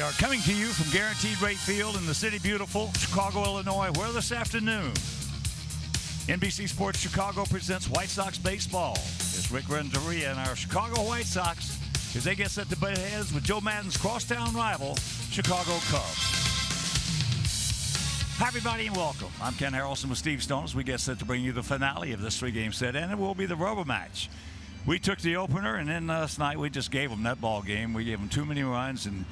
We are coming to you from Guaranteed Rate Field in the city beautiful Chicago, Illinois, where this afternoon NBC Sports Chicago presents White Sox baseball. It's Rick Renteria and our Chicago White Sox as they get set to butt heads with Joe Maddon's crosstown rival, Chicago Cubs. Hi, everybody, and welcome. I'm Ken Harrelson with Steve Stone as we get set to bring you the finale of this three-game set, and it will be the rubber match. We took the opener, and then last night we just gave them that ball game. We gave them too many runs, and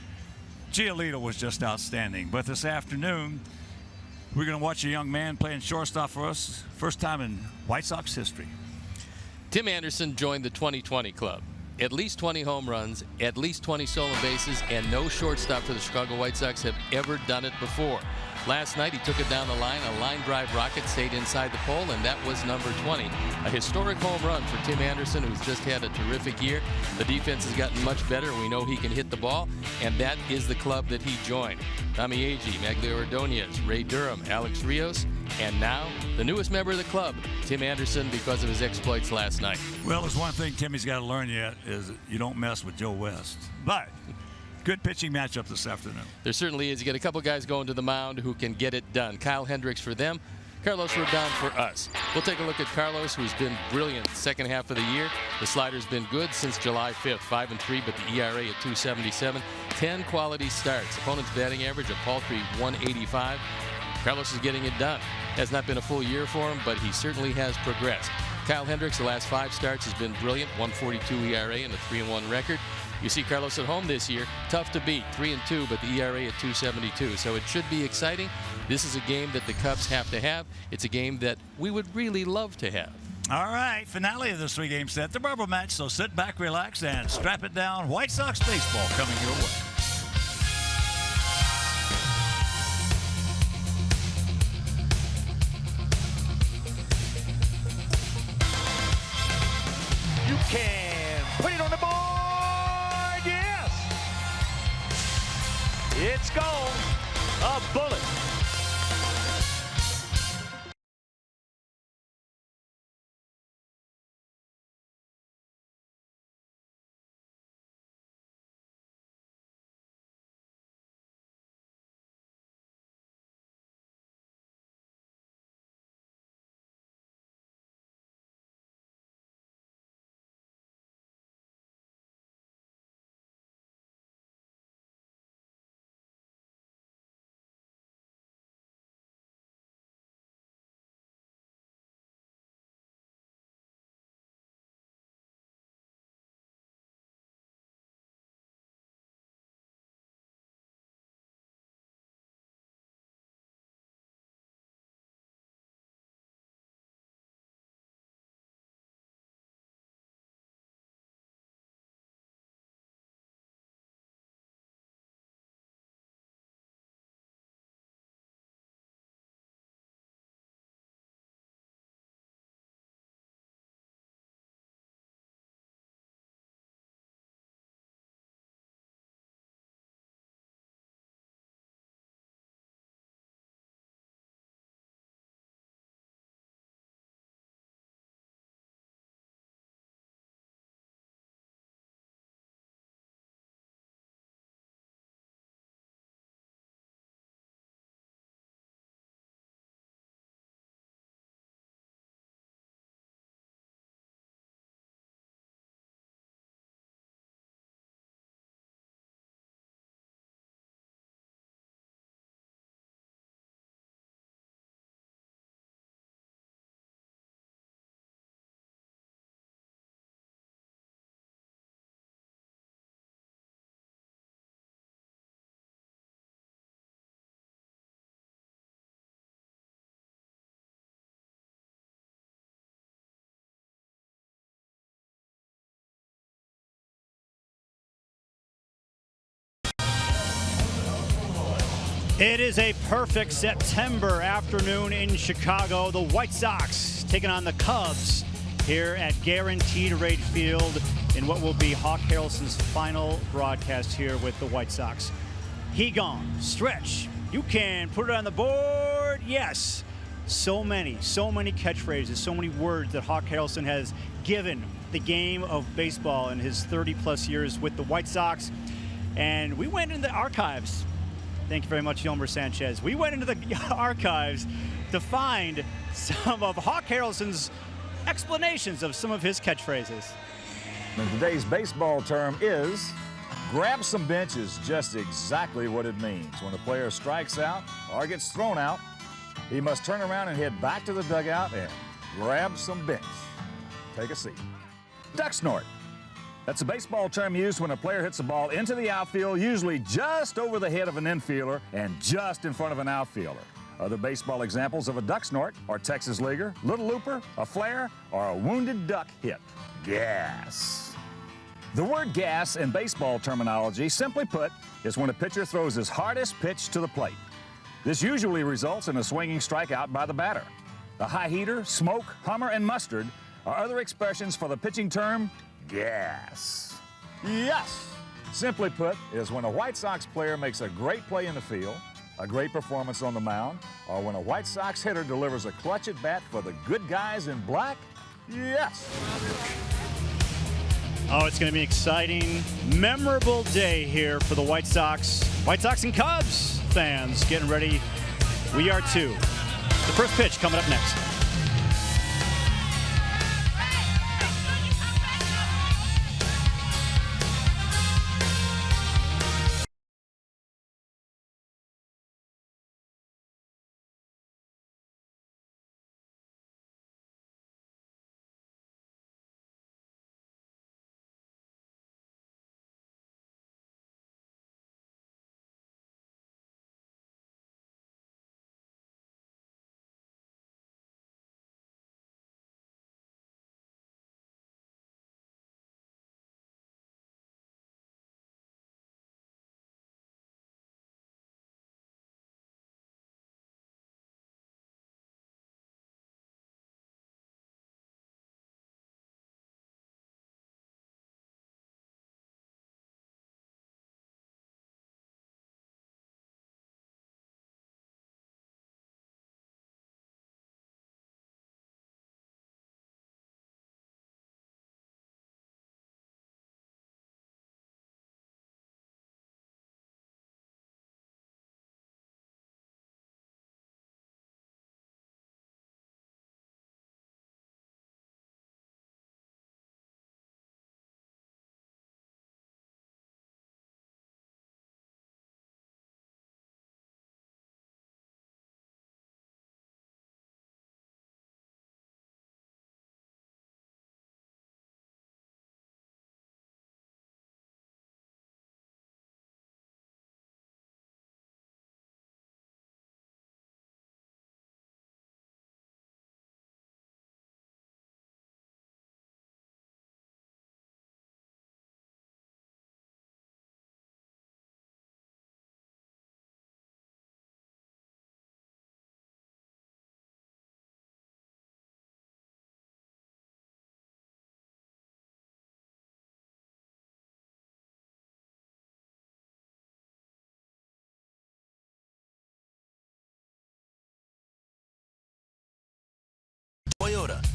Giolito was just outstanding. But this afternoon, we're going to watch a young man playing shortstop for us, first time in White Sox history. Tim Anderson joined the 2020 club. At least 20 home runs, at least 20 stolen bases, and no shortstop for the Chicago White Sox have ever done it before. Last night he took it down the line. A line drive rocket stayed inside the pole, and that was number 20. A historic home run for Tim Anderson, who's just had a terrific year. The defense has gotten much better. We know he can hit the ball, and that is the club that he joined. Tommy Agee, Maglio Ordonez, Ray Durham, Alex Rios, and now the newest member of the club, Tim Anderson, because of his exploits last night. Well, there's one thing Timmy's got to learn yet is you don't mess with Joe West. But good pitching matchup this afternoon. There certainly is. You get a couple guys going to the mound who can get it done. Kyle Hendricks for them. Carlos Rodon for us. We'll take a look at Carlos, who's been brilliant second half of the year. The slider's been good since July 5th, 5-3, but the ERA at 2.77. 10 quality starts. Opponent's batting average, a paltry 185. Carlos is getting it done. Has not been a full year for him, but he certainly has progressed. Kyle Hendricks, the last 5 starts, has been brilliant. 1.42 ERA and a 3-1 record. You see Carlos at home this year, tough to beat, 3-2, but the ERA at 2.72. So it should be exciting. This is a game that the Cubs have to have. It's a game that we would really love to have. All right, finale of this three-game set, the rubber match. So sit back, relax, and strap it down. White Sox baseball coming your way. You can put it on the board. Yes. It's gone. A bullet. It is a perfect September afternoon in Chicago. The White Sox taking on the Cubs here at Guaranteed Rate Field in what will be Hawk Harrelson's final broadcast here with the White Sox. He gone. Stretch. You can put it on the board. Yes. So many catchphrases, so many words that Hawk Harrelson has given the game of baseball in his 30-plus years with the White Sox. And we went into the archives. Thank you very much, Yolmer Sanchez. We went into the archives to find some of Hawk Harrelson's explanations of some of his catchphrases. And today's baseball term is grab some bench is just exactly what it means. When a player strikes out or gets thrown out, he must turn around and head back to the dugout and grab some bench. Take a seat. Duck snort. That's a baseball term used when a player hits a ball into the outfield, usually just over the head of an infielder and just in front of an outfielder. Other baseball examples of a duck snort are Texas leaguer, little looper, a flare, or a wounded duck hit. Gas. The word gas in baseball terminology, simply put, is when a pitcher throws his hardest pitch to the plate. This usually results in a swinging strikeout by the batter. The high heater, smoke, hummer, and mustard are other expressions for the pitching term gas. Yes! Simply put, is when a White Sox player makes a great play in the field, a great performance on the mound, or when a White Sox hitter delivers a clutch at bat for the good guys in black. Yes! Oh, it's going to be an exciting, memorable day here for the White Sox. White Sox and Cubs fans getting ready. We are too. The first pitch coming up next.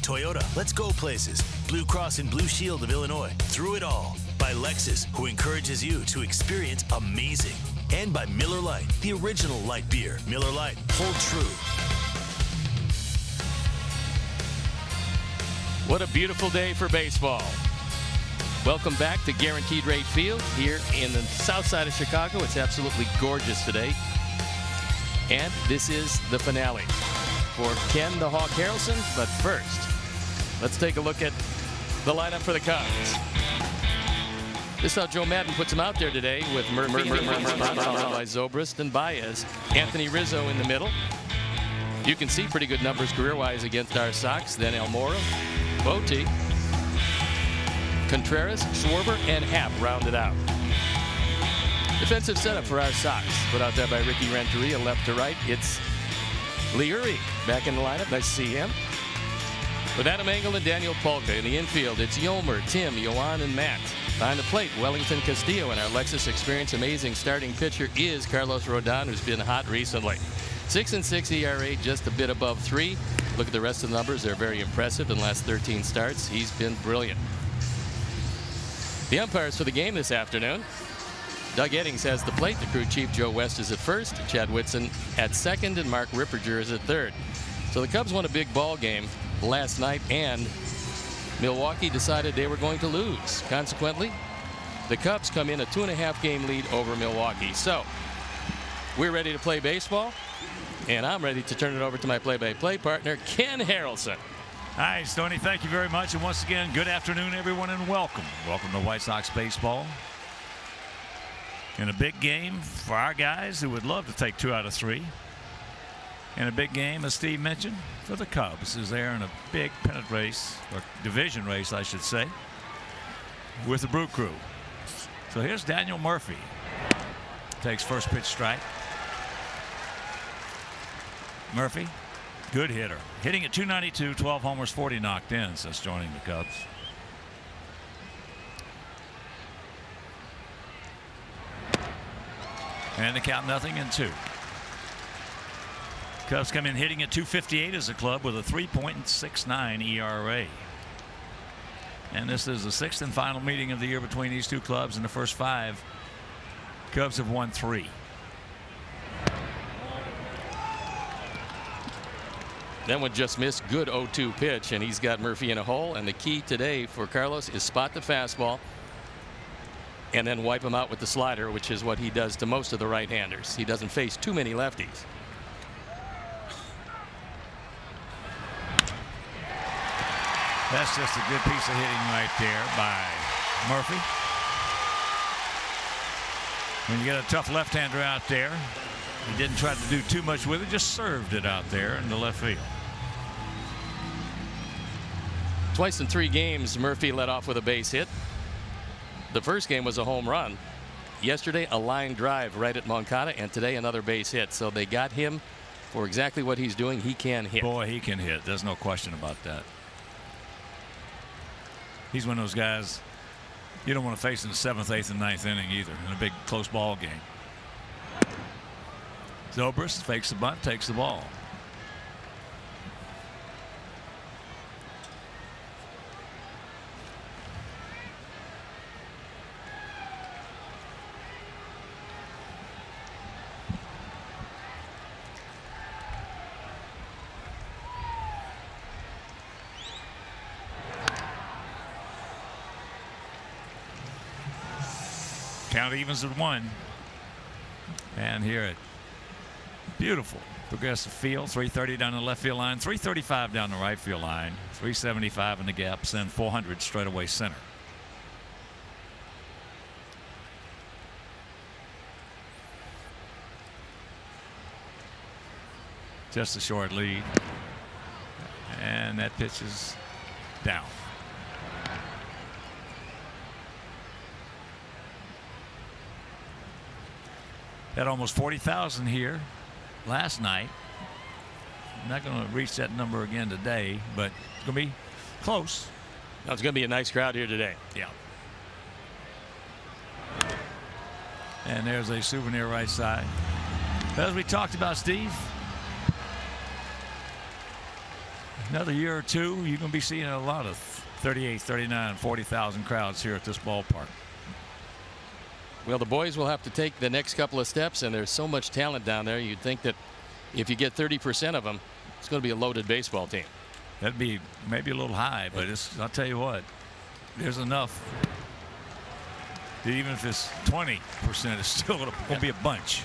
Toyota, let's go places. Blue Cross and Blue Shield of Illinois. Through it all. By Lexus, who encourages you to experience amazing. And by Miller Lite, the original light beer. Miller Lite, hold true. What a beautiful day for baseball. Welcome back to Guaranteed Rate Field here in the south side of Chicago. It's absolutely gorgeous today. And this is the finale for Ken the Hawk Harrelson. But first, let's take a look at the lineup for the Cubs. This is how Joe Madden puts them out there today with Murphy by Zobrist and Baez. Anthony Rizzo in the middle. You can see pretty good numbers career-wise against our Sox. Then Almora, Bote, Contreras, Schwarber, and Happ rounded out. Defensive setup for our Sox. Put out there by Ricky Renteria, left to right. It's Leary back in the lineup. Nice to see him. With Adam Engel and Daniel Polka in the infield, it's Yolmer, Tim, Yohan, and Matt. Behind the plate, Wellington Castillo, and our Lexus Experience amazing starting pitcher is Carlos Rodon, who's been hot recently. 6-6 ERA, just a bit above 3. Look at the rest of the numbers. They're very impressive. In the last 13 starts, he's been brilliant. The umpires for the game this afternoon. Doug Eddings has the plate. The crew chief, Joe West, is at first. Chad Whitson at second, and Mark Ripperger is at third. So the Cubs won a big ball game last night, and Milwaukee decided they were going to lose. Consequently, the Cubs come in a 2.5 game lead over Milwaukee. So we're ready to play baseball, and I'm ready to turn it over to my play-by-play partner, Ken Harrelson. Hi, Stoney. Thank you very much. And once again, good afternoon, everyone, and welcome. Welcome to White Sox baseball. In a big game for our guys who would love to take 2 out of 3. In a big game, as Steve mentioned, for the Cubs, as they're in a big pennant race, or division race, I should say, with the Brew Crew. So here's Daniel Murphy. Takes first pitch strike. Murphy, good hitter. Hitting at .292, 12 homers, 40 knocked in since joining the Cubs. And the count 0-2. Cubs come in hitting at .258 as a club with a 3.69 ERA. And this is the 6th and final meeting of the year between these two clubs. In the first 5, Cubs have won 3. That one just missed. Good 0-2 pitch, and he's got Murphy in a hole. And the key today for Carlos is spot the fastball and then wipe him out with the slider, which is what he does to most of the right-handers. He doesn't face too many lefties. That's just a good piece of hitting right there by Murphy. When you get a tough left-hander out there, he didn't try to do too much with it, just served it out there in the left field. Twice in 3 games, Murphy led off with a base hit. The first game was a home run. Yesterday, a line drive right at Moncada, and today another base hit. So they got him for exactly what he's doing. He can hit. Boy, he can hit. There's no question about that. He's one of those guys you don't want to face in the 7th, 8th, and 9th inning either in a big close ball game. Zobrist fakes the bunt, takes the ball. Count evens at 1. And here it. Beautiful progressive field. 330 down the left field line, 335 down the right field line, 375 in the gaps, and 400 straightaway center. Just a short lead. And that pitch is down. Had almost 40,000 here last night. Not going to reach that number again today, but it's going to be close. Now, it's going to be a nice crowd here today. Yeah. And there's a souvenir right side. As we talked about, Steve, another year or two, you're going to be seeing a lot of 38, 39, 40,000 crowds here at this ballpark. Well, the boys will have to take the next couple of steps, and there's so much talent down there. You'd think that if you get 30% of them, it's going to be a loaded baseball team. That'd be maybe a little high, but I'll tell you what, there's enough. Even if it's 20%, it's still going to be a bunch.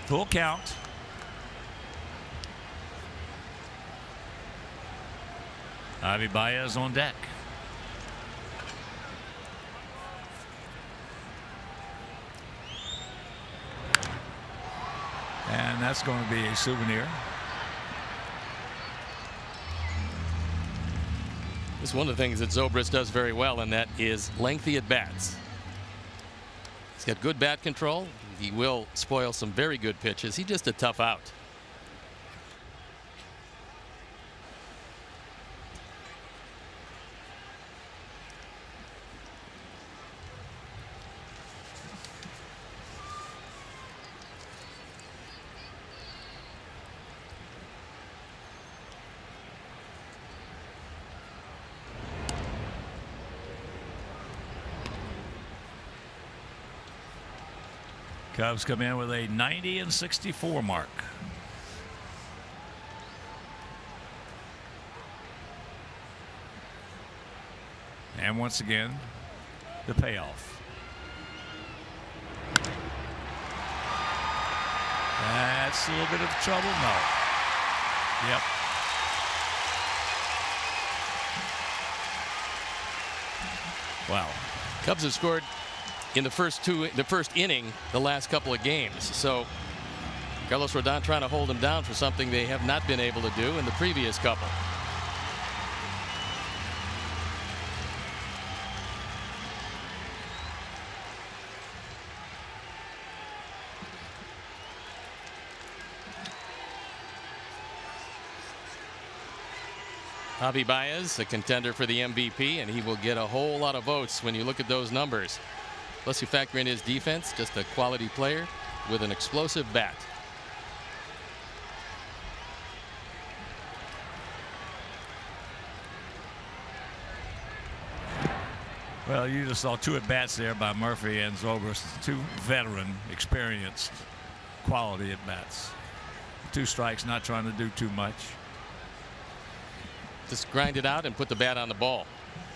Full count. Javi Baez on deck. And that's going to be a souvenir. This is one of the things that Zobrist does very well, and that is lengthy at bats. He's got good bat control. He will spoil some very good pitches. He's just a tough out. Cubs come in with a 90-64 mark. And once again, the payoff. That's a little bit of trouble. No. Yep. Wow. Cubs have scored in the first inning, the last couple of games. So Carlos Rodon trying to hold them down for something they have not been able to do in the previous couple. Javi Baez, a contender for the MVP, and he will get a whole lot of votes when you look at those numbers. Plus you factor in his defense, just a quality player with an explosive bat. Well, you just saw two at-bats there by Murphy and Zobrist, two veteran, experienced, quality at-bats. 2 strikes, not trying to do too much. Just grind it out and put the bat on the ball.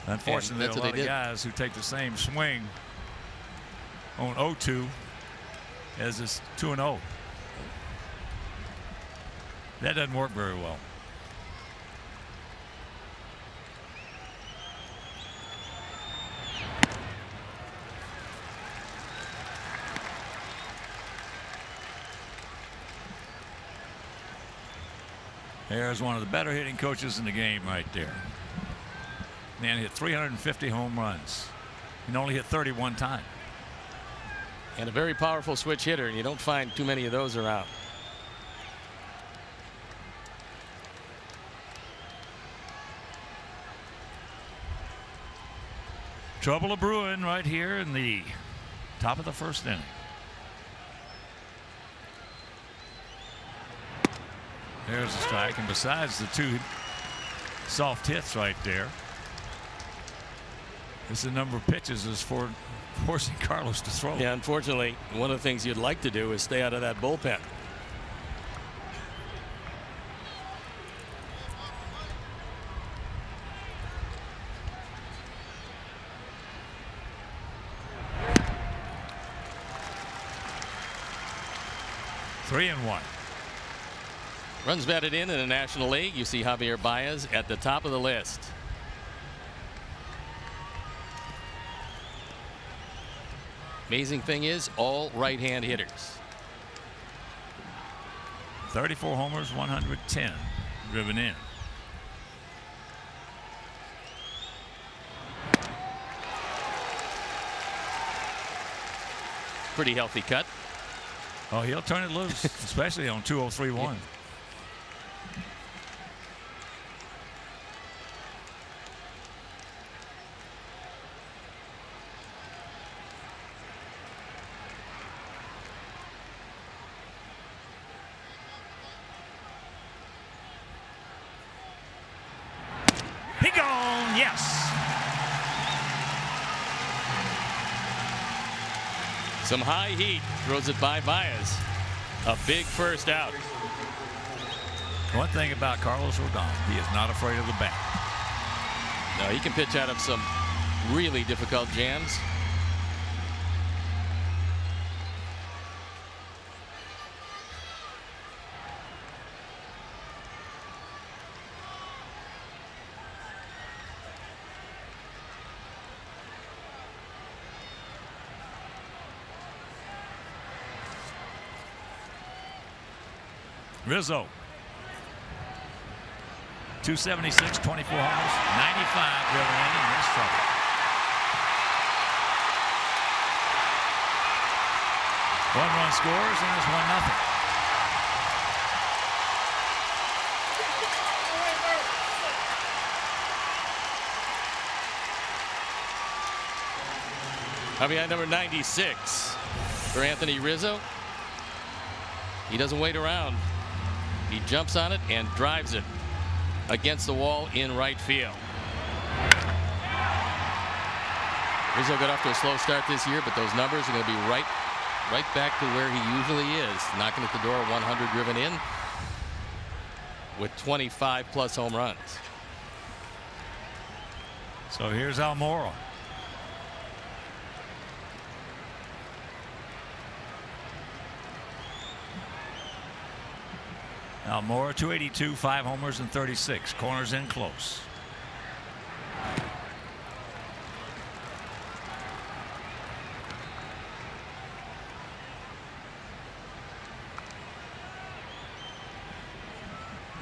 Unfortunately, there are a lot of guys who take the same swing on 0-2 as it's 2-0. That doesn't work very well. There's one of the better hitting coaches in the game right there. Man hit 350 home runs and only hit 31 times. And a very powerful switch hitter, and you don't find too many of those around. Trouble a-brewing right here in the top of the first inning. There's a strike, and besides the 2 soft hits right there, is the number of pitches is for forcing Carlos to throw. Yeah, unfortunately, one of the things you'd like to do is stay out of that bullpen. Three and 1. Runs batted in the National League. You see Javier Baez at the top of the list. Amazing thing is, all right-hand hitters. 34 homers, 110 driven in. Pretty healthy cut. Oh, he'll turn it loose, especially on 2-0-3-1. He gone, yes. Some high heat, throws it by Baez. A big first out. One thing about Carlos Rodon, he is not afraid of the bat. No, he can pitch out of some really difficult jams. Rizzo, 276, 24 homers, 95 driven in this trouble. One run scores, and it's 1-0. RBI number 96 for Anthony Rizzo. He doesn't wait around. He jumps on it and drives it against the wall in right field. Rizzo got off to a slow start this year, but those numbers are going to be right right back to where he usually is, knocking at the door, 100 driven in with 25+ home runs. So here's Almora. Almora, 282, 5 homers and 36. Corners in close.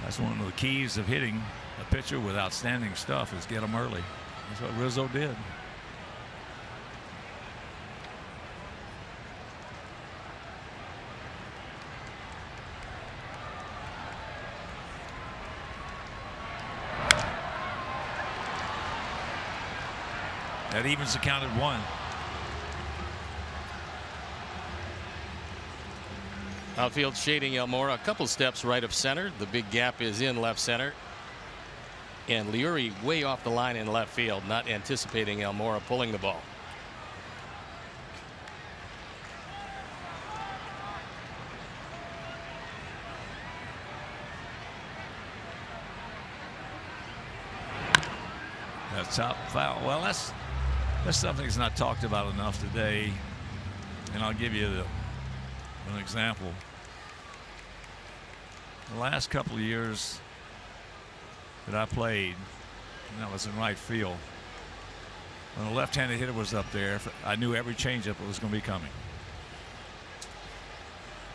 That's one of the keys of hitting a pitcher with outstanding stuff, is get them early. That's what Rizzo did. That evens the count at 1. Outfield shading Almora a couple steps right of center. The big gap is in left center. And Liuri way off the line in left field, not anticipating Almora pulling the ball. That's top foul. Well, that's something that's not talked about enough today. And I'll give you an example. The last couple of years that I played, and that was in right field, when a left-handed hitter was up there, I knew every changeup that was going to be coming.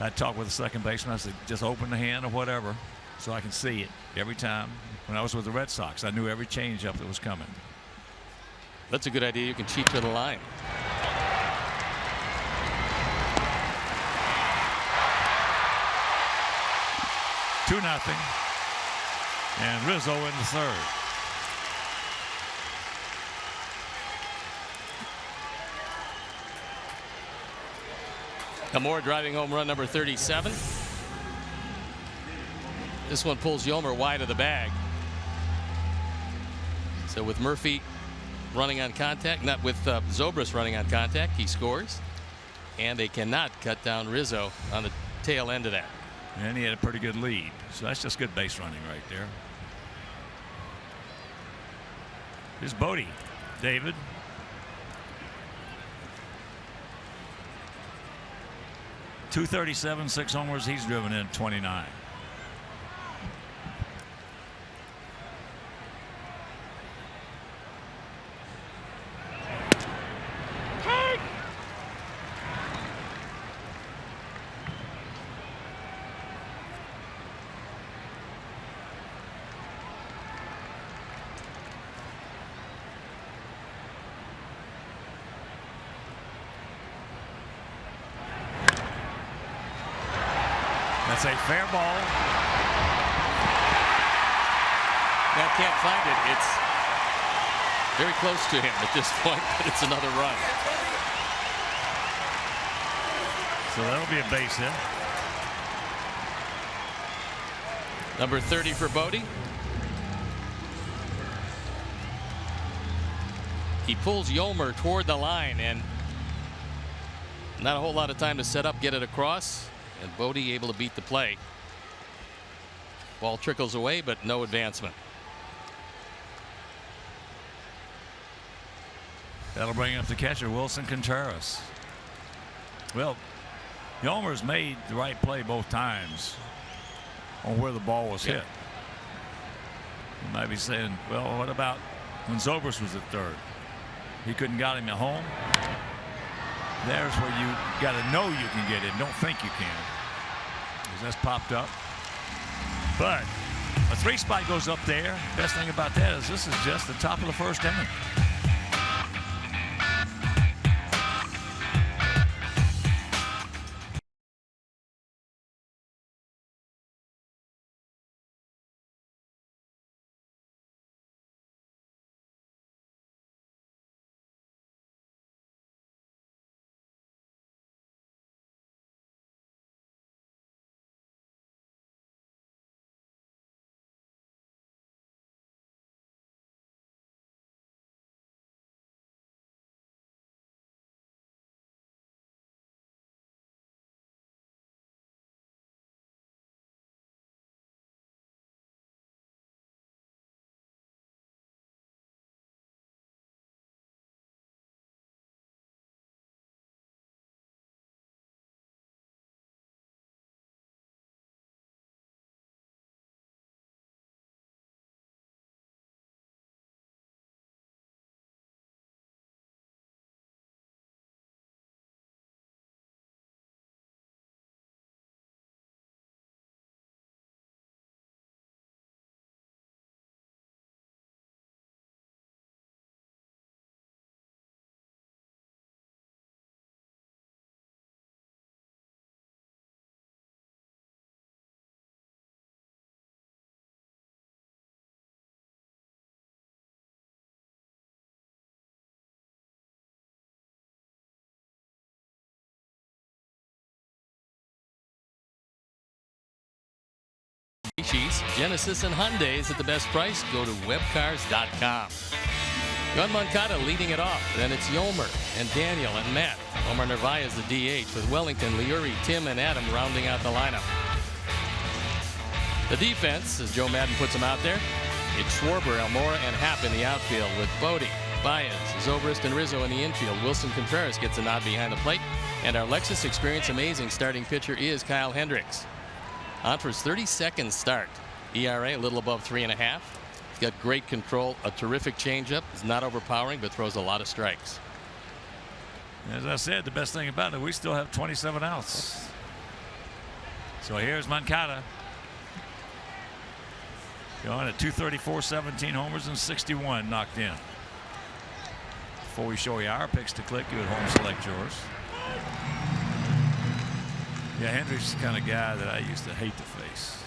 I'd talk with the second baseman. I said, just open the hand or whatever so I can see it every time. When I was with the Red Sox, I knew every changeup that was coming. That's a good idea. You can cheat to the line. Two nothing, and Rizzo in the third. Almora driving home run number 37. This one pulls Yomer wide of the bag. So with Murphy running on contact, not with Zobrist running on contact, he scores. And they cannot cut down Rizzo on the tail end of that. And he had a pretty good lead. So that's just good base running right there. Here's Bodie. David. .237, 6 homers. He's driven in 29. That's a fair ball. Now can't find it. It's very close to him at this point, but it's another run. So that'll be a base hit. Number 30 for Bodie. He pulls Yomer toward the line, and not a whole lot of time to set up, get it across. And Bodie able to beat the play. Ball trickles away, but no advancement. That'll bring up the catcher, Wilson Contreras. Well, Yomer's made the right play both times on where the ball was hit. You might be saying, well, what about when Zobrist was at third? He couldn't got him at home. There's where you got to know you can get in. Don't think you can. Because that's popped up. But a 3-spot goes up there. Best thing about that is this is just the top of the first inning. Chiefs, Genesis, and Hyundais at the best price. Go to webcars.com. Gun Moncada leading it off. Then it's Yolmer and Daniel and Matt. Omar Narvaez the DH with Wellington, Liuri, Tim, and Adam rounding out the lineup. The defense, as Joe Madden puts them out there, it's Schwarber, Almora, and Happ in the outfield with Bodie, Baez, Zobrist, and Rizzo in the infield. Wilson Contreras gets a nod behind the plate. And our Lexus Experience Amazing starting pitcher is Kyle Hendricks. On for his 32nd start. ERA a little above 3.5. He's got great control, a terrific changeup. He's not overpowering, but throws a lot of strikes. As I said, the best thing about it, we still have 27 outs. So here's Moncada. Going at 234, 17 homers, and 61 knocked in. Before we show you our picks to click, you at home select yours. Yeah, Hendricks is the kind of guy that I used to hate to face.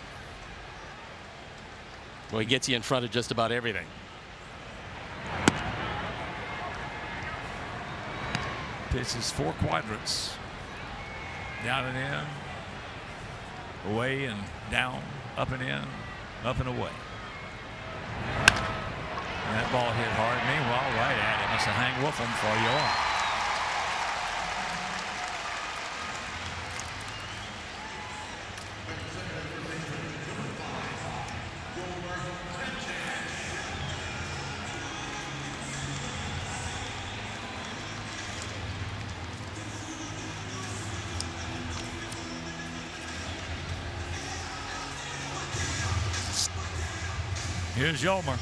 Well, he gets you in front of just about everything. Pitches 4 quadrants. Down and in. Away and down. Up and in. Up and away. And that ball hit hard. Meanwhile, right at it. Must have hang with him for you on. Here's Yolmer.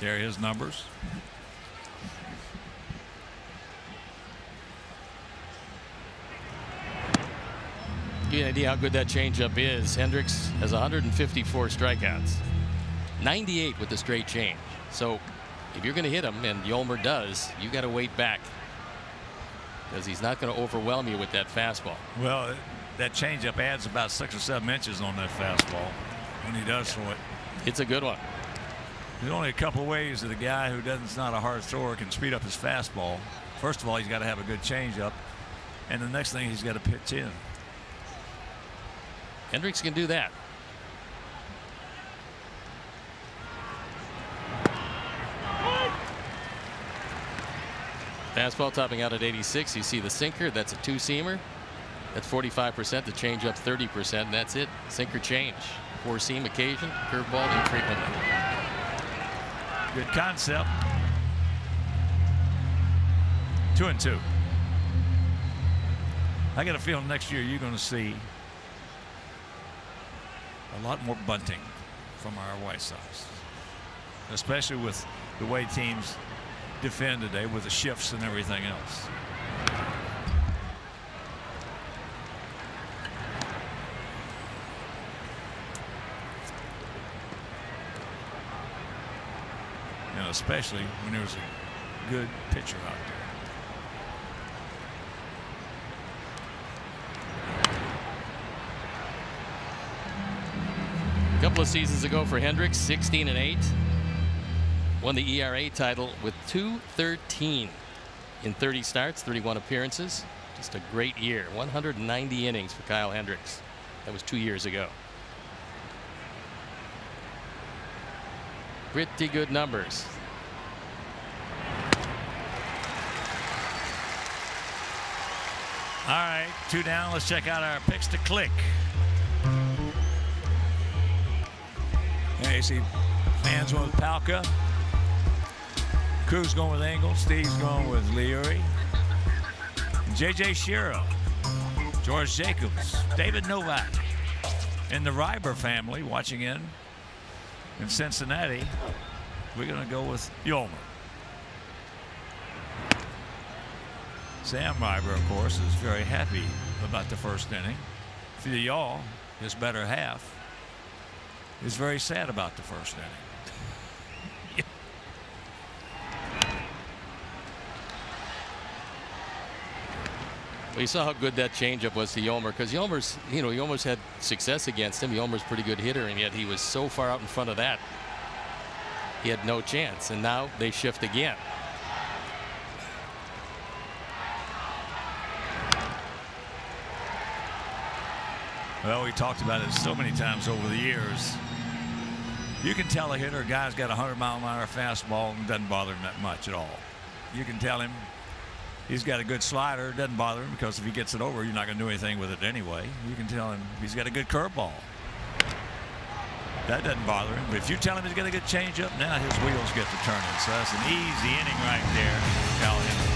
There are his numbers. Give you an idea how good that changeup is. Hendricks has 154 strikeouts. 98 with the straight change. So if you're going to hit him, and Yolmer does, you got to wait back. Because he's not going to overwhelm you with that fastball. Well, that changeup adds about 6 or 7 inches on that fastball when he does throw it. It's a good one. There's only a couple of ways that a guy who doesn't, not a hard thrower, can speed up his fastball. First of all, he's got to have a good changeup, and the next thing, he's got to pitch in. Hendricks can do that. Fastball topping out at 86. You see the sinker. That's a 2-seamer. That's 45%. The changeup 30%. And that's it. Sinker change. 4-seam occasion. Curveball infrequently. Good concept. 2-2. I got a feeling next year you're going to see a lot more bunting from our White Sox, especially with the way teams defend today with the shifts and everything else. You know, especially when there's a good pitcher out there. A couple of seasons ago for Hendricks, 16-8. Won the ERA title with .213 in 30 starts, 31 appearances. Just a great year. 190 innings for Kyle Hendricks. That was 2 years ago. Pretty good numbers. All right, 2 down. Let's check out our picks to click. You see fans going with Palka. Cruz going with Engel. Steve's going with Liuri. J.J. Shiro. George Jacobs. David Novak. And the Reiber family watching in Cincinnati. We're going to go with Yolmer. Sam Reiber, of course, is very happy about the first inning. Filial, his better half, is very sad about the first inning. Well, you saw how good that changeup was to Yolmer, because Yolmer's, Yolmer's had success against him. Yolmer's a pretty good hitter, and yet he was so far out in front of that, he had no chance. And now they shift again. Well, we talked about it so many times over the years. You can tell a hitter, a guy's got a 100-mile-an-hour fastball and doesn't bother him that much at all. You can tell him he's got a good slider, doesn't bother him because if he gets it over, you're not going to do anything with it anyway. You can tell him he's got a good curveball. That doesn't bother him. But if you tell him he's got a good changeup, now his wheels get to turning. So that's an easy inning right there, Cal Hendricks.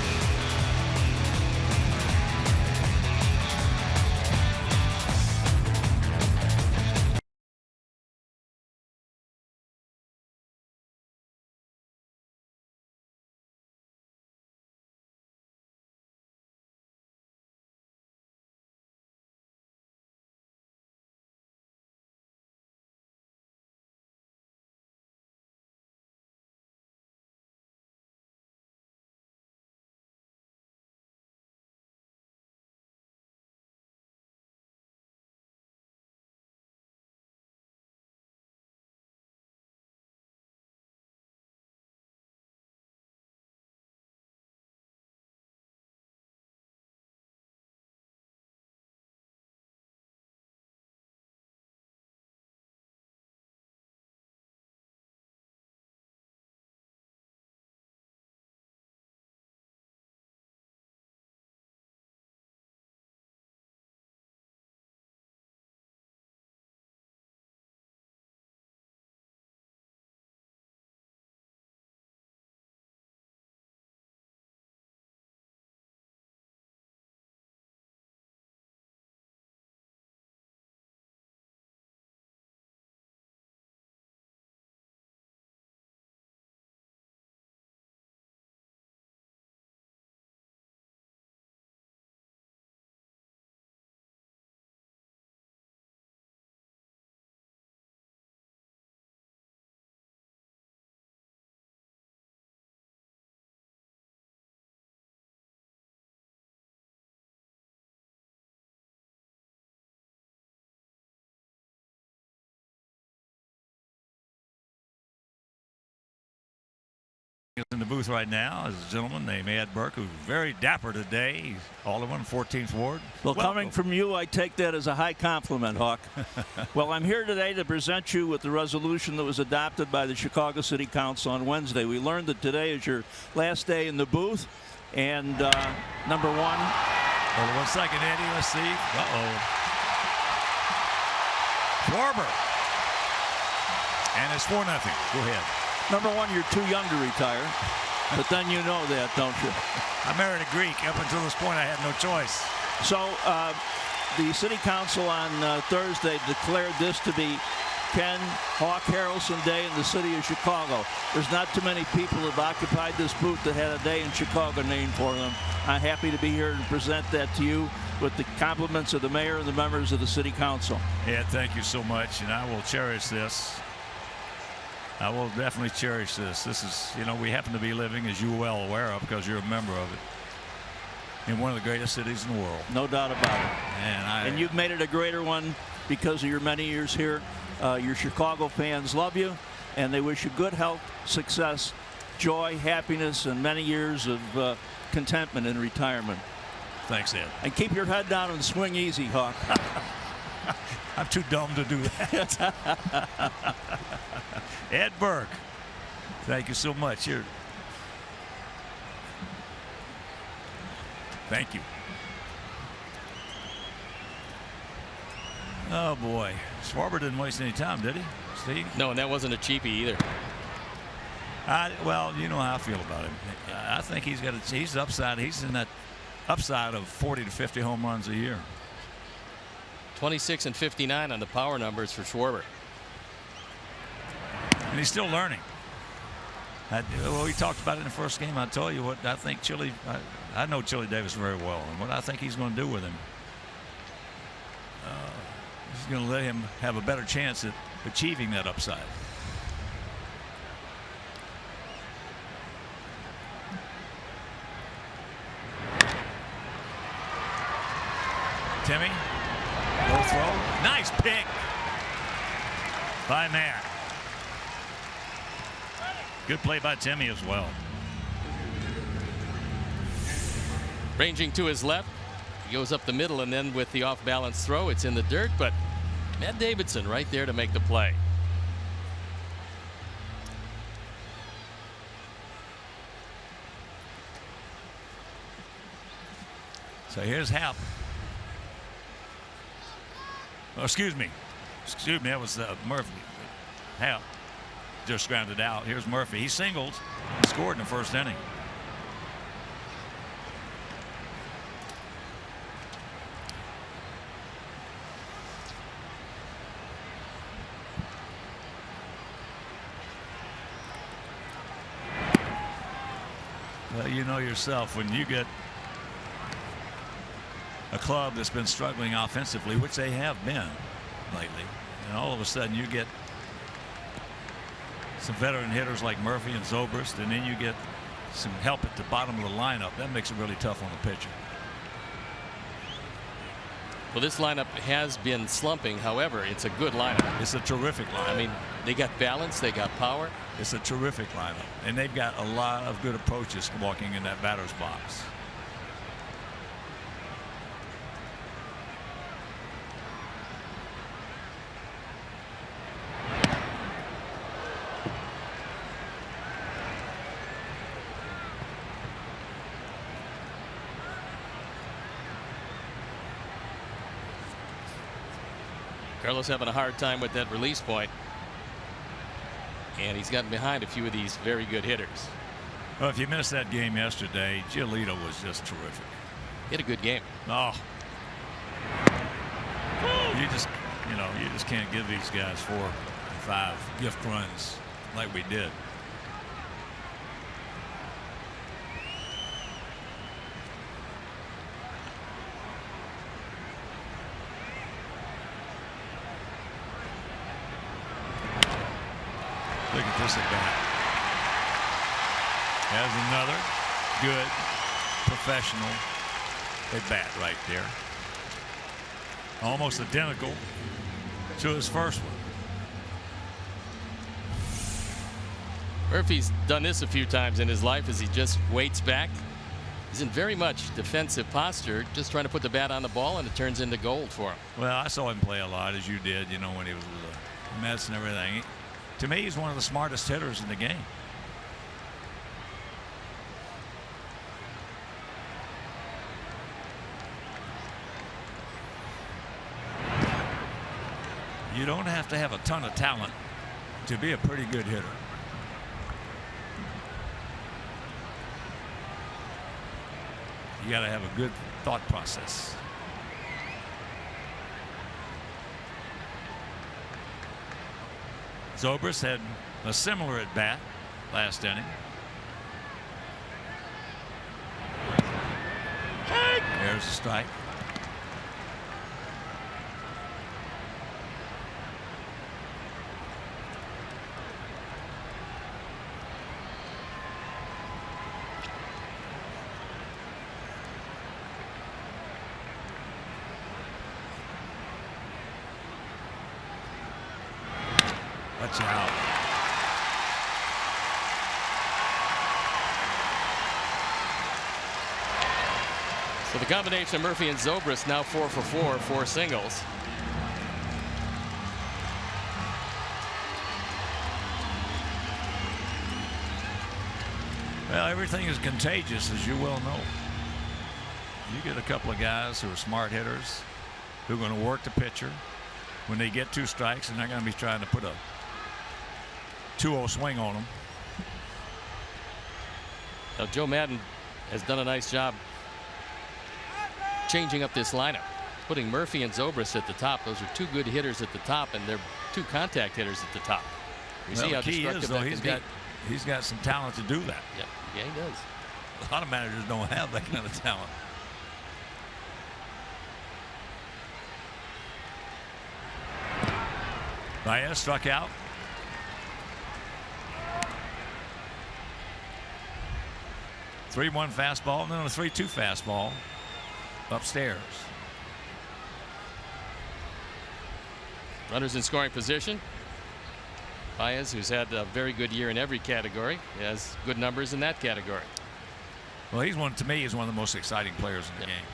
In the booth right now is a gentleman named Ed Burke, who's very dapper today. He's Alderman, 14th Ward. Well, coming from you, I take that as a high compliment, Hawk. Well, I'm here today to present you with the resolution that was adopted by the Chicago City Council on Wednesday. We learned that today is your last day in the booth. And number one. Hold on 1 second, Eddie. Let's see. Uh-oh. Schwarber. And it's 4-0. Go ahead. Number one, you're too young to retire, but then you know that, don't you? I married a Greek. Up until this point, I had no choice. So the City Council on Thursday declared this to be Ken Hawk Harrelson Day in the city of Chicago. There's not too many people that have occupied this booth that had a day in Chicago named for them. I'm happy to be here and present that to you with the compliments of the mayor and the members of the City Council. Yeah, thank you so much, and I will cherish this. I will definitely cherish this. This is, you know, we happen to be living, as you're well aware of, because you're a member of it, in one of the greatest cities in the world. No doubt about it. And you've made it a greater one because of your many years here. Your Chicago fans love you, and they wish you good health, success, joy, happiness, and many years of contentment in retirement. Thanks, Ed. And keep your head down and swing easy, Hawk. I'm too dumb to do that. Ed Burke, thank you so much. Thank you. Oh boy, Schwarber didn't waste any time, did he, Steve? No, and that wasn't a cheapie either. Well, you know how I feel about him. I think he's upside. He's in that upside of 40 to 50 home runs a year. 26 and 59 on the power numbers for Schwarber. And he's still learning. Well, we talked about it in the first game. I tell you what, I think I know Chili Davis very well, and what I think he's going to do with him, he's going to let him have a better chance at achieving that upside. Timmy, low throw, nice pick by Matt. Good play by Timmy as well. Ranging to his left, goes up the middle, and then with the off-balance throw, it's in the dirt, but Matt Davidson right there to make the play. So here's Happ. Oh, excuse me, that was Murphy. Happ just grounded out. Here's Murphy. He singled and scored in the first inning. Well, you know yourself, when you get a club that's been struggling offensively, which they have been lately, and all of a sudden you get some veteran hitters like Murphy and Zobrist, and then you get some help at the bottom of the lineup, that makes it really tough on the pitcher. Well, this lineup has been slumping. However, it's a good lineup. It's a terrific lineup. I mean, they got balance, they got power. It's a terrific lineup, and they've got a lot of good approaches walking in that batter's box. Carlos having a hard time with that release point, and he's gotten behind a few of these very good hitters. Well, if you missed that game yesterday, Giolito was just terrific. He had a good game. Oh, you just can't give these guys 4 or 5 gift runs like we did. Look at this at bat. Has another good professional at bat right there. Almost identical to his first one. Murphy's done this a few times in his life as he just waits back. He's in very much defensive posture, just trying to put the bat on the ball, and it turns into gold for him. Well, I saw him play a lot, as you did, you know, when he was with the Mets and everything. To me, he's one of the smartest hitters in the game. You don't have to have a ton of talent to be a pretty good hitter. You got to have a good thought process. Zobrist had a similar at bat last inning. There's a strike. Watch out. So the combination of Murphy and Zobrist now 4 for 4, 4 singles. Well, everything is contagious, as you well know. You get a couple of guys who are smart hitters who are going to work the pitcher. When they get 2 strikes, and they're going to be trying to put a 2-0 swing on them. Now, Joe Madden has done a nice job changing up this lineup, putting Murphy and Zobrist at the top. Those are 2 good hitters at the top, and they're 2 contact hitters at the top. You see how destructive that can be. He's got some talent to do that. Yep. Yeah, he does. A lot of managers don't have that kind of talent. Baez struck out. .31 fastball, and then a 3-2 fastball upstairs. Runners in scoring position. Baez, who's had a very good year in every category, has good numbers in that category. Well, to me, he's one of the most exciting players in the game.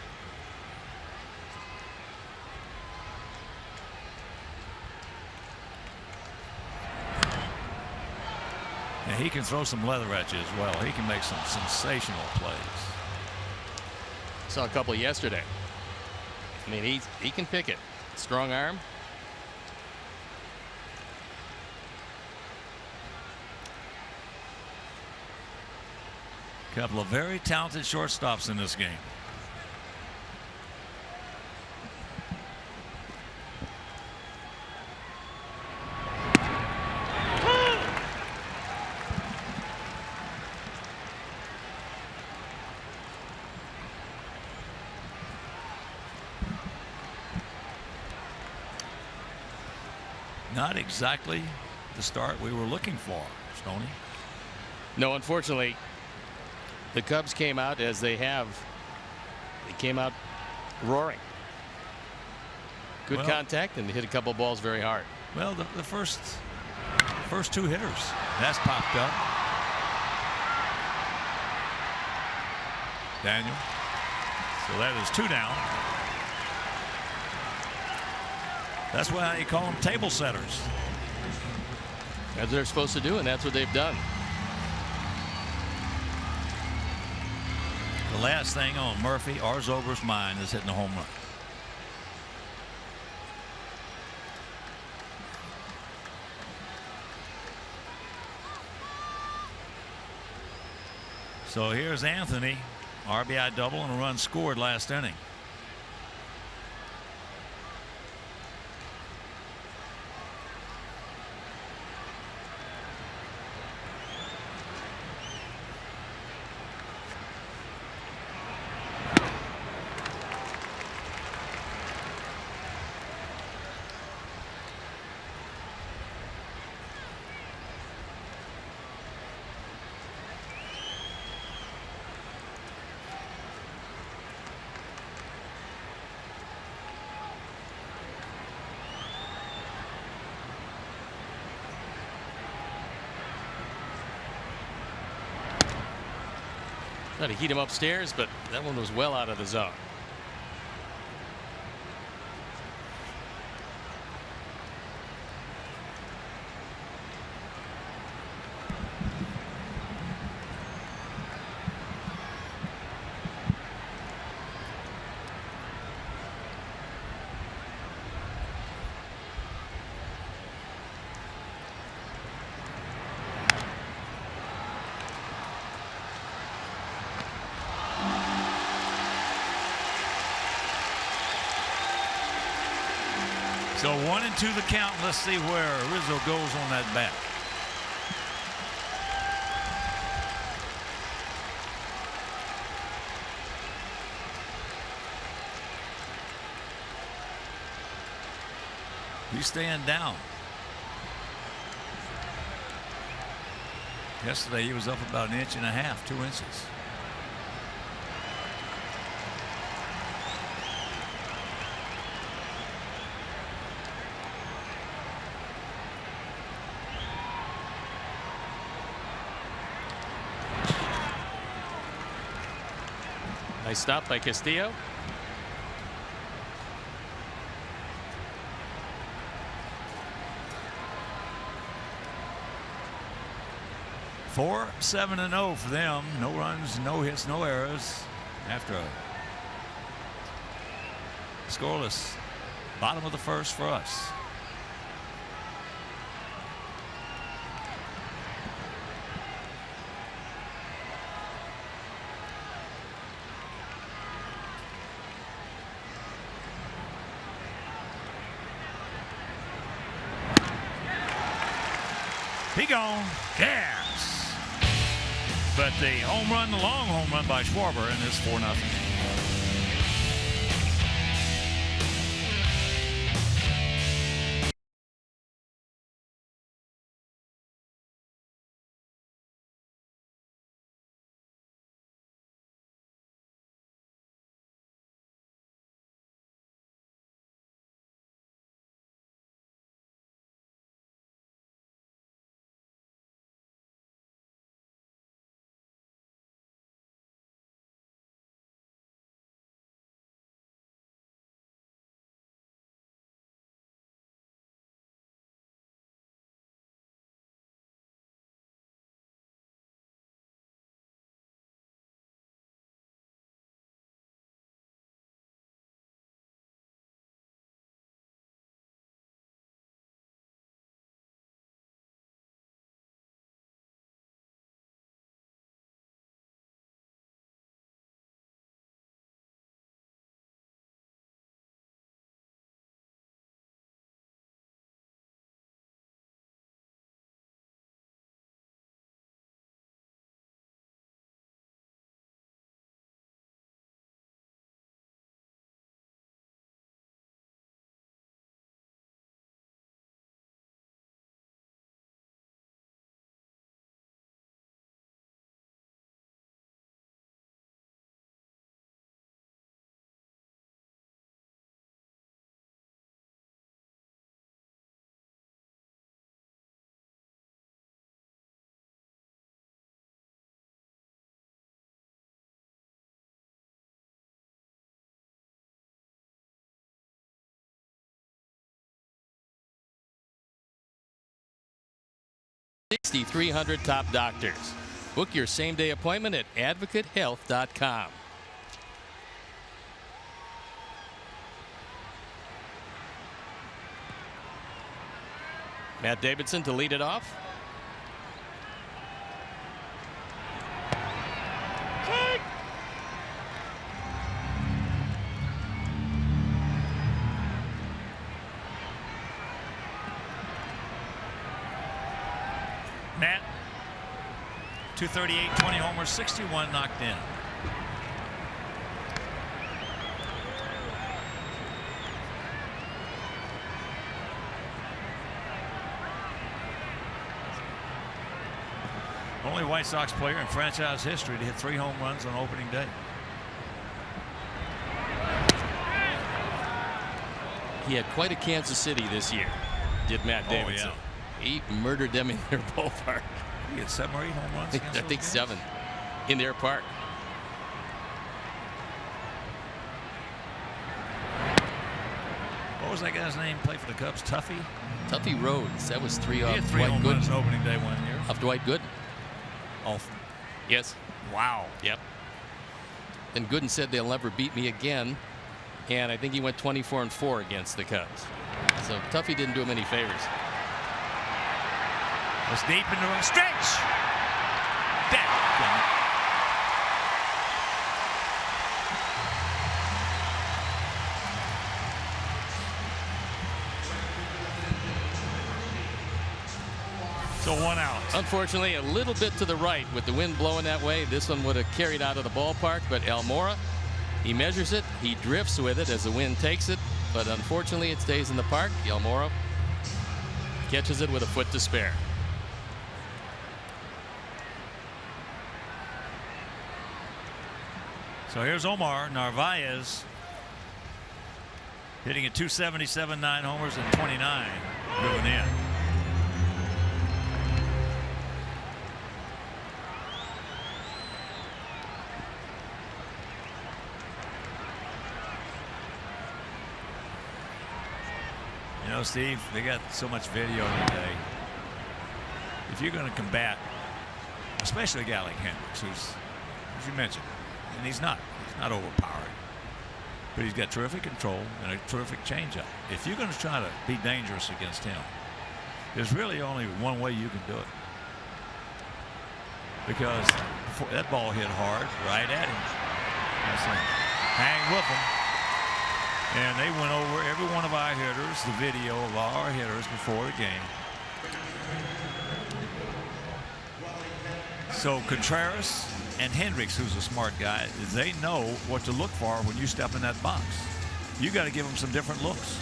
he can throw some leather at you as well. He can make some sensational plays. Saw a couple yesterday. I mean, he can pick it. Strong arm. Couple of very talented shortstops in this game. Not exactly the start we were looking for, Stoney. No, unfortunately, the Cubs came out as they have. They came out roaring. Good contact, and they hit a couple balls very hard. Well, the first two hitters, that's popped up. Daniel. So that is 2 down. That's why you call them table setters. That's what they're supposed to do, and that's what they've done. The last thing on Murphy Arzober's mind is hitting a home run. So here's Anthony, RBI double and a run scored last inning. Tried to heat him upstairs, but that one was well out of the zone. So 1-2 the count. Let's see where Rizzo goes on that bat. He's staying down. Yesterday he was up about 1.5 inches, 2 inches. Nice stop by Castillo. Four, 7-0 for them. No runs, no hits, no errors after a scoreless bottom of the first for us. He gone. Gas. But the home run, the long home run by Schwarber, and it's 4-0. 6,300 top doctors. Book your same-day appointment at advocatehealth.com. Matt Davidson to lead it off. Matt, 238, 20 homers, 61 knocked in. Only White Sox player in franchise history to hit 3 home runs on opening day. He had quite a Kansas City this year, did Matt Davidson. Yeah. He murdered them in their ballpark. He had 7 or 8 home runs. I think 7 in their park. What was that guy's name? Played for the Cubs, Tuffy? Tuffy Rhodes. That was 3 He off had 3 Dwight home Gooden. runs opening day one year. Off Dwight Gooden. Off. Yes. Wow. Yep. And Gooden said they'll never beat me again. And I think he went 24-4 against the Cubs. So Tuffy didn't do him any favors. Was deep into a stretch. Damn. So 1 out. Unfortunately, a little bit to the right with the wind blowing that way. This one would have carried out of the ballpark, but Almora, he measures it. He drifts with it as the wind takes it, but unfortunately it stays in the park. Almora catches it with a foot to spare. So here's Omar Narvaez hitting at 277, 9 homers and 29 moving in. You know, Steve, they got so much video today. If you're going to combat, especially a guy like Hendricks, who's, as you mentioned, and he's not overpowering, but he's got terrific control and a terrific changeup. If you're going to try to be dangerous against him, there's really only one way you can do it, because that ball hit hard right at him. Hang with him. And they went over every one of our hitters, the video of all our hitters before the game. So Contreras and Hendricks, who's a smart guy, they know what to look for when you step in that box. You got to give them some different looks.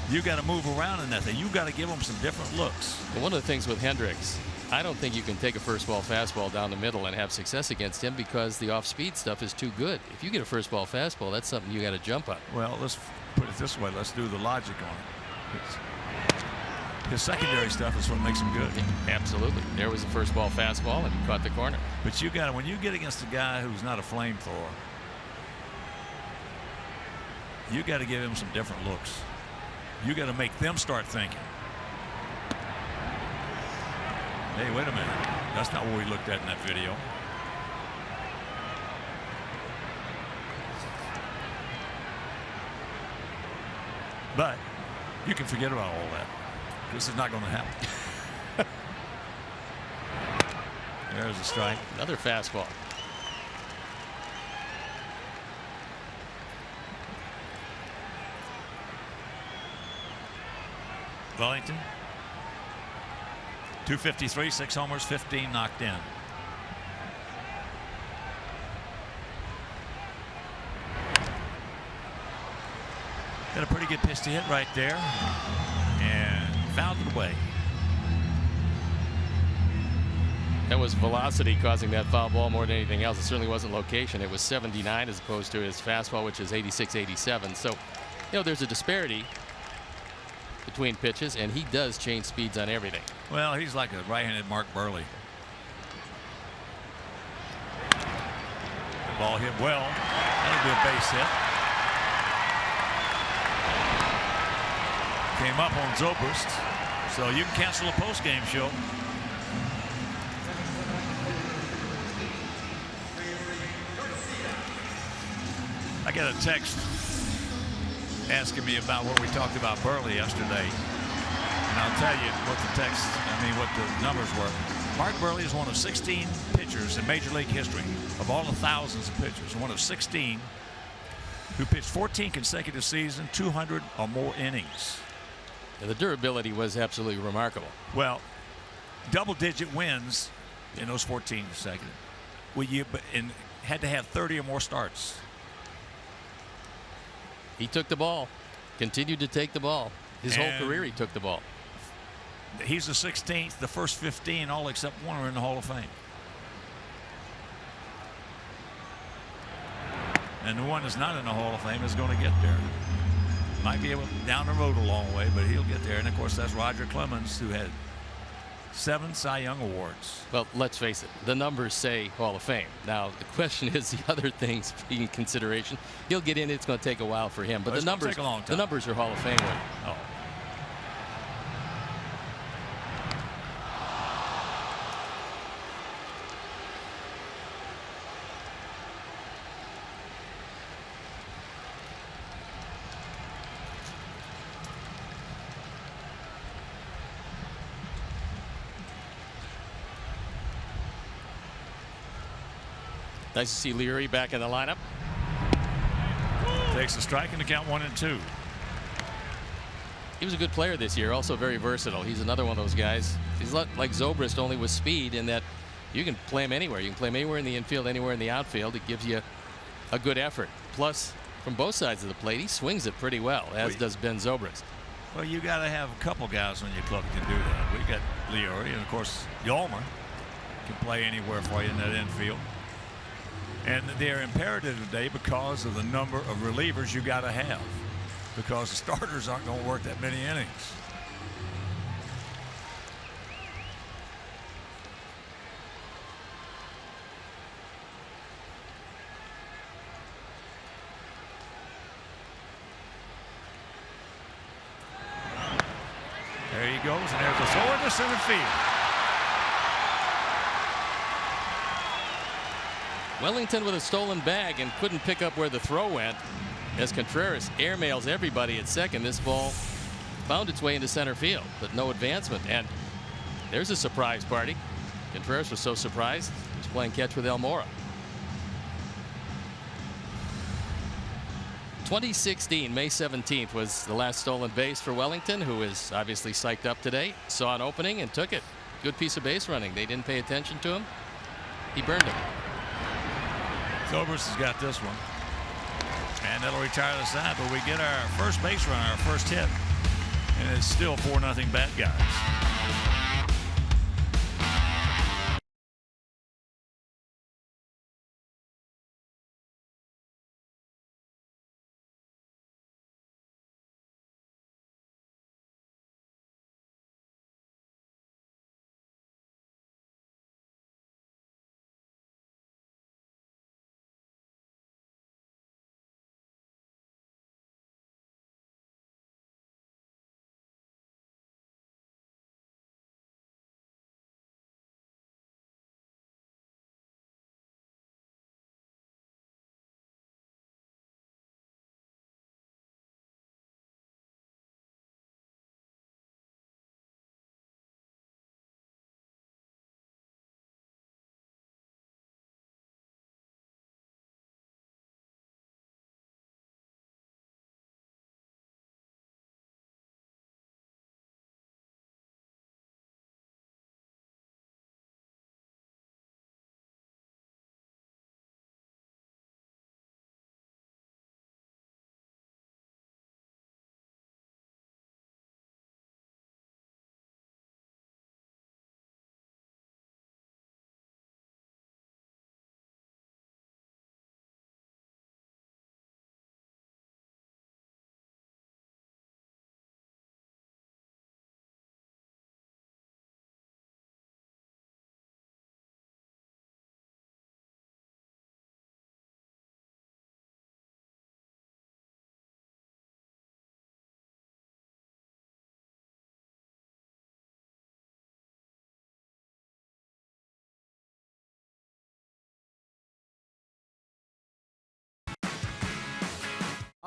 You got to move around in that thing. You got to give them some different looks. Well, one of the things with Hendricks, I don't think you can take a first ball fastball down the middle and have success against him, because the off-speed stuff is too good. If you get a first ball fastball, that's something you got to jump on. Well, let's put it this way. Let's do the logic on it. His secondary stuff is what makes him good. Yeah, absolutely. There was a first ball fastball, and he caught the corner. But you got, when you get against a guy who's not a flamethrower, you got to give him some different looks. You got to make them start thinking. Hey, wait a minute. That's not what we looked at in that video. But you can forget about all that. This is not going to happen. There's a strike. Another fastball. Wellington, 253, 6 homers, 15 knocked in. Got a pretty good pitch to hit right there, and fouled it away. That was velocity causing that foul ball more than anything else. It certainly wasn't location. It was 79 as opposed to his fastball, which is 86, 87. So, you know, there's a disparity between pitches, and he does change speeds on everything. Well, he's like a right-handed Mark Burley. The ball hit well. That'll be a base hit. Came up on Zobrist, so you can cancel a post-game show. I got a text asking me about what we talked about Burley yesterday. And I'll tell you what what the numbers were. Mark Burley is one of 16 pitchers in Major League history, of all the thousands of pitchers, one of 16 who pitched 14 consecutive seasons, 200 or more innings. And the durability was absolutely remarkable. Well, double-digit wins in those 14 consecutive. And had to have 30 or more starts. He took the ball, continued to take the ball. His whole career he took the ball. He's the 16th. The first 15, all except one, are in the Hall of Fame. And the one that's not in the Hall of Fame is going to get there. Might be able down the road a long way, but he'll get there. And, of course, that's Roger Clemens, who had 7 Cy Young Awards. Well, let's face it. The numbers say Hall of Fame. Now, the question is the other things being in consideration. He'll get in. It's going to take a while for him. But the numbers are Hall of Fame. Oh. Nice to see Leary back in the lineup. Takes a strike and the count 1-2. He was a good player this year, also very versatile. He's another one of those guys. He's like Zobrist, only with speed, in that you can play him anywhere. You can play him anywhere in the infield, anywhere in the outfield. It gives you a good effort. Plus, from both sides of the plate, he swings it pretty well, as does Ben Zobrist. Well, you got to have a couple guys on your club that can do that. We got Leary, and of course Yolmer can play anywhere for you in that infield. And they're imperative today because of the number of relievers you got to have, because the starters aren't going to work that many innings. There he goes, and there's a throw into center field. Wellington with a stolen bag and couldn't pick up where the throw went, as Contreras airmails everybody at second. This ball found its way into center field, but no advancement. And there's a surprise party. Contreras was so surprised he was playing catch with Almora. 2016, May 17th, was the last stolen base for Wellington, who is obviously psyched up today. Saw an opening and took it. Good piece of base running. They didn't pay attention to him. He burned him. Zobrist has got this one, and that'll retire the side, but we get our first base runner, our first hit, and it's still 4-0 Bat Guys.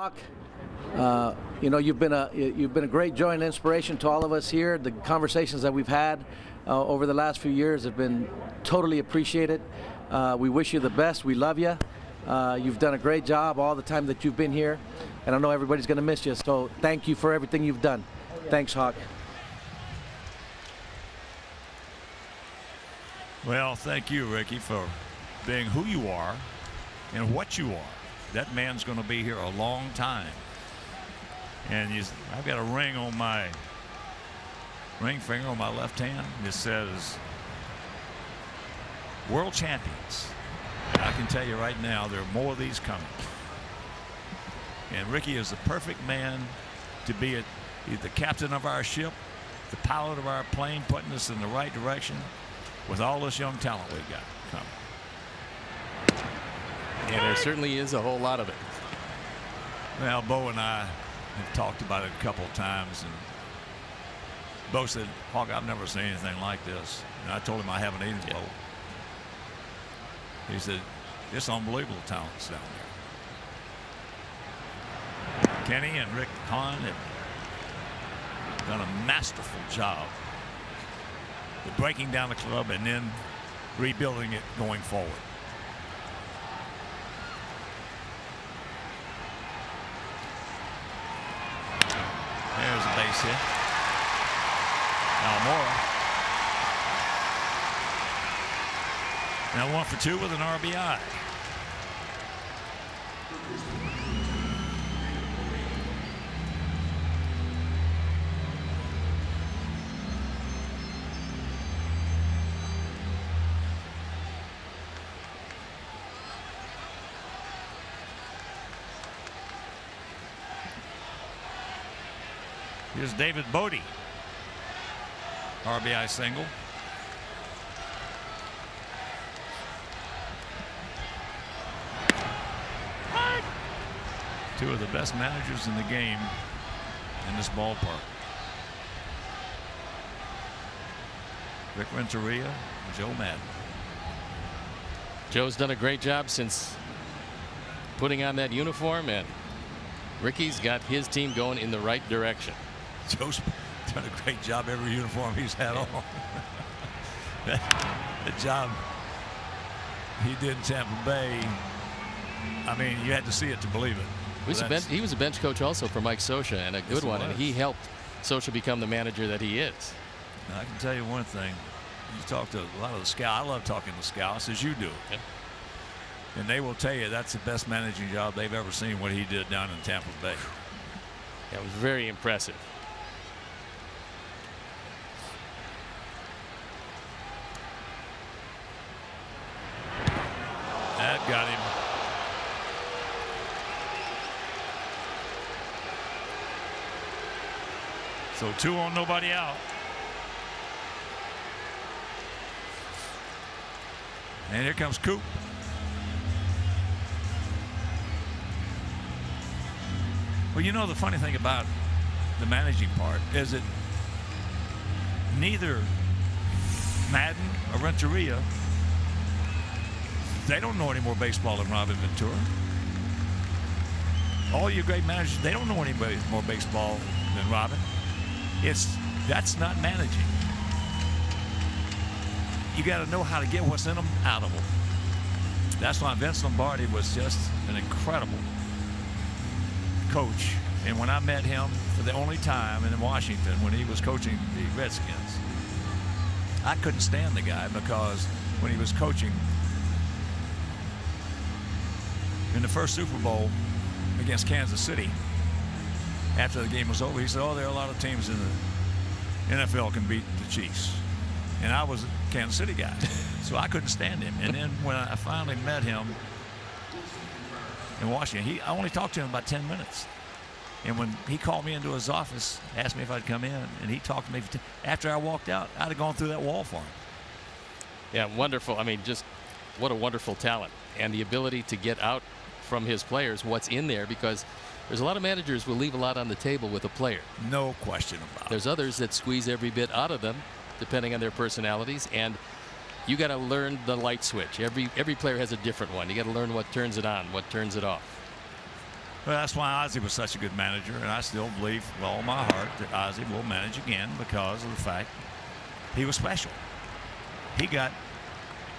You know, you've been a great joy and inspiration to all of us here. The conversations that we've had over the last few years have been totally appreciated. We wish you the best. We love you. You've done a great job all the time that you've been here, and I know everybody's going to miss you. So thank you for everything you've done. Thanks, Hawk. Well, thank you, Ricky, for being who you are and what you are. That man's going to be here a long time. And I've got a ring on my ring finger on my left hand that says World Champions. And I can tell you right now, there are more of these coming. And Ricky is the perfect man to be the captain of our ship, the pilot of our plane, putting us in the right direction with all this young talent we've got coming. And there certainly is a whole lot of it. Well, Bo and I have talked about it a couple of times, and Bo said, Hawk, I've never seen anything like this. And I told him I haven't either, Bo. He said, it's unbelievable talents down there. Kenny and Rick Hahn have done a masterful job of breaking down the club and then rebuilding it going forward. There's a base hit. Almora. Now 1 for 2 with an RBI. Here's David Bodie. RBI single. Two of the best managers in the game in this ballpark. Rick Renteria and Joe Madden. Joe's done a great job since putting on that uniform, and Ricky's got his team going in the right direction. Joe's done a great job every uniform he's had on. The job he did in Tampa Bay, I mean, you had to see it to believe it. He was a bench coach also for Mike Scioscia, and a good one, and he helped Scioscia become the manager that he is. Now, I can tell you one thing. You talk to a lot of the scouts. I love talking to scouts, as you do. Yeah. And they will tell you that's the best managing job they've ever seen, what he did down in Tampa Bay. That was very impressive. That got him. So 2 on, nobody out. And here comes Coop. Well, you know, the funny thing about the managing part is that neither Madden or Renteria, they don't know any more baseball than Robin Ventura. All your great managers, they don't know any more baseball than Robin. That's not managing. You got to know how to get what's in them out of them. That's why Vince Lombardi was just an incredible coach. And when I met him for the only time in Washington when he was coaching the Redskins, I couldn't stand the guy because when he was coaching in the first Super Bowl against Kansas City, after the game was over, he said, oh, there are a lot of teams in the NFL can beat the Chiefs. And I was a Kansas City guy, so I couldn't stand him. And then when I finally met him in Washington, I only talked to him about 10 minutes. And when he called me into his office, asked me if I'd come in, and he talked to me. After I walked out, I'd have gone through that wall for him. Yeah, wonderful. I mean, just what a wonderful talent. And the ability to get out from his players what's in there, because there's a lot of managers who will leave a lot on the table with a player. No question about it. There's others that squeeze every bit out of them, depending on their personalities, and you got to learn the light switch. Every player has a different one. You got to learn what turns it on, what turns it off. Well, that's why Ozzie was such a good manager, and I still believe with all my heart that Ozzie will manage again because of the fact he was special. He got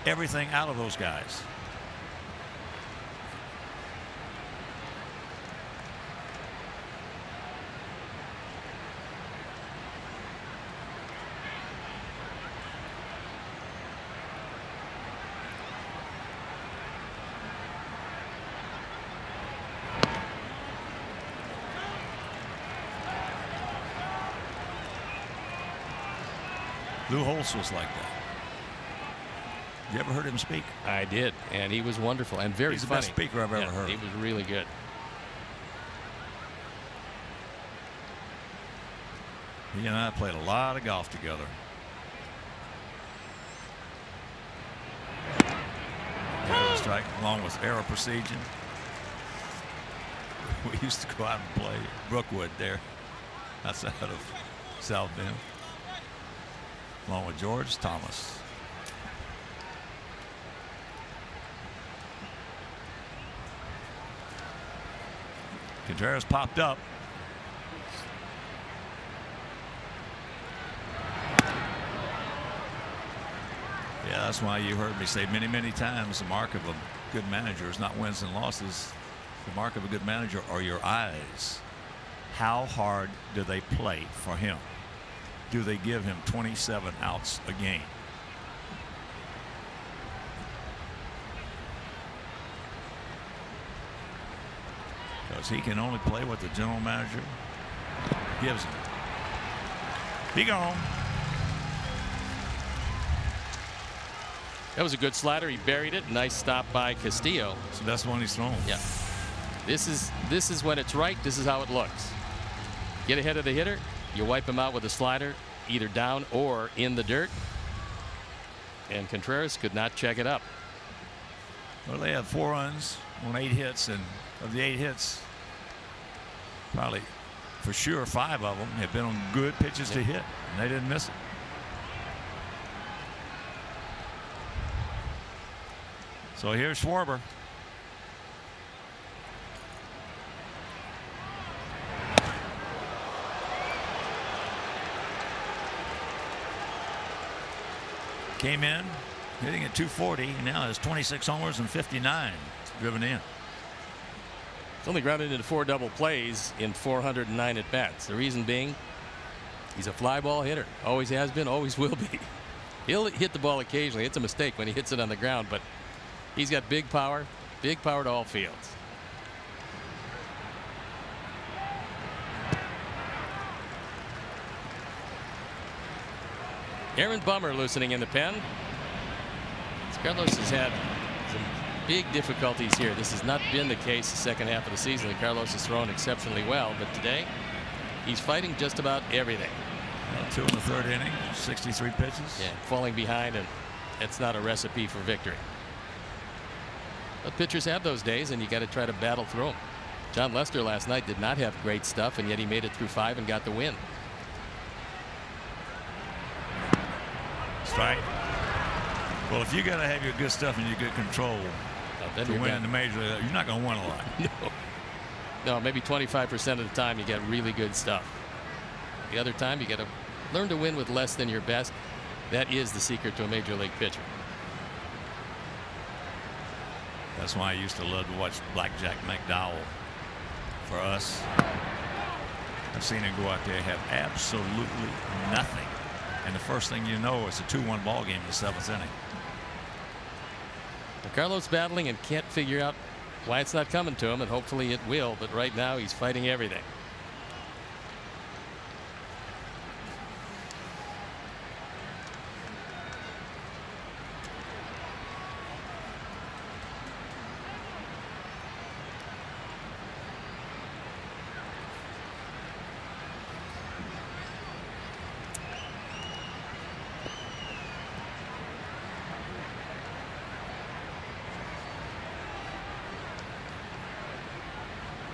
everything out of those guys. Lou Holtz was like that. You ever heard him speak? I did, and he was wonderful and very He's the funny. best speaker I've ever heard. He was really good. He and I played a lot of golf together. There's a strike along with arrow procedure. We used to go out and play Brookwood there outside of South Bend, along with George Thomas. Contreras popped up. Yeah, that's why you heard me say many, many times the mark of a good manager is not wins and losses. The mark of a good manager are your eyes. How hard do they play for him? Do they give him 27 outs a game? Because he can only play what the general manager gives him. He gone. That was a good slider. He buried it. Nice stop by Castillo. It's the best one he's thrown. Yeah. This is when it's right. This is how it looks. Get ahead of the hitter. You wipe him out with a slider, either down or in the dirt. And Contreras could not check it up. Well, they had 4 runs on 8 hits, and of the 8 hits, probably for sure 5 of them have been on good pitches to hit, and they didn't miss it. So here's Schwarber. Came in hitting at 240, and now has 26 homers and 59 driven in. It's only grounded into 4 double plays in 409 at bats. The reason being, he's a fly ball hitter. Always has been, always will be. He'll hit the ball occasionally. It's a mistake when he hits it on the ground, but he's got big power to all fields. Aaron Bummer loosening in the pen. Carlos has had some big difficulties here. This has not been the case the second half of the season. Carlos has thrown exceptionally well, but today he's fighting just about everything. 2 in the 3rd inning, 63 pitches. Yeah, falling behind, and it's not a recipe for victory. But pitchers have those days, and you got to try to battle through them. John Lester last night did not have great stuff, and yet he made it through 5 and got the win. Strike. Well, if you got to have your good stuff and your good control to win in the major league, you're not going to win a lot. No, maybe 25% of the time you get really good stuff. The other time you got to learn to win with less than your best. That is the secret to a major league pitcher. That's why I used to love to watch Blackjack McDowell. For us, I've seen him go out there and have absolutely nothing, and the first thing you know, it's a 2-1 ball game in the 7th inning. Carlos battling and can't figure out why it's not coming to him, and hopefully it will, but right now he's fighting everything.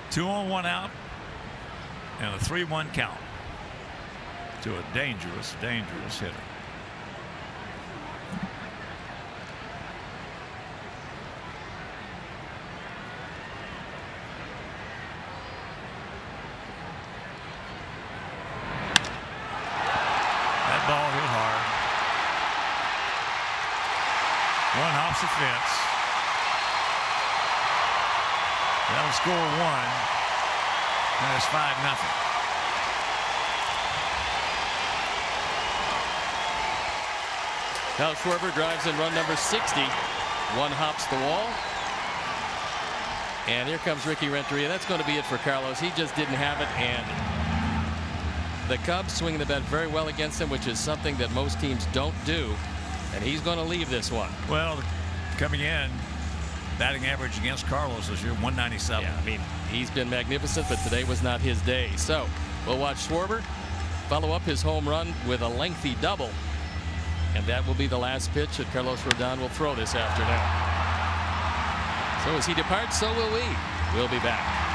Two on, 1 out, and a 3-1 count to a dangerous hitter. score one, and it's 5-0. Kyle Schwarber drives in run number 60. One hops the wall. And here comes Ricky Renteria. That's going to be it for Carlos. He just didn't have it, and the Cubs swing the bat very well against him, which is something that most teams don't do. And he's going to leave this one. Well, coming in, batting average against Carlos this year, 197. Yeah, I mean, he's been magnificent, but today was not his day. So we'll watch Schwarber follow up his home run with a lengthy double. And that will be the last pitch that Carlos Rodon will throw this afternoon. So as he departs, so will we. We'll be back.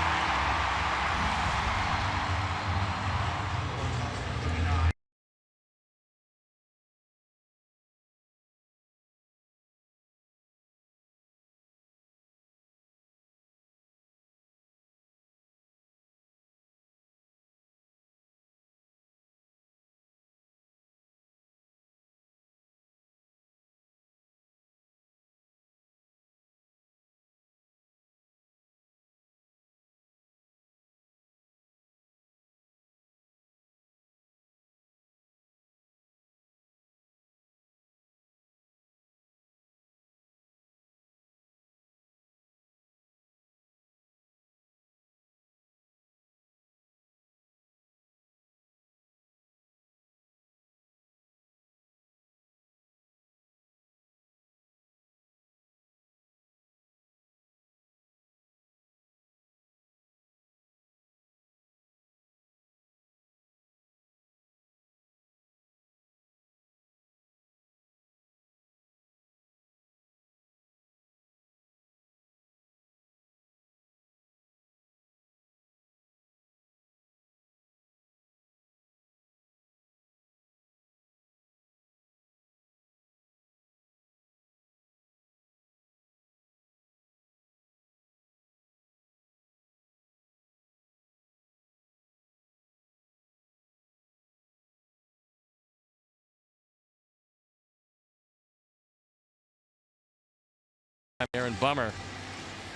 Aaron Bummer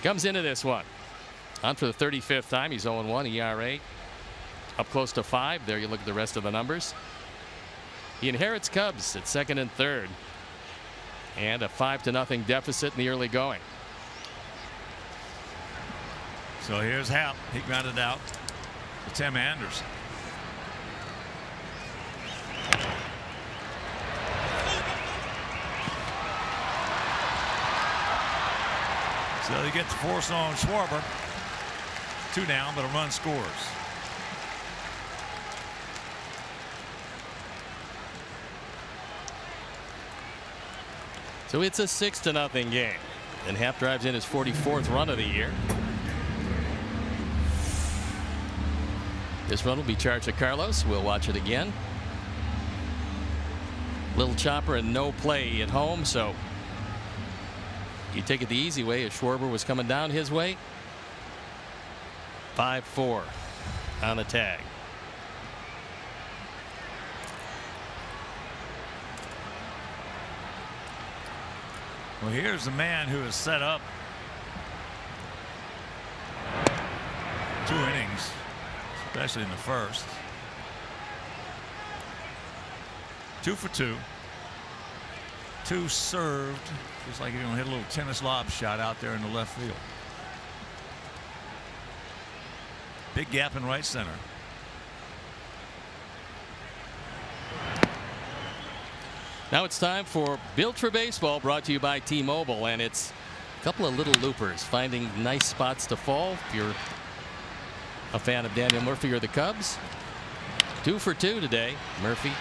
comes into this one on for the 35th time. He's 0-1 ERA up close to 5. There you look at the rest of the numbers. He inherits Cubs at second and third, and a 5-0 deficit in the early going. So here's Happ. He grounded out to Tim Anderson. So they get the force on Schwarber. 2 down, but a run scores. So it's a 6-0 game, and Happ drives in his 44th run of the year. This run will be charged to Carlos. We'll watch it again. Little chopper and no play at home, so you take it the easy way as Schwarber was coming down his way. 5-4 on the tag. Well, here's the man who has set up 2 innings, especially in the first. 2 for 2. 2 served. Just like you're going to hit a little tennis lob shot out there in the left field. Big gap in right center. Now it's time for Built for Baseball, brought to you by T-Mobile, and it's a couple of little loopers finding nice spots to fall. If you're a fan of Daniel Murphy or the Cubs, 2 for 2 today. Murphy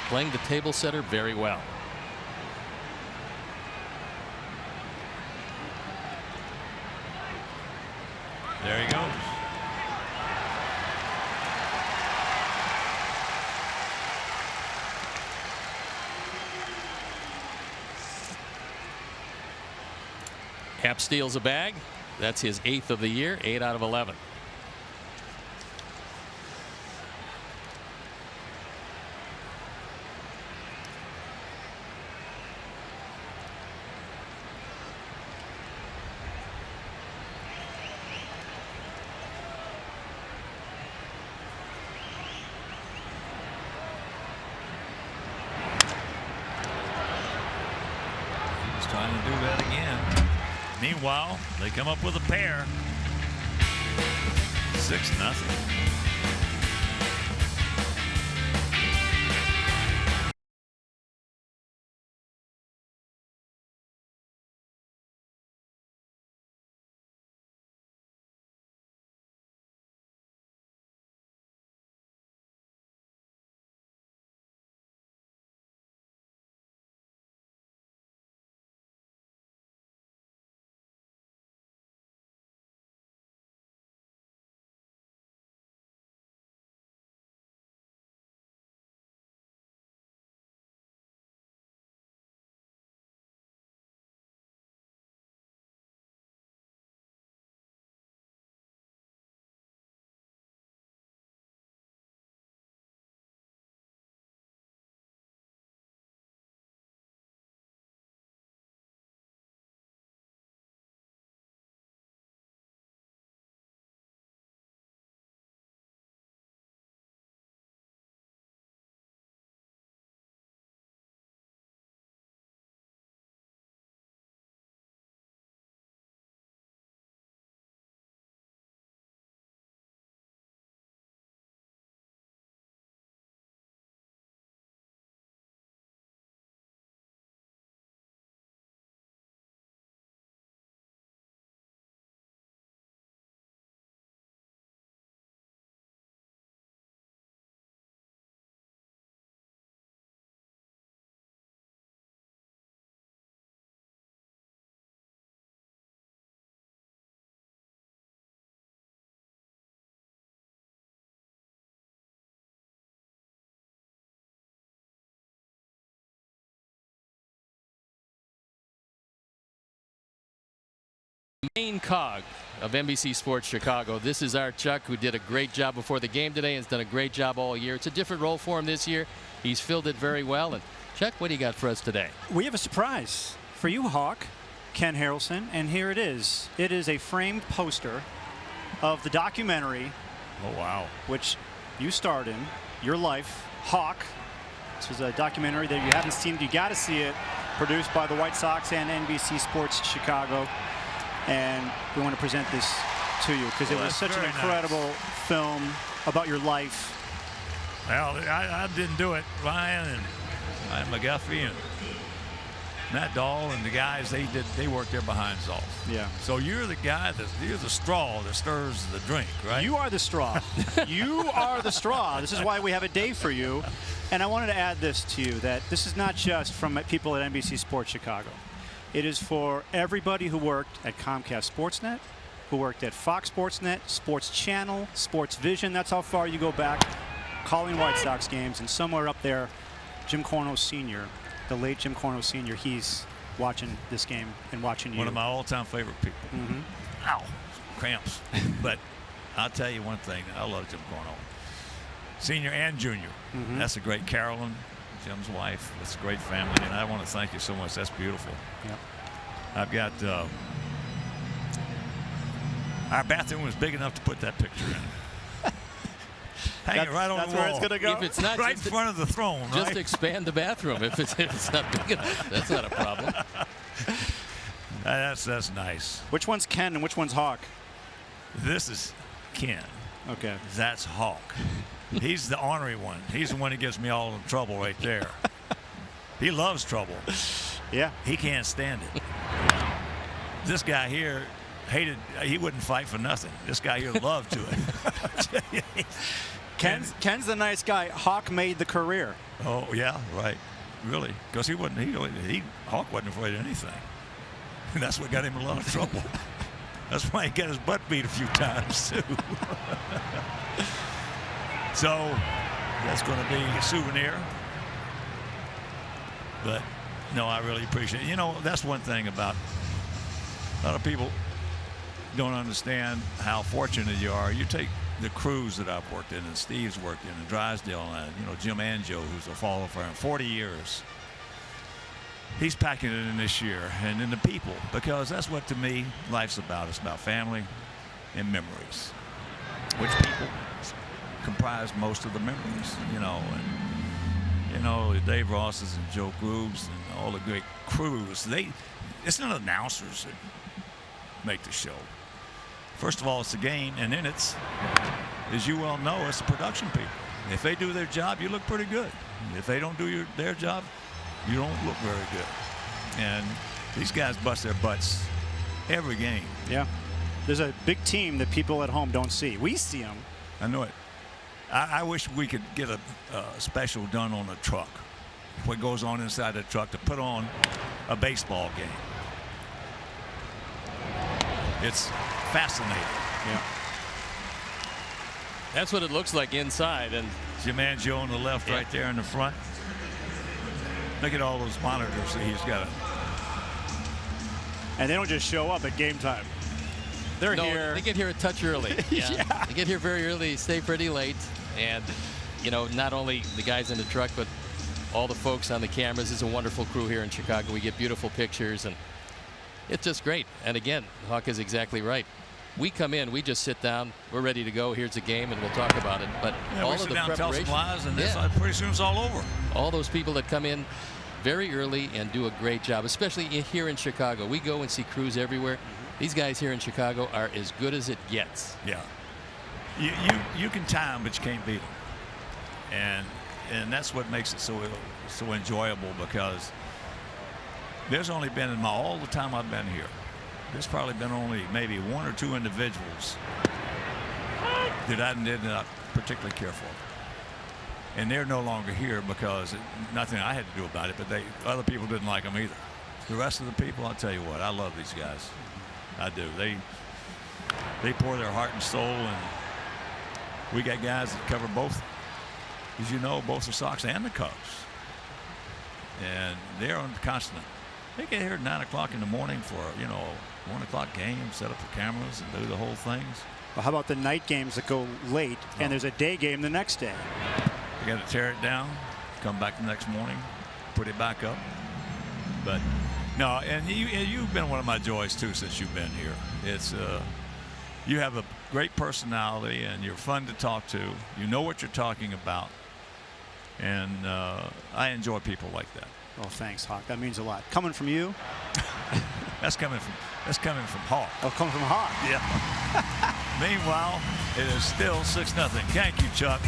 playing the table setter very well. There he goes. Happ steals a bag. That's his 8th of the year, 8 out of 11. trying to do that again. Meanwhile, they come up with a pair. 6-0. Main cog of NBC Sports Chicago. This is our Chuck, who did a great job before the game today and has done a great job all year. It's a different role for him this year. He's filled it very well. And Chuck, what do you got for us today? We have a surprise for you, Hawk, Ken Harrelson, and here it is. It is a framed poster of the documentary. Oh, wow. Which you starred in, Your Life, Hawk. This was a documentary that you haven't seen. You got to see it. Produced by the White Sox and NBC Sports Chicago. And we want to present this to you because it was such an incredible film about your life. Well, I didn't do it. Ryan and Ryan McGuffey and Matt Dahl and the guys, they worked their behinds off. Yeah. So you're the guy you're the straw that stirs the drink, right? You are the straw. You are the straw. This is why we have a day for you. And I wanted to add this to you, that this is not just from people at NBC Sports Chicago. It is for everybody who worked at Comcast Sportsnet, who worked at Fox Sportsnet, Sports Channel, Sports Vision. That's how far you go back, calling White Sox games. And somewhere up there, Jim Corno Sr., the late Jim Corno Sr., he's watching this game and watching you. One of my all-time favorite people. Mm-hmm. Ow, cramps. But I'll tell you one thing. I love Jim Corno. Senior and junior. Mm-hmm. That's a great Carolyn, Jim's wife. It's a great family, and I want to thank you so much. That's beautiful. Yep. I've got our bathroom was big enough to put that picture in. Hang it right on the wall. That's where it's going to go. If it's not right in front of the throne, just right? expand the bathroom. If it's not big enough, that's not a problem. That's nice. Which one's Ken and which one's Hawk? This is Ken. Okay. That's Hawk. He's the ornery one. He's the one that gets me all in trouble right there. He loves trouble. Yeah. He can't stand it. This guy here he wouldn't fight for nothing. This guy here loved to it. Ken's the nice guy. Hawk made the career. Oh, yeah, right. Really. Because Hawk wasn't afraid of anything. That's what got him in a lot of trouble. That's why he got his butt beat a few times, too. So that's going to be a souvenir. But, no, I really appreciate it. You know, that's one thing about a lot of people don't understand how fortunate you are. You take the crews that I've worked in, and Steve's worked in, and Drysdale, and Jim Anjo, who's a follower for him, 40 years. He's packing it in this year, and in the people, because that's what, to me, life's about. It's about family and memories, which people comprise most of the memories, and You know, Dave Ross's and Joe Grooves and all the great crews. It's not announcers that make the show. First of all, it's the game, and then it's, as you well know, it's the production people. If they do their job, you look pretty good. If they don't do their job, you don't look very good. And these guys bust their butts every game. Yeah. There's a big team that people at home don't see. We see them. I know it. I wish we could get a special done on the truck. What goes on inside the truck to put on a baseball game. It's fascinating. Yeah. That's what it looks like inside. And it's your man Joe on the left, right there in the front. Look at all those monitors that he's got. And they don't just show up at game time. They're here. They get here a touch early. Yeah. They get here very early, stay pretty late. And, you know, not only the guys in the truck, but all the folks on the cameras. It's a wonderful crew here in Chicago. We get beautiful pictures, and it's just great. And again, Hawk is exactly right. We come in, we just sit down, we're ready to go. Here's a game, and we'll talk about it. But all of the preparation, tell some lies, and this, pretty soon it's all over. All those people that come in very early and do a great job, especially here in Chicago. We go and see crews everywhere. These guys here in Chicago are as good as it gets. Yeah. You can time, but you can't beat them. And that's what makes it so enjoyable, because there's only been in all the time I've been here, there's probably been only maybe one or two individuals that I did not particularly care for. And they're no longer here because nothing I had to do about it, but other people didn't like them either. The rest of the people, I'll tell you what, I love these guys. I do. They pour their heart and soul, and we got guys that cover both, as you know, both the Sox and the Cubs. And they're on constant. They get here at 9 o'clock in the morning for, 1 o'clock game, set up the cameras and do the whole things. Well, how about the night games that go late, and there's a day game the next day? You got to tear it down, come back the next morning, put it back up. But no, and you've been one of my joys too since you've been here. It's you have a great personality, and you're fun to talk to. You know what you're talking about, and I enjoy people like that. Oh, thanks, Hawk. That means a lot. Coming from you. That's coming from Hawk. Oh, coming from Hawk. Yeah. Meanwhile, it is still 6-0. Thank you, Chuck.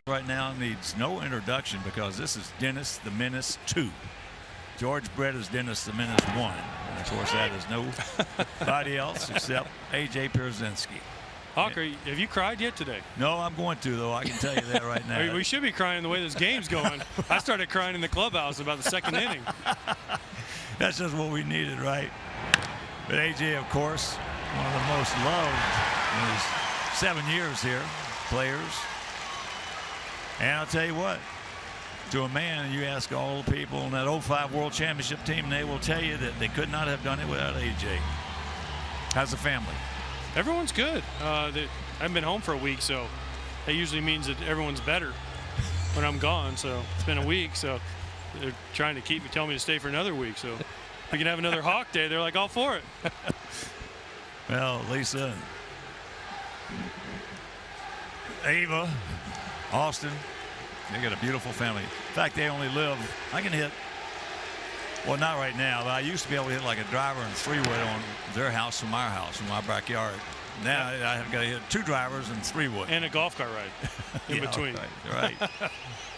Right now needs no introduction, because this is Dennis the Menace 2. George Brett is Dennis the Menace 1. And of course, that is nobody else except A.J. Pierzynski. Hawk, have you cried yet today? No, I'm going to, though. I can tell you that right now. We should be crying the way this game's going. I started crying in the clubhouse about the second inning. That's just what we needed, right? But A.J., of course, one of the most loved in his 7 years here, players. And I'll tell you what, to a man, you ask all the people on that 05 World Championship team, and they will tell you that they could not have done it without A.J. How's the family? Everyone's good. I haven't been home for a week, so that usually means that everyone's better when I'm gone. So it's been a week, so they're trying to tell me to stay for another week. So if we can have another Hawk Day, they're like, all for it. Well, Lisa, Ava, Austin, they got a beautiful family. In fact, they only live, I can hit, well, not right now, but I used to be able to hit like a driver and three-wood on their house from our house, from my backyard. Now I have got to hit 2 drivers and 3-wood. And a golf cart ride in between. Right.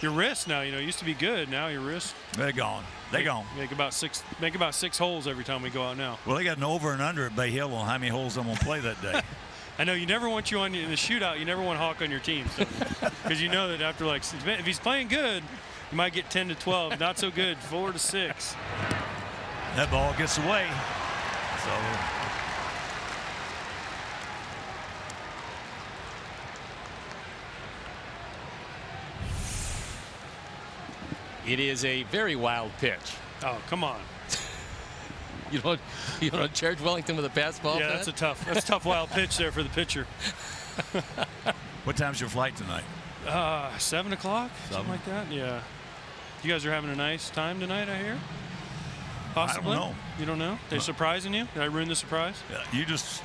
Your wrists now, used to be good. Now your wrists. They're gone. They're gone. Make about 6 holes every time we go out now. Well, they got an over and under at Bay Hill on how many holes I'm going to play that day. I know you never want you in the shootout. You never want Hawk on your team. Because you know that after, like, if he's playing good, you might get 10 to 12. Not so good, 4 to 6. That ball gets away. So it is a very wild pitch. Oh, come on. You don't charge Wellington with a pass ball? Yeah, that's a tough wild pitch there for the pitcher. What time's your flight tonight? 7 o'clock, something like that. Yeah. You guys are having a nice time tonight, I hear. Possibly. I don't know. You don't know? They're surprising you? Did I ruin the surprise? Yeah, you just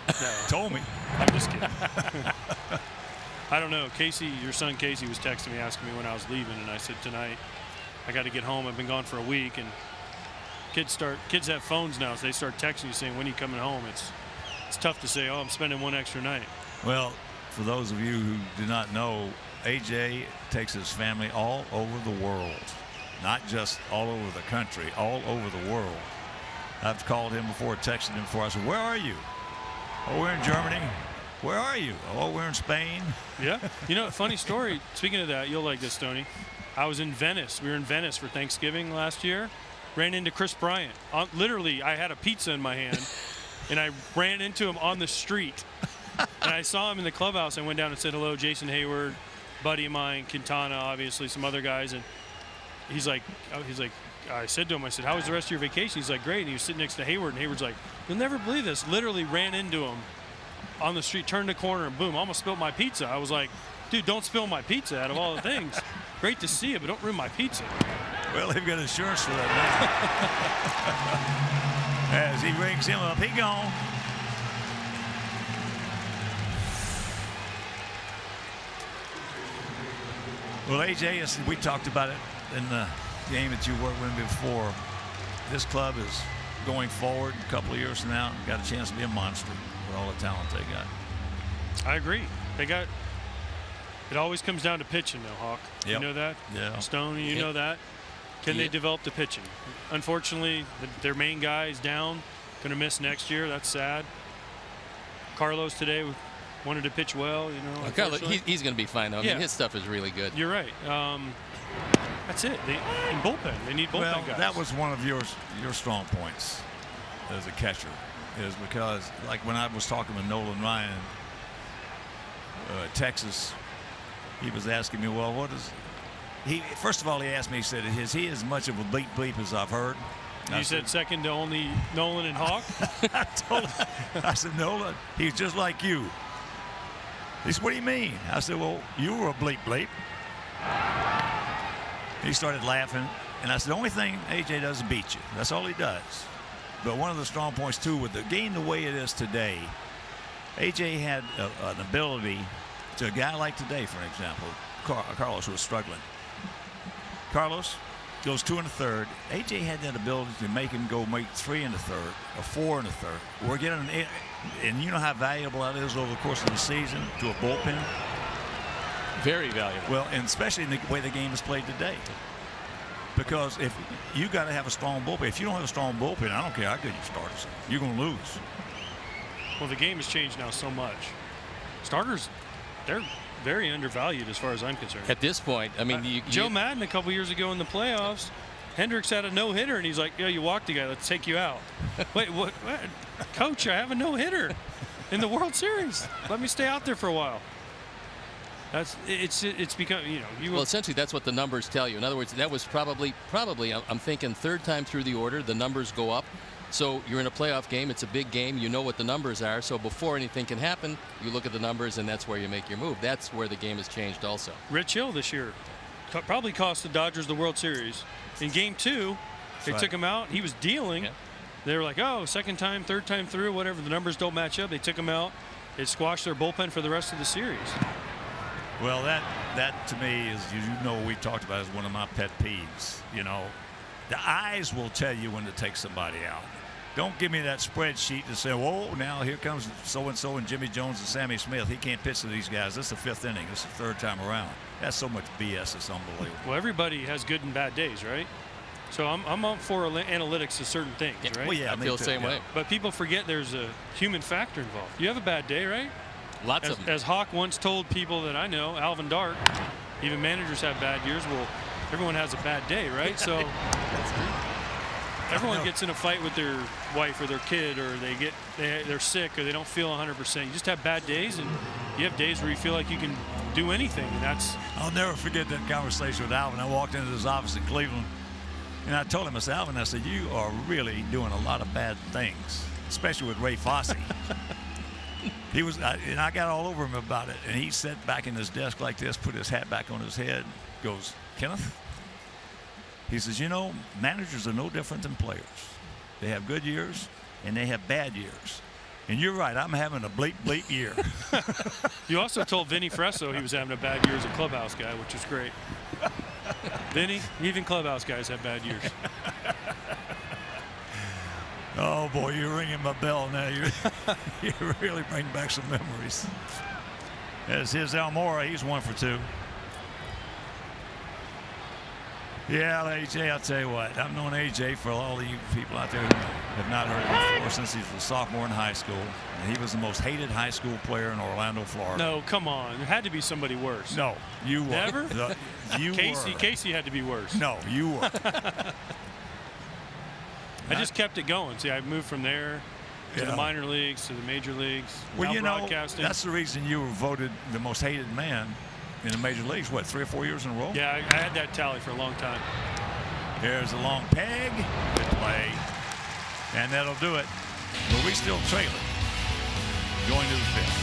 told me. I'm just kidding. I don't know. Casey, your son Casey, was texting me asking me when I was leaving, and I said tonight I got to get home. I've been gone for a week, and kids have phones now, so they start texting you saying, when are you coming home? It's tough to say, oh, I'm spending one extra night. Well, for those of you who do not know, AJ takes his family all over the world, not just all over the country, all over the world. I've called him before, texted him before. I said, where are you? Oh, we're in Germany. Where are you? Oh, we're in Spain. Yeah. Funny story. Speaking of that, you'll like this, Tony. I was in Venice. We were in Venice for Thanksgiving last year. Ran into Chris Bryant. Literally, I had a pizza in my hand, and I ran into him on the street. And I saw him in the clubhouse. I went down and said hello, Jason Hayward, buddy of mine, Quintana, obviously, some other guys. And he's like, I said to him, I said, how was the rest of your vacation? He's like, great. And he was sitting next to Hayward, and Hayward's like, you'll never believe this. Literally ran into him on the street, turned the corner, and boom, almost spilled my pizza. I was like, dude, don't spill my pizza out of all the things. Great to see you, but don't ruin my pizza. Well, they've got insurance for that now. As he rings him up, he gone. Well, AJ, we talked about it in the game that you worked with before. This club is going forward a couple of years from now. Got a chance to be a monster with all the talent they got. I agree. It always comes down to pitching, though, Hawk. Yep. You know that? Yeah. Stone, you know that? Can they develop the pitching? Unfortunately, their main guy is down. Going to miss next year. That's sad. Carlos today wanted to pitch well, Carlos, he's going to be fine, though. I mean, his stuff is really good. You're right. That's it. In bullpen, they need bullpen guys. That was one of your strong points as a catcher, is because, like when I was talking with Nolan Ryan, Texas, he was asking me, well, what is he? First of all, he asked me, he said, is he as much of a bleep as I've heard? You said second to only Nolan and Hawk? I said, Nolan, he's just like you. He said, what do you mean? I said, well, you were a bleep. He started laughing, and I said, the only thing AJ does is beat you. That's all he does. But one of the strong points, too, with the game the way it is today, AJ had an ability to a guy like today, for example, Carlos was struggling. Carlos goes 2 1/3. AJ had that ability to make 3 1/3 or 4 1/3. We're getting, and you know how valuable that is over the course of the season to a bullpen. Very valuable. Well, and especially in the way the game is played today. Because if you got to have a strong bullpen, if you don't have a strong bullpen, I don't care how good your starters are, you're going to lose. Well, the game has changed now so much. starters, they're very undervalued as far as I'm concerned. At this point, I mean, Joe Madden a couple years ago in the playoffs, Hendricks had a no-hitter, and he's like, "Yeah, you walked the guy. Let's take you out." Wait, what? Coach, I have a no-hitter in the World Series. Let me stay out there for a while. It's become, well, essentially that's what the numbers tell you. In other words, that was probably I'm thinking third time through the order, the numbers go up. So you're in a playoff game. It's a big game. You know what the numbers are. So before anything can happen, you look at the numbers, and that's where you make your move. That's where the game has changed also. Rich Hill this year probably cost the Dodgers the World Series. In Game 2, they took him out. He was dealing. Yeah. They were like, oh, second time, third time through, whatever. The numbers don't match up. They took him out. It squashed their bullpen for the rest of the series. Well, that to me is, we talked about, is one of my pet peeves. The eyes will tell you when to take somebody out. Don't give me that spreadsheet to say, whoa, now here comes so-and-so and Jimmy Jones and Sammy Smith. He can't pitch to these guys. This is the fifth inning. This is the third time around. That's so much BS. It's unbelievable. Well, everybody has good and bad days, right? So I'm up for analytics of certain things, right? Well, yeah, I feel the same way. But people forget there's a human factor involved. You have a bad day, right? Lots of them. As Hawk once told people that I know, Alvin Dart, even managers have bad years. Well, everyone has a bad day, right? So everyone gets in a fight with their wife or their kid, or they're sick, or they don't feel 100%. You just have bad days, and you have days where you feel like you can do anything, and that's. I'll never forget that conversation with Alvin. I walked into his office in Cleveland, and I told him, I said, Alvin, I said, you are really doing a lot of bad things, especially with Ray Fosse. And I got all over him about it, and he sat back in his desk like this, put his hat back on his head, goes, Kenneth, he says, managers are no different than players. They have good years, and they have bad years. And you're right, I'm having a bleep year. You also told Vinny Fresso he was having a bad year as a clubhouse guy, which is great. Vinny, even clubhouse guys have bad years. Oh, boy, you're ringing my bell now. You really bring back some memories. As his Almora, he's 1 for 2. Yeah, AJ, I'll tell you what. I've known AJ for all of you people out there who have not heard of him before since he was a sophomore in high school. And he was the most hated high school player in Orlando, Florida. No, come on. There had to be somebody worse. No, you were. Never? You Casey, were. Casey had to be worse. No, you were. I just kept it going. See, I moved from there to the minor leagues, to the major leagues. Well, broadcasting. That's the reason you were voted the most hated man in the major leagues, what, 3 or 4 years in a row? Yeah, I had that tally for a long time. Here's a long peg. Good play. And that'll do it. But we still trail it. Going to the 5th.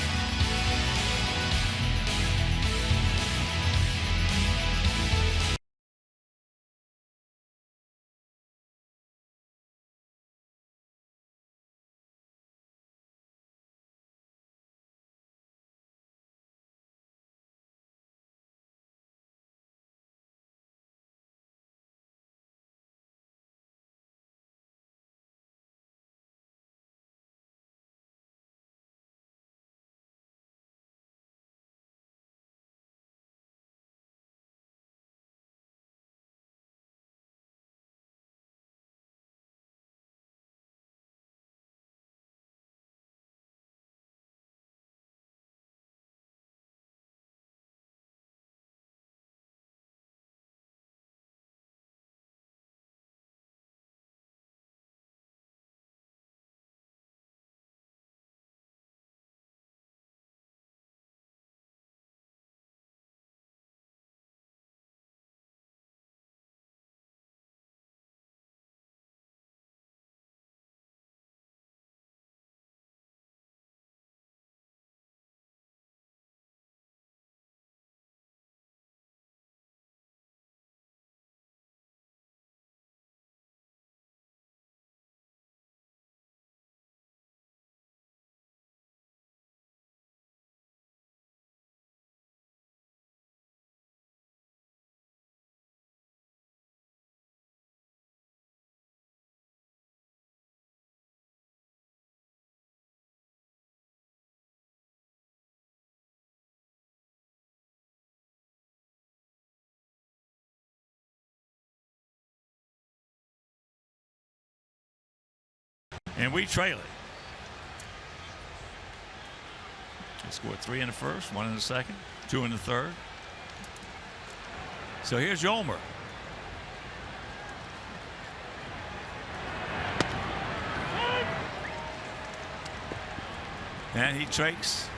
And we trail it. Scored 3 in the first, 1 in the second, 2 in the third. So here's Yolmer. And he takes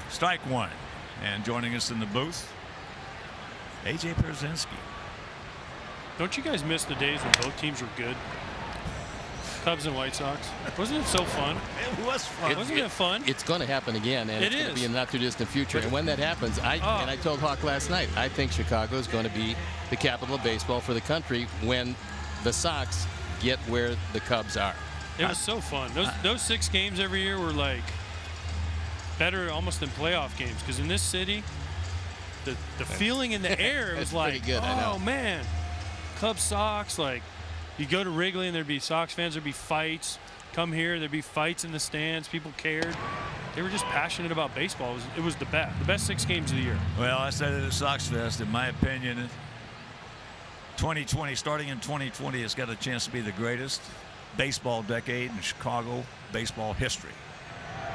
strike 1. And joining us in the booth, A.J. Pierzynski. Don't you guys miss the days when both teams were good? Cubs and White Sox. Wasn't it so fun? It was fun. Wasn't it fun? It's going to happen again, and it's going to be in the not too distant future. And when that happens, and I told Hawk last night, I think Chicago is going to be the capital of baseball for the country when the Sox get where the Cubs are. It was so fun. Those 6 games every year were like better almost than playoff games, because in this city, the feeling in the air was like, good, oh man, Cubs Sox. Like, you go to Wrigley and there'd be Sox fans, there'd be fights. Come here, there'd be fights in the stands. People cared. They were just passionate about baseball. It was the best 6 games of the year. Well, I said it at Sox Fest. In my opinion, 2020, starting in 2020, it's got a chance to be the greatest baseball decade in Chicago baseball history,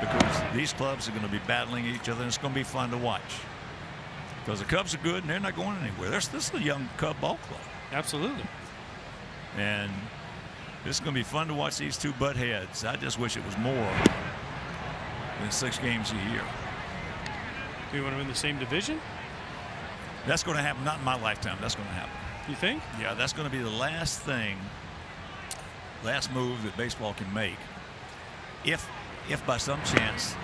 because these clubs are going to be battling each other, and it's going to be fun to watch. Because the Cubs are good, and they're not going anywhere. This is a young Cub ball club. Absolutely. And it's going to be fun to watch these two butt heads. I just wish it was more than 6 games a year. Do you want to win the same division? That's going to happen. Not in my lifetime. That's going to happen. You think? Yeah, that's going to be the last move that baseball can make. If by some chance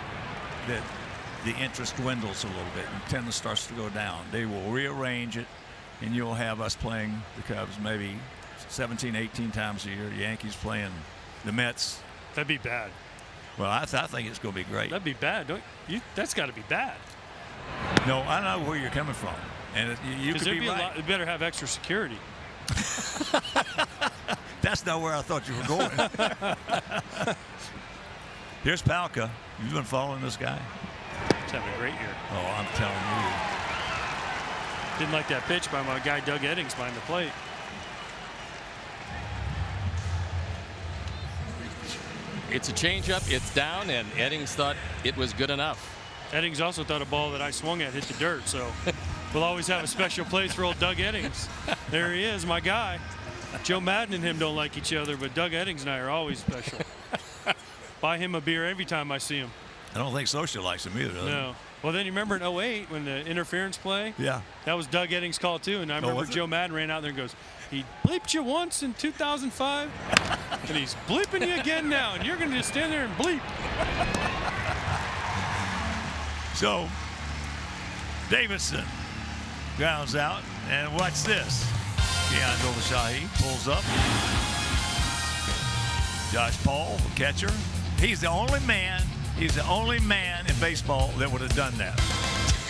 that the interest dwindles a little bit and attendance starts to go down, they will rearrange it, and you'll have us playing the Cubs maybe 17, 18 times a year. Yankees playing the Mets. That'd be bad. Well, I think it's going to be great. That'd be bad. Don't you? That's got to be bad. No, I know where you're coming from, and you could be right. You better have extra security. That's not where I thought you were going. Here's Palka. You've been following this guy? He's having a great year. Oh, I'm telling you. Didn't like that pitch by my guy Doug Eddings behind the plate. It's a changeup. It's down, and Eddings thought it was good enough. Eddings also thought a ball that I swung at hit the dirt, so we'll always have a special place for old Doug Eddings. There he is, my guy. Joe Madden and him don't like each other, but Doug Eddings and I are always special. Buy him a beer every time I see him. I don't think Social likes him either. No. Well, then you remember in 08 when the interference play? Yeah. That was Doug Eddings' call, too. And I remember Joe Madden ran out there and goes, he bleeped you once in 2005, and he's bleeping you again now, and you're going to just stand there and bleep. So, Davidson grounds out, and watch this. Keon Dolashahi pulls up. Josh Paul, the catcher. He's the only man in baseball that would have done that.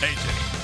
AJ.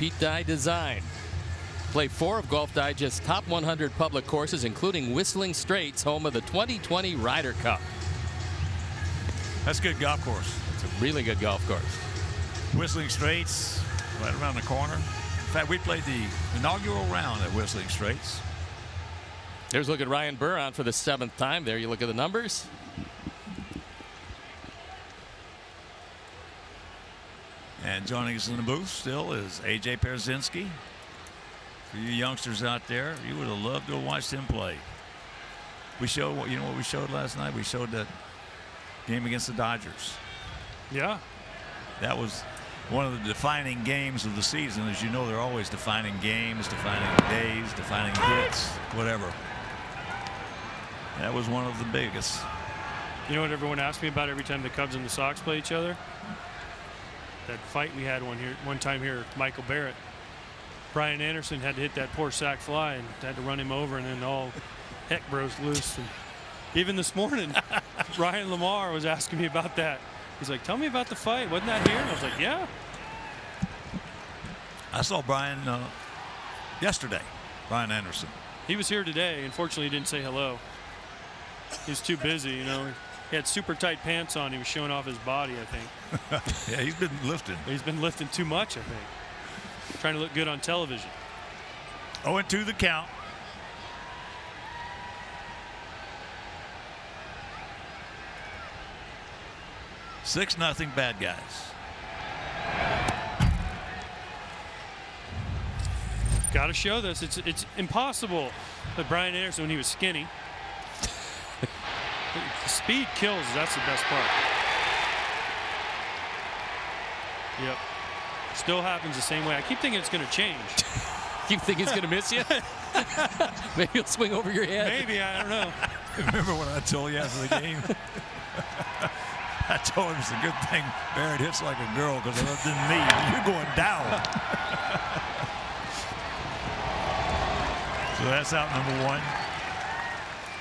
Pete Dye design. Play 4 of Golf Digest's top 100 public courses, including Whistling Straits, home of the 2020 Ryder Cup. That's a good golf course. It's a really good golf course. Whistling Straits, right around the corner. In fact, we played the inaugural round at Whistling Straits. There's a look at Ryan Burr on for the 7th time. There you look at the numbers. And joining us in the booth still is A.J. Pierzynski. For you youngsters out there, you would have loved to have watched him play. We showed, you know what we showed last night? We showed that game against the Dodgers. Yeah. That was one of the defining games of the season. As you know, they're always defining games, defining days, defining hits, whatever. That was one of the biggest. You know what everyone asks me about every time the Cubs and the Sox play each other? That fight we had one time here, Michael Barrett. Brian Anderson had to hit that poor sac fly and had to run him over, and then all heck broke loose. And even this morning, Ryan Lamar was asking me about that. He's like, tell me about the fight. Wasn't that here? And I was like, yeah. I saw Brian yesterday, Brian Anderson. He was here today. Unfortunately, he didn't say hello. He was too busy, you know. He had super tight pants on. He was showing off his body, I think. Yeah, he's been lifting. He's been lifting too much, I think. Trying to look good on television. 0-2 the count. Six nothing bad guys. Got to show this. It's impossible that Brian Anderson, when he was skinny, the speed kills. That's the best part. Yep. Still happens the same way. I keep thinking it's going to change. Keep thinking he's going to miss you? Maybe he'll swing over your head. Maybe, I don't know. Remember when I told you after the game? I told him it's a good thing Barrett hits like a girl, because if it didn't mean you're going down. So that's out number one.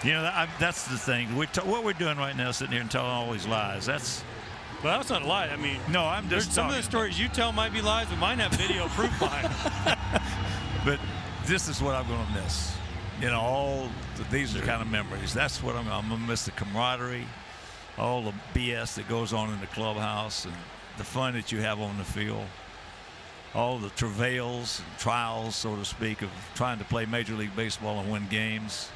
You know, that's the thing. What we're doing right now, sitting here and telling all these lies, that's. Well, that's not a lie. I mean, no, I'm just some of the stories you tell might be lies, but mine have video proof behind them. But this is what I'm going to miss. You know, these are kind of memories. That's what I'm going to miss, the camaraderie, all the BS that goes on in the clubhouse, and the fun that you have on the field, all the travails and trials, so to speak, of trying to play Major League Baseball and win games.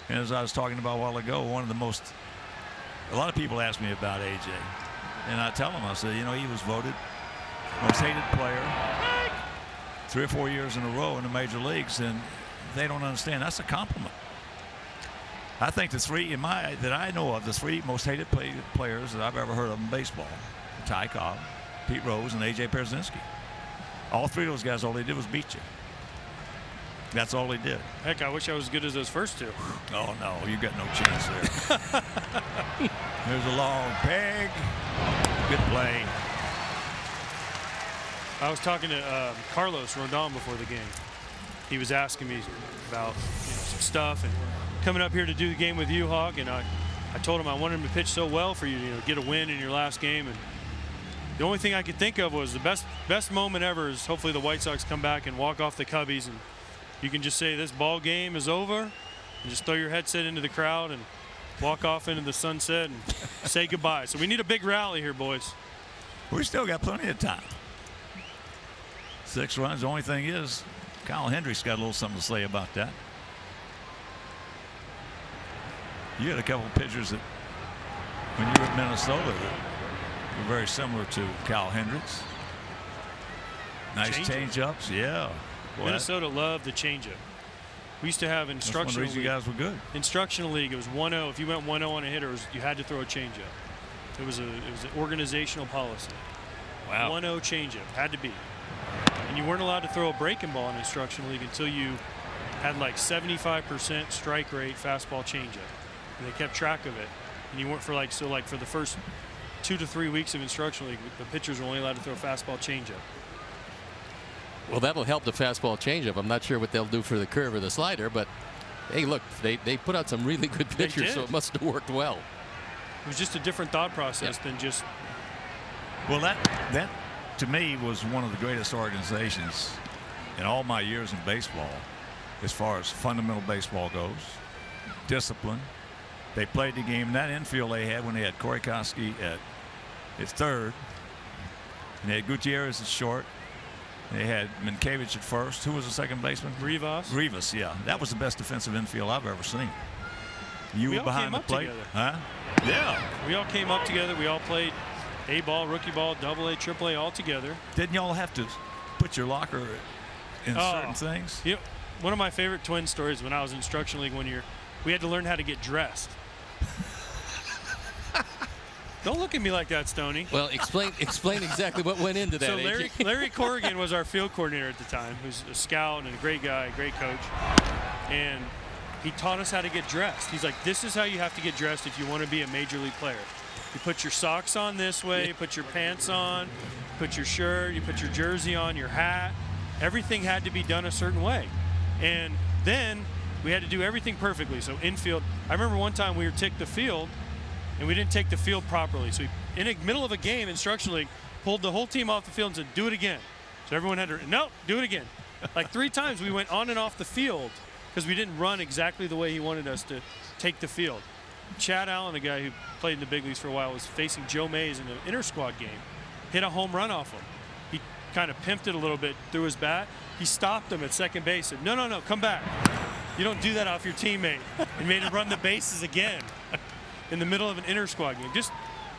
And as I was talking about a while ago, a lot of people ask me about AJ. And I tell them, I said, you know, he was voted most hated player 3 or 4 years in a row in the major leagues, and they don't understand. That's a compliment. I think the three that I know of, the three most hated players that I've ever heard of in baseball: Ty Cobb, Pete Rose, and AJ Pierzynski. All three of those guys, all they did was beat you. That's all they did. Heck, I wish I was as good as those first two. Oh, no, you got no chance there. There's a long peg. Good play. I was talking to Carlos Rodon before the game. He was asking me about some stuff and coming up here to do the game with you, Hawk. And I told him I wanted him to pitch so well for you to get a win in your last game. And the only thing I could think of was the best moment ever is hopefully the White Sox come back and walk off the Cubbies, and you can just say this ball game is over, and just throw your headset into the crowd and walk off into the sunset and say goodbye. So we need a big rally here, boys. We still got plenty of time. 6 runs. The only thing is, Kyle Hendricks got a little something to say about that. You had a couple of pitchers that, when you were at Minnesota, that were very similar to Kyle Hendricks. Nice change-ups, yeah. Boy, Minnesota loved the changeup. We used to have instructional league. You guys were good. Instructional league, it was 1-0. If you went 1-0 on a hitter, you had to throw a changeup. It was an organizational policy. Wow. 1-0 changeup had to be. And you weren't allowed to throw a breaking ball in instructional league until you had like 75% strike rate fastball changeup. And they kept track of it. And you weren't for for the first 2 to 3 weeks of instructional league, the pitchers were only allowed to throw fastball changeup. Well, that'll help the fastball changeup. I'm not sure what they'll do for the curve or the slider, but hey, look, they put out some really good pitchers, so it must have worked well. It was just a different thought process than just. Well, that to me, was one of the greatest organizations in all my years in baseball as far as fundamental baseball goes. Discipline. They played the game. That infield they had when they had Korikowski at third. And they had Gutierrez at short. They had Minkiewicz at first. Who was the second baseman? Rivas. Rivas, yeah. That was the best defensive infield I've ever seen. You were behind the plate. Together. Huh? Yeah. We all came up together. We all played A-ball, rookie ball, AA, AAA all together. Didn't y'all have to put your locker in certain things? You know, one of my favorite Twin stories when I was in Instruction League one year, we had to learn how to get dressed. Don't look at me like that, Stoney. Well, explain exactly what went into that. So Larry Corrigan was our field coordinator at the time, who's a scout and a great guy, great coach. And he taught us how to get dressed. He's like, this is how you have to get dressed if you want to be a major league player. You put your socks on this way, you put your pants on, put your shirt, you put your jersey on, your hat. Everything had to be done a certain way. And then we had to do everything perfectly. So infield, I remember one time we were ticked the field, and we didn't take the field properly. So we, in the middle of a game, Instruction League, pulled the whole team off the field and said, do it again. So everyone had to, no, do it again. Like 3 times we went on and off the field because we didn't run exactly the way he wanted us to take the field. Chad Allen, a guy who played in the big leagues for a while, was facing Joe Mays in an inter-squad game, hit a home run off him. He kind of pimped it a little bit through his bat. He stopped him at second base, said, no, no, no, come back. You don't do that off your teammate. And made him run the bases again in the middle of an inter-squad game. Just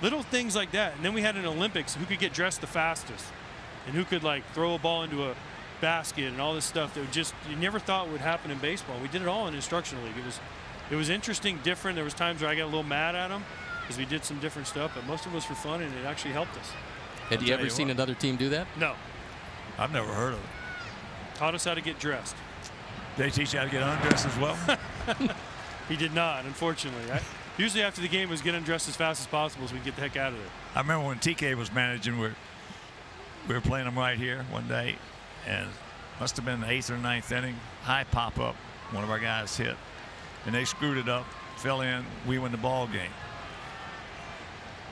little things like that. And then we had an Olympics, who could get dressed the fastest and who could like throw a ball into a basket and all this stuff that would just, you never thought would happen in baseball. We did it all in Instructional League. It was interesting, different. There was times where I got a little mad at him because we did some different stuff, but most of it was for fun, and it actually helped us. Had you ever seen another team do that? No. I've never heard of it. Taught us how to get dressed. They teach you how to get undressed as well? He did not, unfortunately. Usually after the game was get undressed as fast as possible so we could get the heck out of there. I remember when TK was managing, we were playing them right here one day, and must have been the 8th or 9th inning. High pop-up, one of our guys hit, and they screwed it up, fell in, we win the ball game.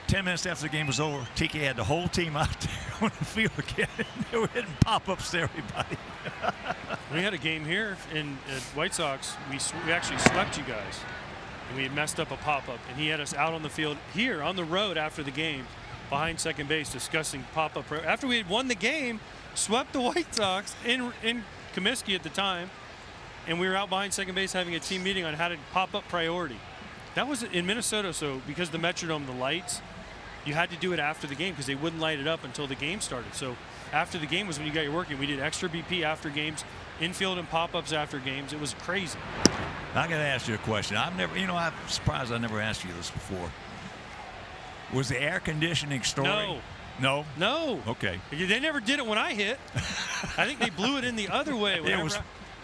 10 minutes after the game was over, TK had the whole team out there on the field again. They were hitting pop-ups to everybody. We had a game here at White Sox. We actually swept you guys. And we had messed up a pop-up. And he had us out on the field here on the road after the game behind second base discussing pop-up. After we had won the game, swept the White Sox in Comiskey at the time. And we were out behind second base having a team meeting on how to pop-up priority. That was in Minnesota. So because the Metrodome, the lights, you had to do it after the game because they wouldn't light it up until the game started. So after the game was when you got your working. We did extra BP after games, infield and pop-ups after games. It was crazy. I got to ask you a question. I'm surprised I never asked you this before. Was the air conditioning story? No. No? No. Okay. They never did it when I hit. I think they blew it in the other way. It was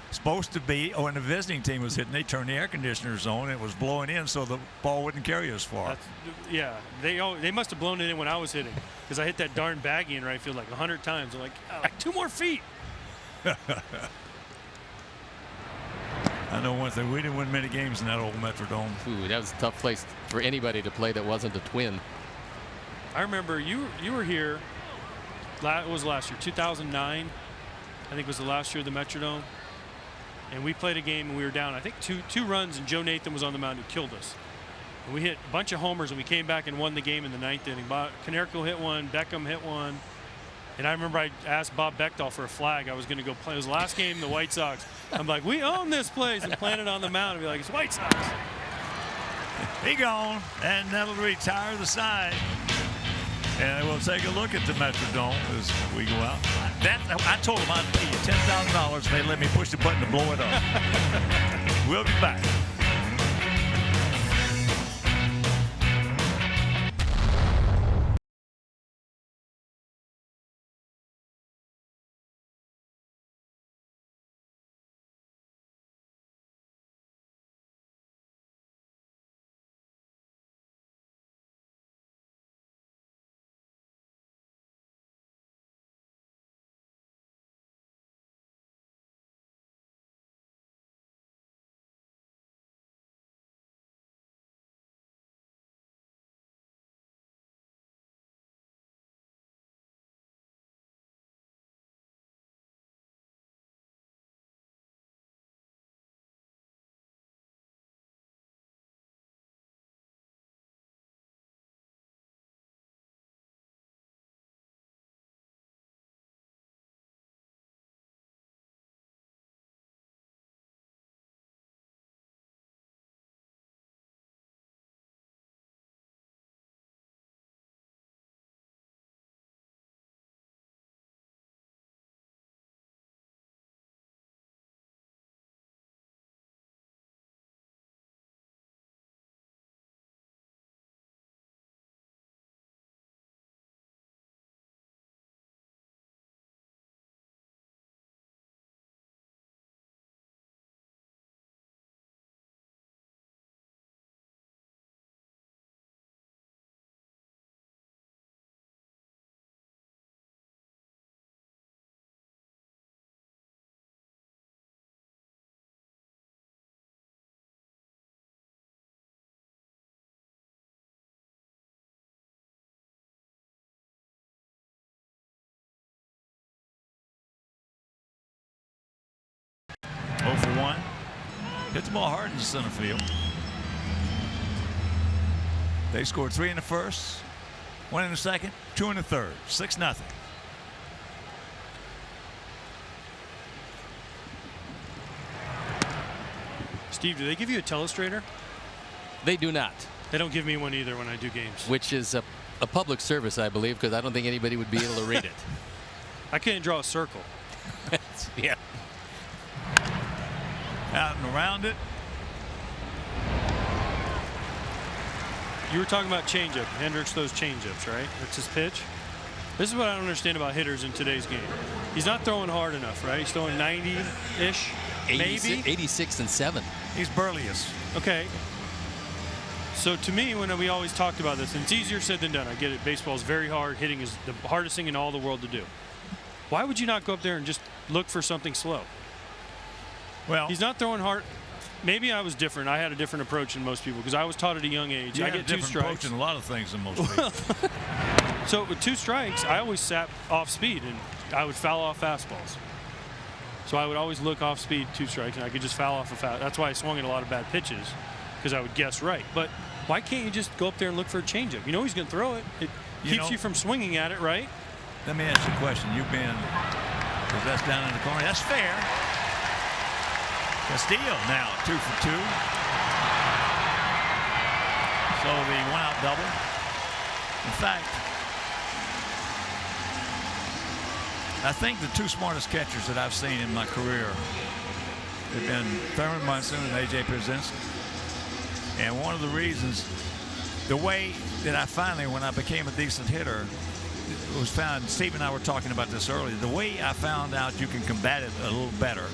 supposed to be, when the visiting team was hitting, they turned the air conditioners on. It was blowing in so the ball wouldn't carry as far. Yeah, they must have blown it in when I was hitting because I hit that darn baggie in right field like 100 times. I'm like, oh, 2 more feet. I know one thing. We didn't win many games in that old Metrodome. Ooh, that was a tough place for anybody to play that wasn't a Twin. I remember you were here. It was last year, 2009. I think was the last year of the Metrodome. And we played a game and we were down, I think, two runs, and Joe Nathan was on the mound who killed us. And we hit a bunch of homers, and we came back and won the game in the 9th inning. Konerko hit one, Beckham hit one. And I remember I asked Bob Bechtel for a flag. I was going to go play. It was the last game, the White Sox. I'm like, we own this place, and plant it on the mound and be like, it's White Sox. He gone, and that'll retire the sign. And we'll take a look at the Metrodome as we go out. I told them I'd pay you $10,000 if they let me push the button to blow it up. We'll be back. 0 for 1. Hit the ball hard in the center field. They scored 3 in the first, 1 in the second, 2 in the third. 6-0. Steve, do they give you a telestrator? They do not. They don't give me one either when I do games. Which is a public service, I believe, because I don't think anybody would be able to read it. I can't draw a circle. Yeah. Out and around it. You were talking about changeup. Hendricks throws changeups, right? That's his pitch. This is what I don't understand about hitters in today's game. He's not throwing hard enough, right? He's throwing 90-ish, maybe. 86 and 7. He's burliest. Okay. So to me, when we always talked about this, and it's easier said than done. I get it. Baseball's very hard. Hitting is the hardest thing in all the world to do. Why would you not go up there and just look for something slow? Well, he's not throwing hard. Maybe I was different. I had a different approach than most people because I was taught at a young age. I get 2 strikes. Approach in a lot of things than most people. So with 2 strikes, I always sat off speed and I would foul off fastballs. So I would always look off speed 2 strikes and I could just foul off a fast. That's why I swung at a lot of bad pitches because I would guess right. But why can't you just go up there and look for a changeup? You know he's going to throw it. It keeps you from swinging at it, right? Let me ask you a question. You've been, because that's down in the corner. That's fair. Castillo now 2 for 2. So the 1-out double. In fact, I think the 2 smartest catchers that I've seen in my career have been Thurman Munson and A.J. Pierzynski. And one of the reasons, the way that I finally, when I became a decent hitter, was found, Steve and I were talking about this earlier, the way I found out you can combat it a little better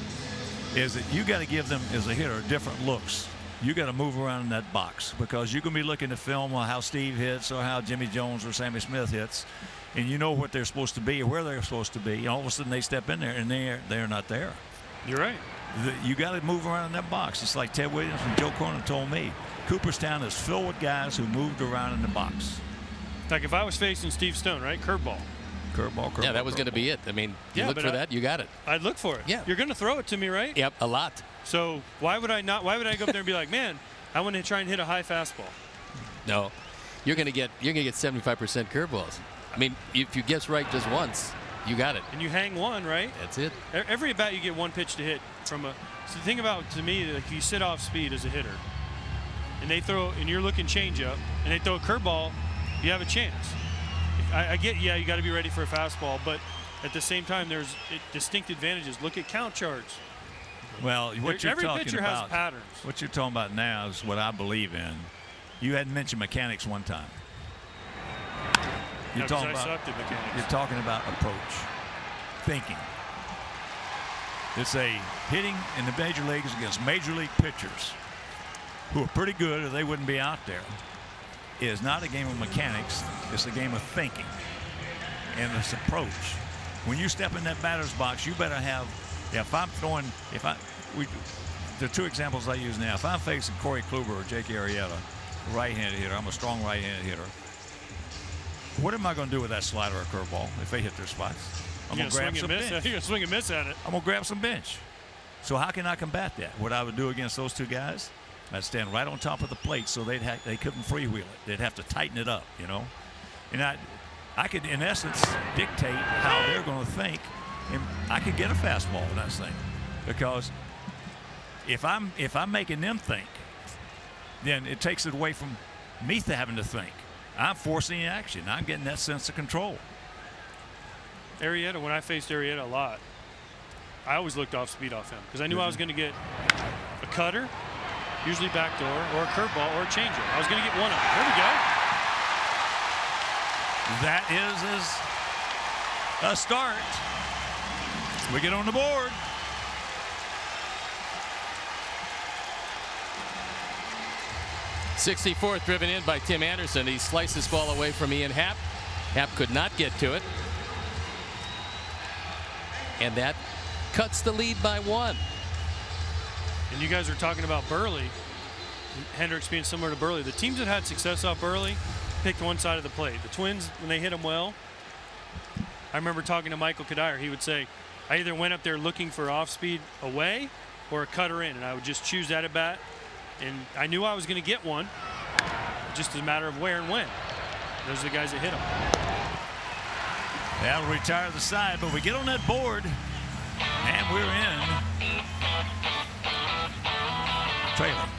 is that you got to give them, as a hitter, different looks. You got to move around in that box because you can be looking to film on how Steve hits or how Jimmy Jones or Sammy Smith hits, and you know what they're supposed to be or where they're supposed to be. And all of a sudden they step in there and they're not there. You're right. You got to move around in that box. It's like Ted Williams and Joe Cronin told me. Cooperstown is filled with guys who moved around in the box. Like if I was facing Steve Stone, right? Curveball. Curveball. Yeah, that was going to be it. I mean, you look for that, you got it. I'd look for it. Yeah. You're going to throw it to me, right? Yep, a lot. So why would I not? Why would I go up there and be like, man, I want to try and hit a high fastball? No, you're going to get 75% curveballs. I mean, if you guess right just once, you got it. And you hang one, right? That's it. Every at bat you get 1 pitch to hit from a. So the thing about, to me, like you sit off speed as a hitter, and they throw, and you're looking changeup, and they throw a curveball, you have a chance. I get, yeah, you got to be ready for a fastball, but at the same time, there's distinct advantages. Look at count charts. Well, what you're every talking pitcher about, has patterns. What you're talking about now is what I believe in. You hadn't mentioned mechanics one time. You're talking about, sucked at mechanics. You're talking about approach, thinking. It's a hitting in the major leagues against major league pitchers who are pretty good or they wouldn't be out there. It is not a game of mechanics. It's a game of thinking and it's approach. When you step in that batter's box, you better have. If I'm throwing, the 2 examples I use now. If I'm facing Corey Kluber or Jake Arrieta, right-handed hitter, I'm a strong right-handed hitter. What am I going to do with that slider or curveball if they hit their spots? I'm going to grab some bench. You're going to swing and miss at it. I'm going to grab some bench. So how can I combat that? What I would do against those 2 guys, I'd stand right on top of the plate so they couldn't freewheel it. They'd have to tighten it up, you know. And I could, in essence, dictate how they're going to think, and I could get a fastball in that thing. Because if I'm making them think, then it takes it away from me having to think. I'm forcing the action. I'm getting that sense of control. Arrieta, when I faced Arrieta a lot, I always looked off speed off him because I knew I was going to get a cutter, usually backdoor, or a curveball, or a changeup. I was going to get one of them. There we go. That is a start. We get on the board. '64th driven in by Tim Anderson. He sliced this ball away from Ian Happ. Happ could not get to it. And that cuts the lead by 1. And you guys are talking about Burley. Hendricks being similar to Burley. The teams that had success off Burley picked one side of the plate. The Twins, when they hit him well, I remember talking to Michael Kadire. He would say, I either went up there looking for off speed away or a cutter in, and I would just choose that at bat. And I knew I was going to get one, just a matter of where and when. Those are the guys that hit them. That'll retire the side, but we get on that board, and we're in. Trailing.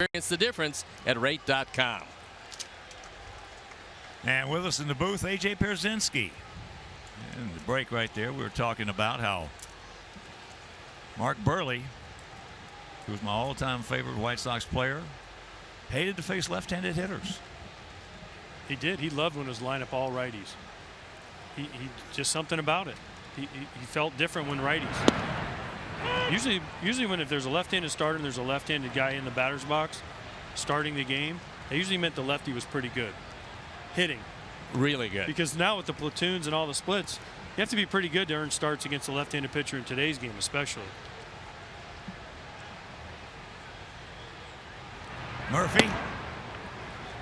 Experience the difference at rate.com. And with us in the booth, A.J. Pierzynski. In the break right there, we were talking about how Mark Burley, who was my all-time favorite White Sox player, hated to face left-handed hitters. He did. He loved when it was lineup all righties. He just something about it. He felt different when righties. Usually when if there's a left-handed starter and there's a left-handed guy in the batter's box starting the game, that usually meant the lefty was pretty good. Hitting. Really good. Because now with the platoons and all the splits, you have to be pretty good to earn starts against a left-handed pitcher in today's game especially. Murphy.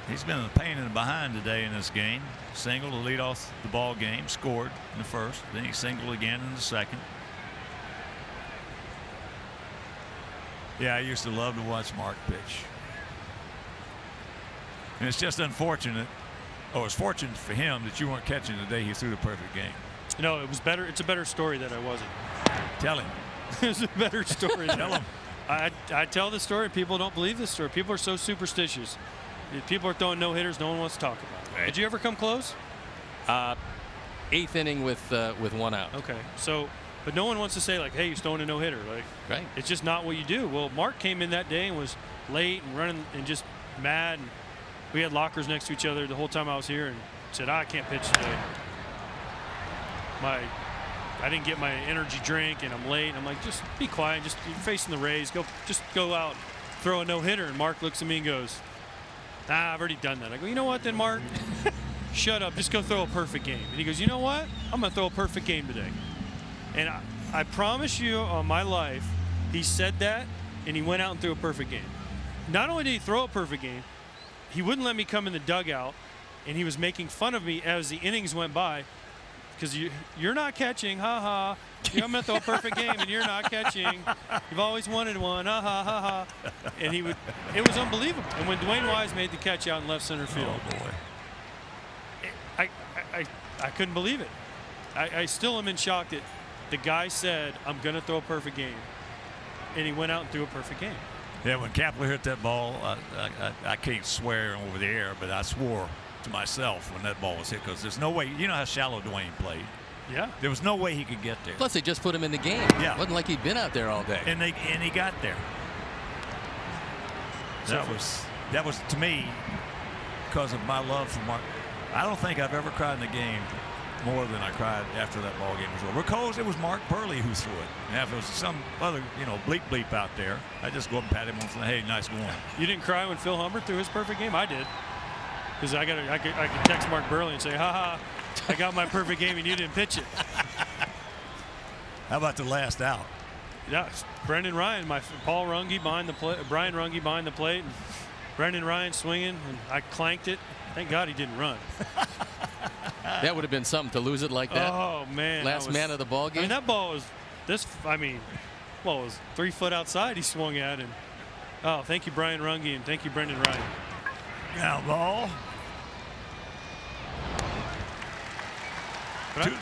He's been a pain in the behind today in this game. Single to lead off the ball game, scored in the first, then he singled again in the second. Yeah, I used to love to watch Mark pitch. And it's just unfortunate, it's fortunate for him that you weren't catching the day he threw the perfect game. No, it was better. It's a better story that I wasn't. Tell him. It's a better story. Tell him. I tell the story. People don't believe this story. People are so superstitious. If people are throwing no-hitters, no one wants to talk about it. Right. Did you ever come close? 8th inning with 1 out. Okay, so but no one wants to say like, hey, you're throwing a no-hitter. Like, right. It's just not what you do. Well, Mark came in that day and was late and running and just mad. And we had lockers next to each other the whole time I was here, and said, I can't pitch today. I didn't get my energy drink, and I'm late. And I'm like, just be quiet. Just you're facing the Rays. Just go out, throw a no-hitter. And Mark looks at me and goes, I've already done that. I go, you know what then, Mark? Shut up. Just go throw a perfect game. And he goes, you know what? I'm going to throw a perfect game today. And I promise you on my life, he said that, and he went out and threw a perfect game. Not only did he throw a perfect game, he wouldn't let me come in the dugout, and he was making fun of me as the innings went by, because you're not catching, ha-ha. I'm going to throw a perfect game, and you're not catching. You've always wanted one, ha-ha, ha-ha. And it was unbelievable. And when Dwayne Wise made the catch out in left center field, oh boy, I couldn't believe it. I still am in shock that the guy said, I'm going to throw a perfect game, and he went out and threw a perfect game. Yeah, when Kapler hit that ball, I can't swear over the air, but I swore to myself when that ball was hit, because there's no way. You know how shallow Dwayne played. Yeah. There was no way he could get there. Plus, they just put him in the game. Yeah. It wasn't like he'd been out there all day. And he got there. That was to me because of my love for I don't think I've ever cried in a game more than I cried after that ball game was over, because it was Mark Burley who threw it. Now, if it was some other, bleep out there, I just go up and pat him on the hey, nice going. You didn't cry when Phil Humber threw his perfect game? I did. Because I could text Mark Burley and say, ha, I got my perfect game and you didn't pitch it. How about the last out? Yeah, Brendan Ryan, Paul Runge behind the plate, Brian Runge behind the plate, and Brendan Ryan swinging, and I clanked it. Thank God he didn't run. That would have been something to lose it like that. Oh man! Last man of the ball game. I mean, that ball was this. I mean, well, it was 3 foot outside. He swung at, and oh, thank you, Brian Runge, and thank you, Brendan Ryan. Now ball. But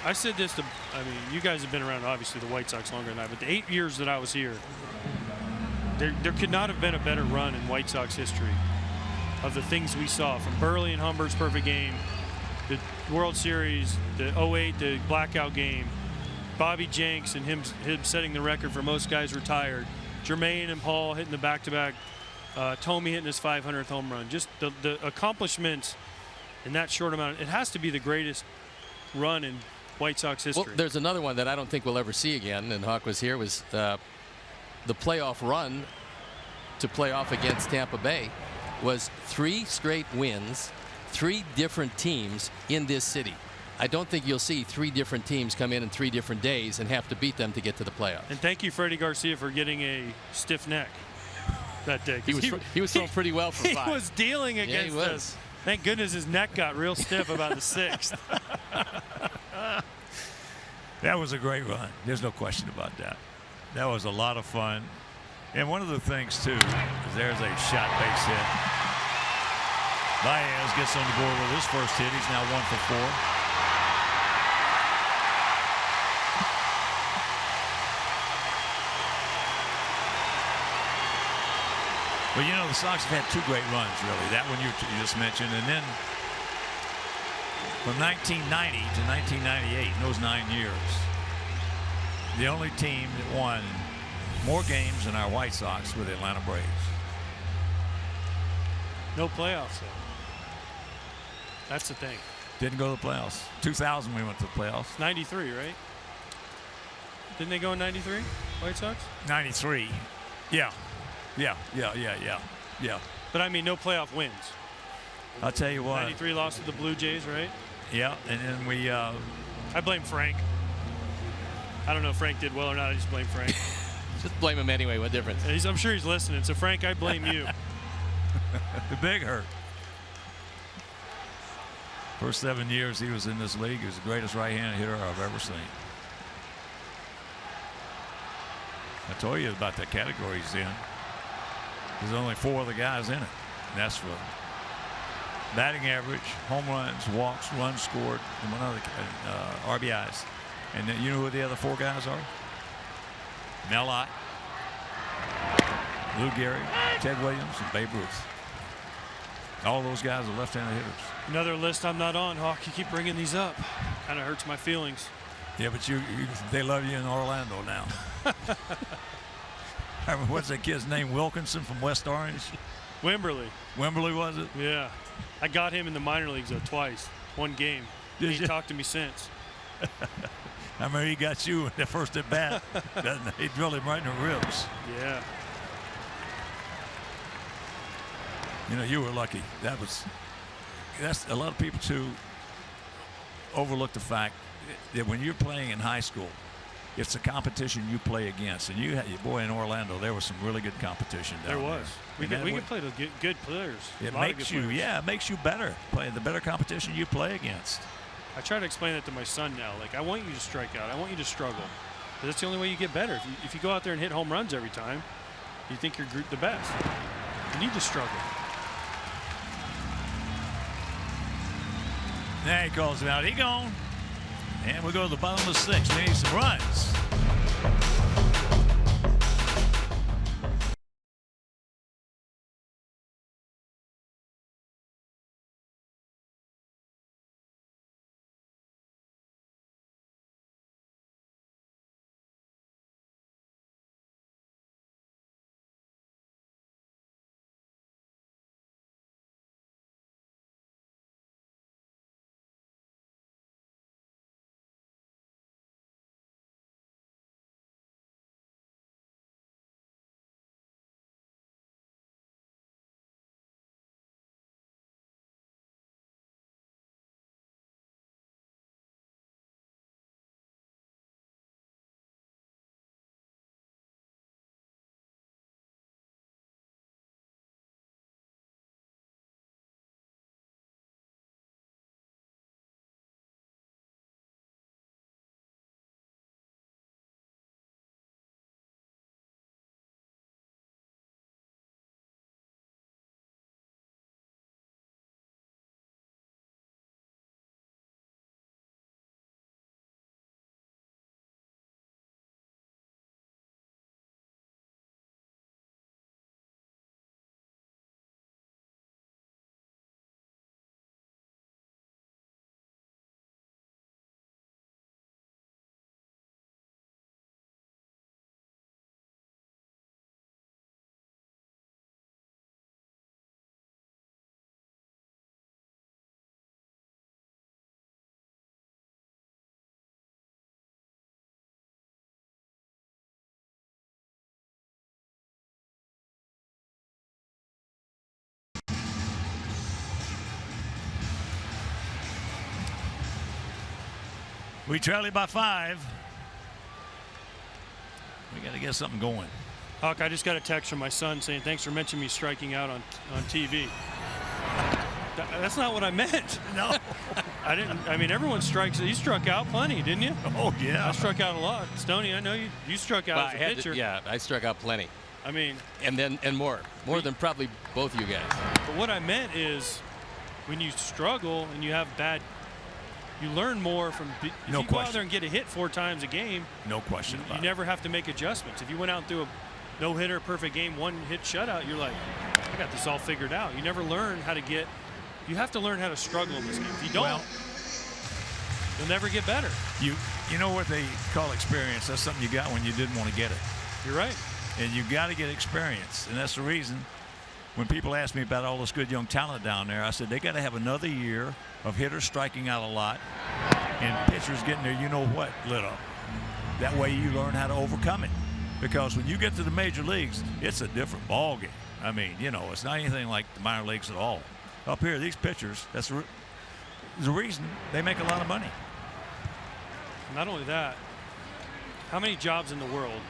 I said this to, I mean, you guys have been around, obviously, the White Sox longer than I, but the 8 years that I was here, there could not have been a better run in White Sox history of the things we saw, from Burley and Humber's perfect game, the World Series, the 08, the blackout game, Bobby Jenks and him setting the record for most guys retired, Jermaine and Paul hitting the back-to-back, Tommy hitting his 500th home run. Just the accomplishments in that short amount. It has to be the greatest run in White Sox history. Well, there's another one that I don't think we'll ever see again, and Hawk was here, was the playoff run to play off against Tampa Bay. Was 3 straight wins, 3 different teams in this city. I don't think you'll see 3 different teams come in 3 different days and have to beat them to get to the playoffs. And thank you, Freddie Garcia, for getting a stiff neck that day. He was throwing pretty well for 5. He was dealing against us. Thank goodness his neck got real stiff about the 6th. That was a great run. There's no question about that. That was a lot of fun. And one of the things, too, is there's a shot base hit. Baez gets on the board with his first hit. He's now 1 for 4. Well, you know, the Sox have had 2 great runs, really. That one you just mentioned. And then from 1990 to 1998, in those 9 years, the only team that won more games than our White Sox were the Atlanta Braves. No playoffs, though. That's the thing. Didn't go to the playoffs. 2000, we went to the playoffs. 93, right? Didn't they go in 93, White Sox? 93. Yeah. Yeah. But I mean, no playoff wins. I'll tell you what. 93 lost to the Blue Jays, right? Yeah, and then we. I blame Frank. I don't know if Frank did well or not. I just blame Frank. Just blame him anyway. What difference? I'm sure he's listening. So Frank, I blame you. The big hurt. First 7 years he was in this league, he was the greatest right-handed hitter I've ever seen. I told you about that category he's in. There's only 4 other guys in it. And that's for batting average, home runs, walks, runs scored, and 1 other RBIs. And then you know who the other 4 guys are? Mel Ott, Lou Gehrig, Ted Williams, and Babe Ruth. All those guys are left-handed hitters. Another list I'm not on, Hawk. You keep bringing these up. Kind of hurts my feelings. Yeah, but they love you in Orlando now. What's that kid's name? Wilkinson from West Orange? Wimberly. Wimberly, was it? Yeah. I got him in the minor leagues, though, twice. 1 game. He ain't talked to me since. I remember he got you in the first at bat. He drilled him right in the ribs. Yeah. You know, you were lucky. That's a lot of people too overlook the fact that when you're playing in high school, it's a competition you play against. And you had your boy in Orlando, there was some really good competition down there. There was. We could play the good players. It makes you better. Play the better competition you play against. I try to explain that to my son now. Like, I want you to strike out. I want you to struggle. But that's the only way you get better. If you go out there and hit home runs every time, you think you're the best. You need to struggle. Now he calls him out. He gone. And we go to the bottom of the 6th. We need some runs. We trail it by 5. We got to get something going. Huck, I just got a text from my son saying, thanks for mentioning me striking out on TV. That's not what I meant. No. I didn't. I mean, everyone strikes. You struck out plenty, didn't you? Oh, yeah. I struck out a lot. Stoney, I know you struck out as a pitcher. Yeah, I struck out plenty. I mean. And more than probably both you guys. But what I meant is when you struggle and you have bad, you learn more from. If you go out there and get a hit 4 times a game. No question about it. You never have to make adjustments. If you went out and threw a no-hitter, perfect game, 1-hit shutout, you're like, I got this all figured out. You never learn how to get. You have to learn how to struggle in this game. If you don't, you'll never get better. You know what they call experience. That's something you got when you didn't want to get it. You're right. And you got to get experience. And that's the reason when people ask me about all this good young talent down there, I said they got to have another year of hitters striking out a lot and pitchers getting their you-know-what lit up. That way you learn how to overcome it. Because when you get to the major leagues, it's a different ball game. I mean, it's not anything like the minor leagues at all. Up here, these pitchers, that's the reason they make a lot of money. Not only that, how many jobs in the world,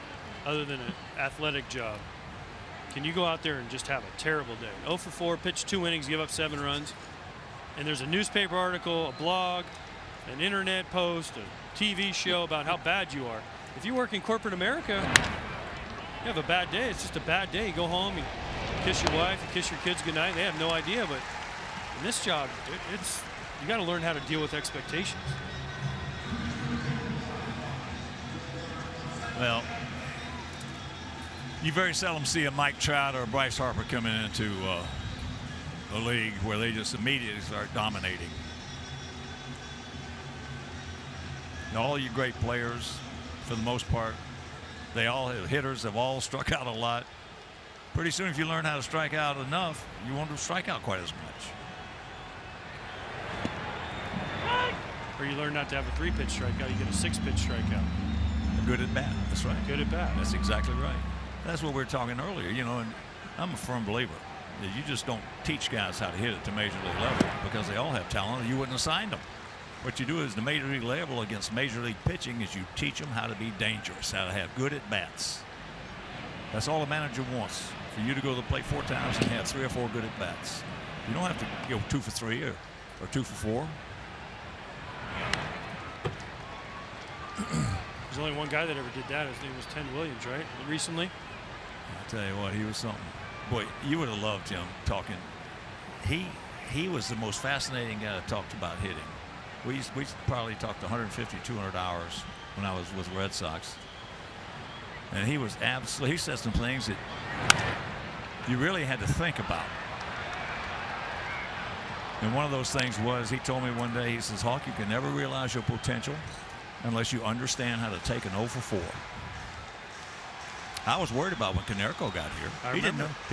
other than an athletic job, can you go out there and just have a terrible day? 0 for 4, pitch 2 innings, give up 7 runs, and there's a newspaper article, a blog, an internet post, a TV show about how bad you are. If you work in corporate America, you have a bad day. It's just a bad day. You go home, you kiss your wife, you kiss your kids goodnight. They have no idea, but in this job, you got to learn how to deal with expectations. Well, you very seldom see a Mike Trout or a Bryce Harper coming into a league where they just immediately start dominating. And all you great players, for the most part, hitters have all struck out a lot. Pretty soon, if you learn how to strike out enough, you won't strike out quite as much. Or you learn not to have a 3-pitch strikeout, you get a 6-pitch strikeout. Good at bat. That's right. Good at bat. That's exactly right. That's what we were talking earlier. And I'm a firm believer that you just don't teach guys how to hit at the major league level because they all have talent. You wouldn't assign them. What you do is the major league level against major league pitching is you teach them how to be dangerous, how to have good at bats. That's all a manager wants, for you to go to the plate 4 times and have 3 or 4 good at bats. You don't have to go 2 for 3 or 2 for 4. There's only one guy that ever did that. His name was Ken Williams, right? Recently. I'll tell you what, he was something. Boy, you would have loved him talking. He was the most fascinating guy that talked about hitting. We probably talked 150, 200 hours when I was with the Red Sox. And he was absolutely, he said some things that you really had to think about. And one of those things was, he told me one day, he says, Hawk, you can never realize your potential unless you understand how to take an 0 for 4. I was worried about when Canerco got here. He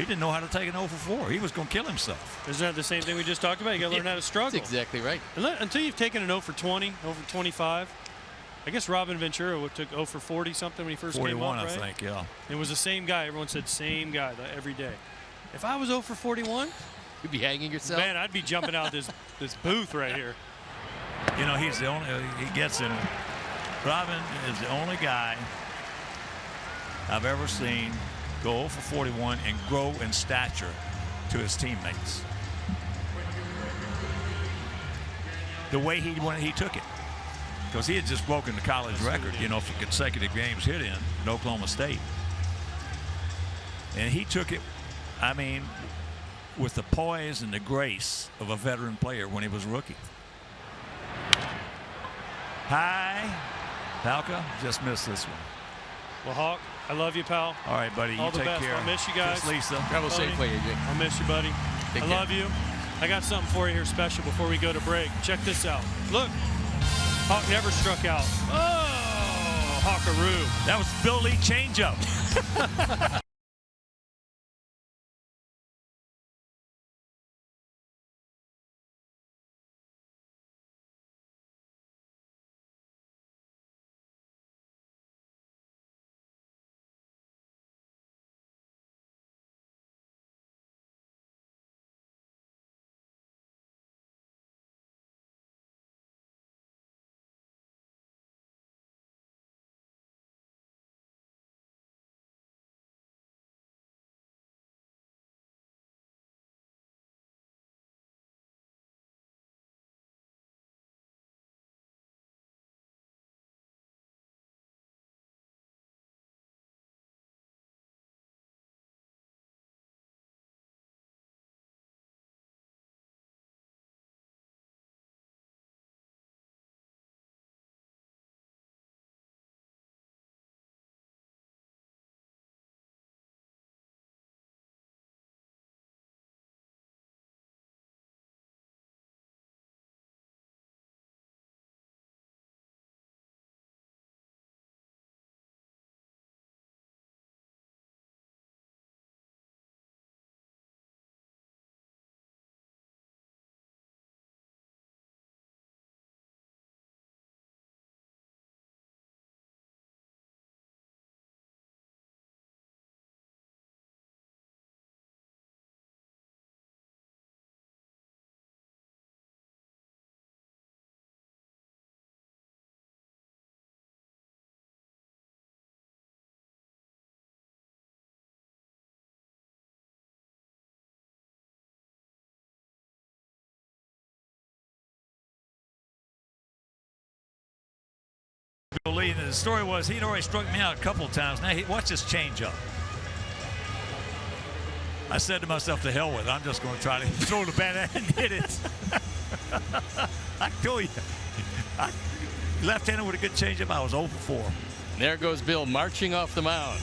didn't know how to take an 0 for 4. He was going to kill himself. Isn't that the same thing we just talked about? You got to learn how to struggle. That's exactly right. Until you've taken an 0 for 20, 0 for 25. I guess Robin Ventura took 0 for 40 something when he first came up, right? 41, I think, yeah. It was the same guy. Everyone said same guy every day. If I was 0 for 41, you'd be hanging yourself. Man, I'd be jumping out this booth right here. He's the only. He gets in. Robin is the only guy I've ever seen go 0 for 41 and grow in stature to his teammates. The way he took it. Because he had just broken the college record, for consecutive games hit in Oklahoma State. And he took it, with the poise and the grace of a veteran player when he was a rookie. Hi, Palka, just missed this one. Well, Hawk, I love you, pal. All right, buddy. All you the take best. care. I'll miss you guys. Kiss Lisa. Travel safely, AJ. I'll miss you, buddy. Take I care. love you. I got something for you here special before we go to break. Check this out. Look, Hawk never struck out. Oh, Hawkaroo. That was Bill Lee changeup. Lee, and the story was he'd already struck me out a couple of times. Now, watch this changeup. I said to myself, to hell with it. I'm just going to try to throw the bat and hit it. I tell you, left-handed with a good changeup, I was 0 for 4. There goes Bill marching off the mound.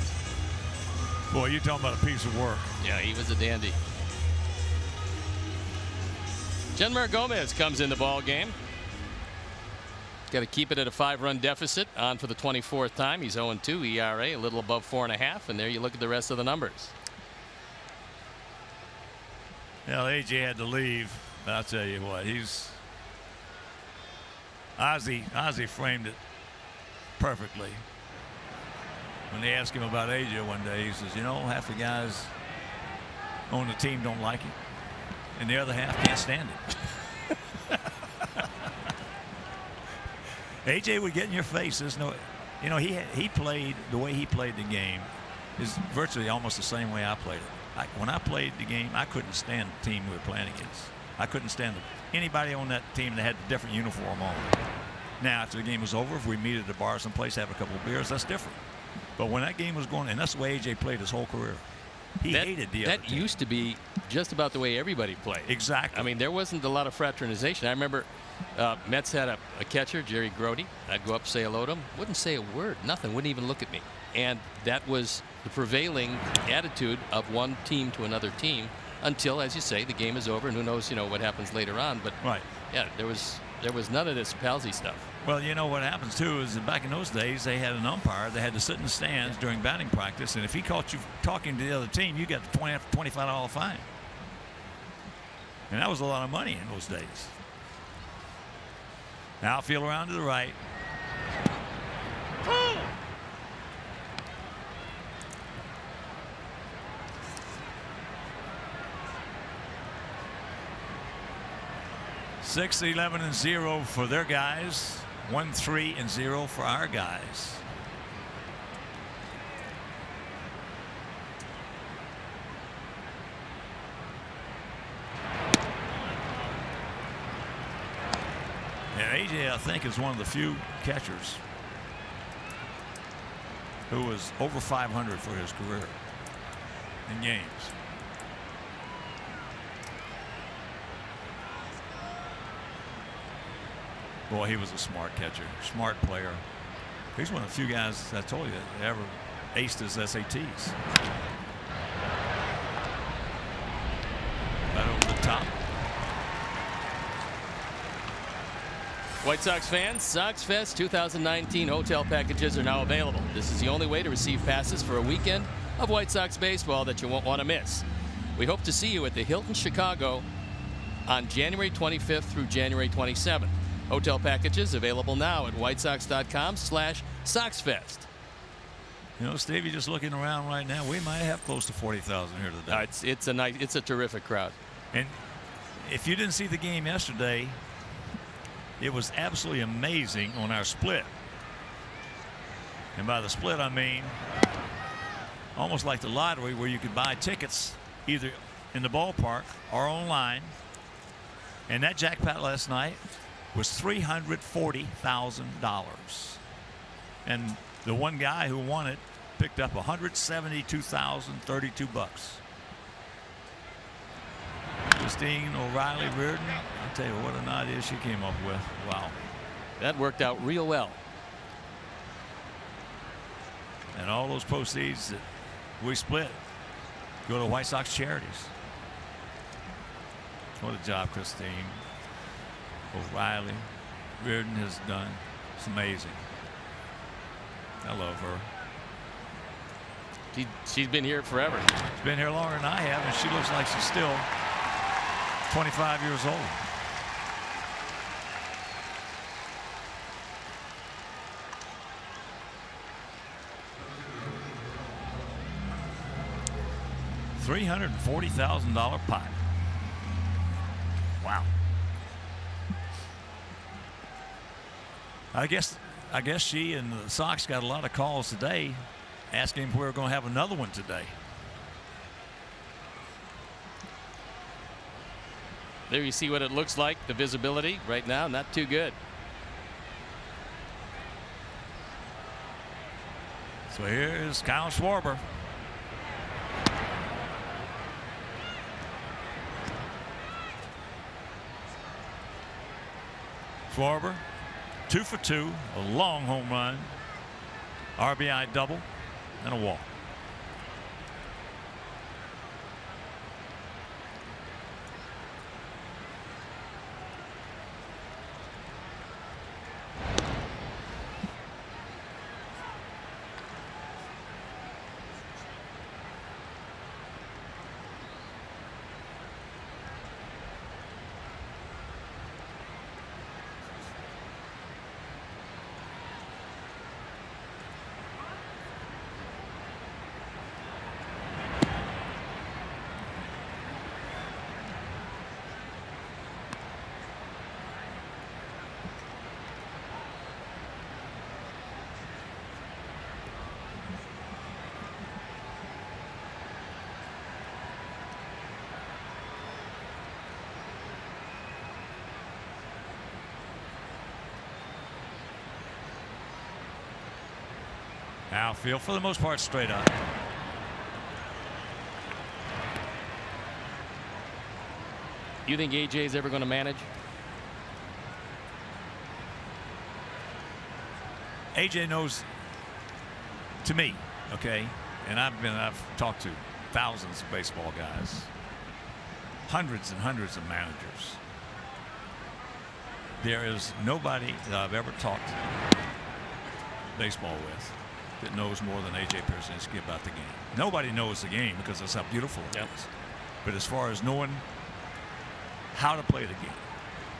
Boy, you're talking about a piece of work. Yeah, he was a dandy. Jenmer Gomez comes in the ball game. Got to keep it at a 5-run deficit. On for the 24th time. He's 0-2 ERA, a little above 4.5. And there you look at the rest of the numbers. Well, AJ had to leave. I'll tell you what, Ozzie framed it perfectly. When they asked him about AJ one day, he says, you know, half the guys on the team don't like him, and the other half can't stand it. AJ would get in your face. There's no, you know, he played the way he played the game is virtually almost the same way I played it. When I played the game, I couldn't stand the team we were playing against. I couldn't stand anybody on that team that had a different uniform on. Now, after the game was over, if we meet at the bar someplace, have a couple of beers, that's different. But when that game was going, and that's the way AJ played his whole career. He hated the other team. That used to be just about the way everybody played. Exactly. I mean, there wasn't a lot of fraternization. I remember Mets had a catcher, Jerry Grody. I'd go up, say hello to him. Wouldn't say a word, nothing, wouldn't even look at me. And that was the prevailing attitude of one team to another team until, as you say, the game is over, and who knows, you know, what happens later on. But right. Yeah, there was none of this palsy stuff. Well, you know what happens too is that back in those days they had an umpire that had to sit in the stands during batting practice, and if he caught you talking to the other team, you got a $25 fine. And that was a lot of money in those days. Outfield around to the right. Oh! 6-11-0 for their guys. 1-3-0 for our guys. And AJ, I think, is one of the few catchers who was over 500 for his career in games. Boy, he was a smart catcher, smart player. He's one of the few guys, I told you, that ever aced his SATs. Right over the top. White Sox fans, Sox Fest 2019 hotel packages are now available. This is the only way to receive passes for a weekend of White Sox baseball that you won't want to miss. We hope to see you at the Hilton Chicago on January 25th through January 27th. Hotel packages available now at whitesox.com/SoxFest. You know, Stevie, just looking around right now, we might have close to 40,000 here today. It's a terrific crowd. And if you didn't see the game yesterday, it was absolutely amazing on our split. And by the split, I mean almost like the lottery, where you could buy tickets either in the ballpark or online. And that jackpot last night was $340,000. And the one guy who won it picked up $172,032. Christine O'Reilly Reardon, I'll tell you what an idea she came up with. Wow. That worked out real well. And all those proceeds that we split go to White Sox charities. What a job Christine O'Reilly Reardon has done. It's amazing. I love her. She's been here forever. She's been here longer than I have, and she looks like she's still 25 years old. $340,000 pot. Wow. I guess she and the Sox got a lot of calls today asking if we were going to have another one today. There you see what it looks like. The visibility right now, not too good. So here is Kyle Schwarber. Schwarber, 2 for 2, a long home run, RBI double, and a walk. Outfield for the most part straight up. You think AJ is ever going to manage? AJ knows, to me, okay, and I've talked to thousands of baseball guys, hundreds and hundreds of managers. There is nobody that I've ever talked baseball with that knows more than AJ Pierzynski about the game. Nobody knows the game because that's how beautiful it is. But as far as knowing how to play the game,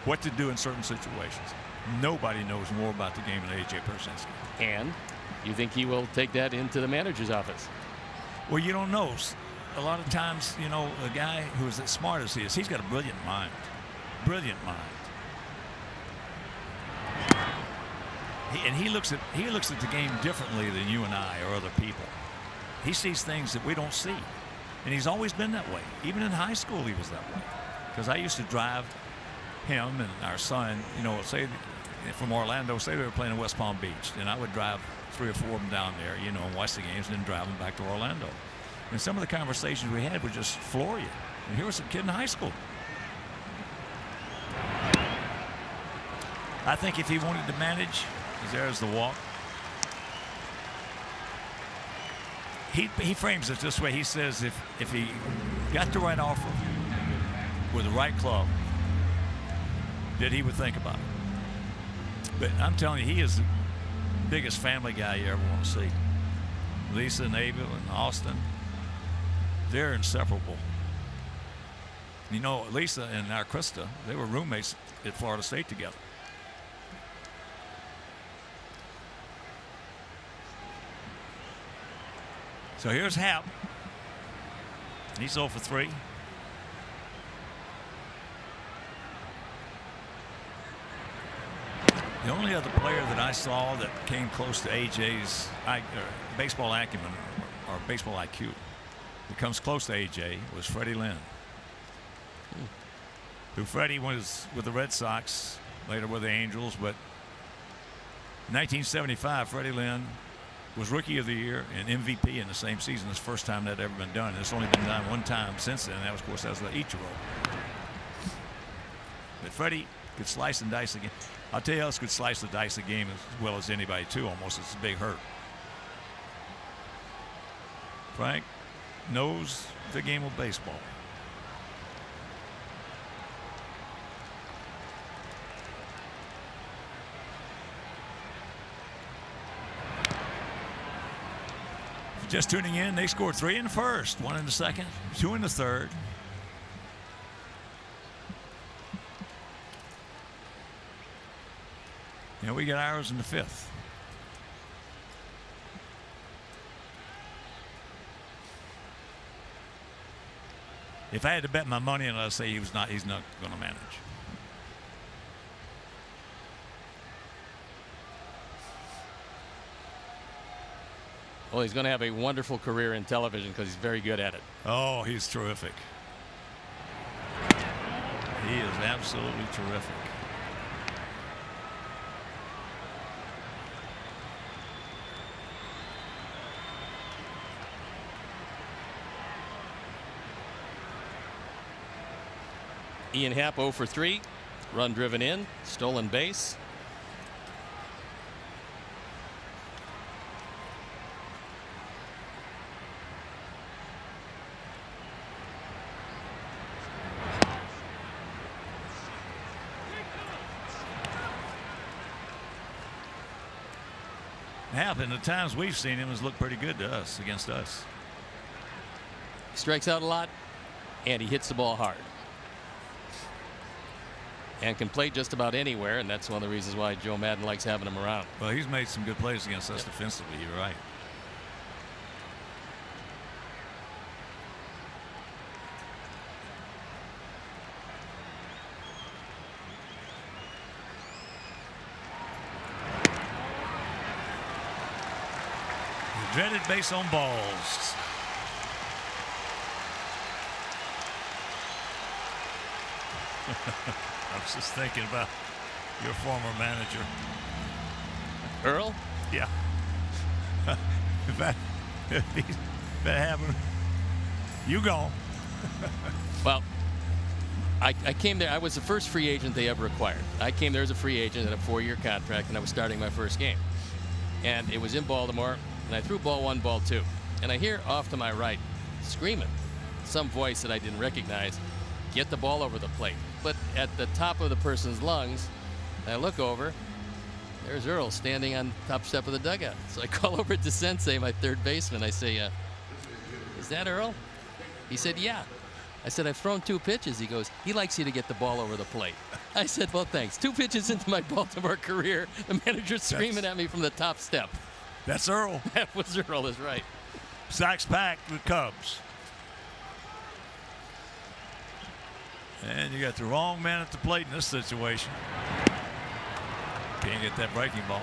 what to do in certain situations, nobody knows more about the game than AJ Pierzynski. And you think he will take that into the manager's office? Well, you don't know. A lot of times, you know, a guy who's as smart as he is, he's got a brilliant mind. Brilliant mind. He looks at the game differently than you and I or other people. He sees things that we don't see, and he's always been that way. Even in high school, he was that way. Because I used to drive him and our son, you know, say from Orlando, say they were playing in West Palm Beach, and I would drive 3 or 4 of them down there, you know, and watch the games, and then drive them back to Orlando. And some of the conversations we had would just floor you. And here was a kid in high school. I think if he wanted to manage, there's the walk. He frames it this way. He says if he got the right offer with the right club, that he would think about it. But I'm telling you, he is the biggest family guy you ever want to see. Lisa and Abel and Austin, they're inseparable. You know, Lisa and our Krista, they were roommates at Florida State together. So here's Happ. He's 0 for 3. The only other player that I saw that came close to AJ's baseball acumen or baseball IQ that comes close to AJ was Freddie Lynn. Who Freddie was with the Red Sox, later with the Angels, but in 1975, Freddie Lynn was Rookie of the Year and MVP in the same season. It's the first time that had ever been done. It's only been done one time since then. That was, of course, that was the Ichiro. But Freddie could slice and dice again. I'll tell you else could slice the dice a game as well as anybody, too, almost. It's a big hurt. Frank knows the game of baseball. Just tuning in, they scored 3 in the first, 1 in the second, 2 in the third. You know, we got ours in the 5th. If I had to bet my money on it, I'd say he's not going to manage. Well, he's going to have a wonderful career in television because he's very good at it. Oh, he's terrific. He is absolutely terrific. Ian Happ 0 for 3. Run driven in, stolen base. Happ, in the times we've seen him, has looked pretty good to us, against us. He strikes out a lot, and he hits the ball hard. And can play just about anywhere, and that's one of the reasons why Joe Madden likes having him around. Well, he's made some good plays against us defensively, you're right. The dreaded base on balls. I was just thinking about your former manager. Earl? Yeah. if that happened, you go. Well, I came there. I was the first free agent they ever acquired. I came there as a free agent in a 4-year contract, and I was starting my first game. And it was in Baltimore, and I threw ball 1, ball 2. And I hear off to my right, screaming, some voice that I didn't recognize, get the ball over the plate. But at the top of the person's lungs, I look over, there's Earl standing on top step of the dugout. So I call over to Sensei, my third baseman. I say, is that Earl? He said, yeah. I said, I've thrown 2 pitches. He goes, he likes you to get the ball over the plate. I said, well, thanks. 2 pitches into my Baltimore career, the manager's screaming at me from the top step. That's Earl. That was Earl, that's right. Sacks packed with Cubs. And you got the wrong man at the plate in this situation. Can't get that breaking ball.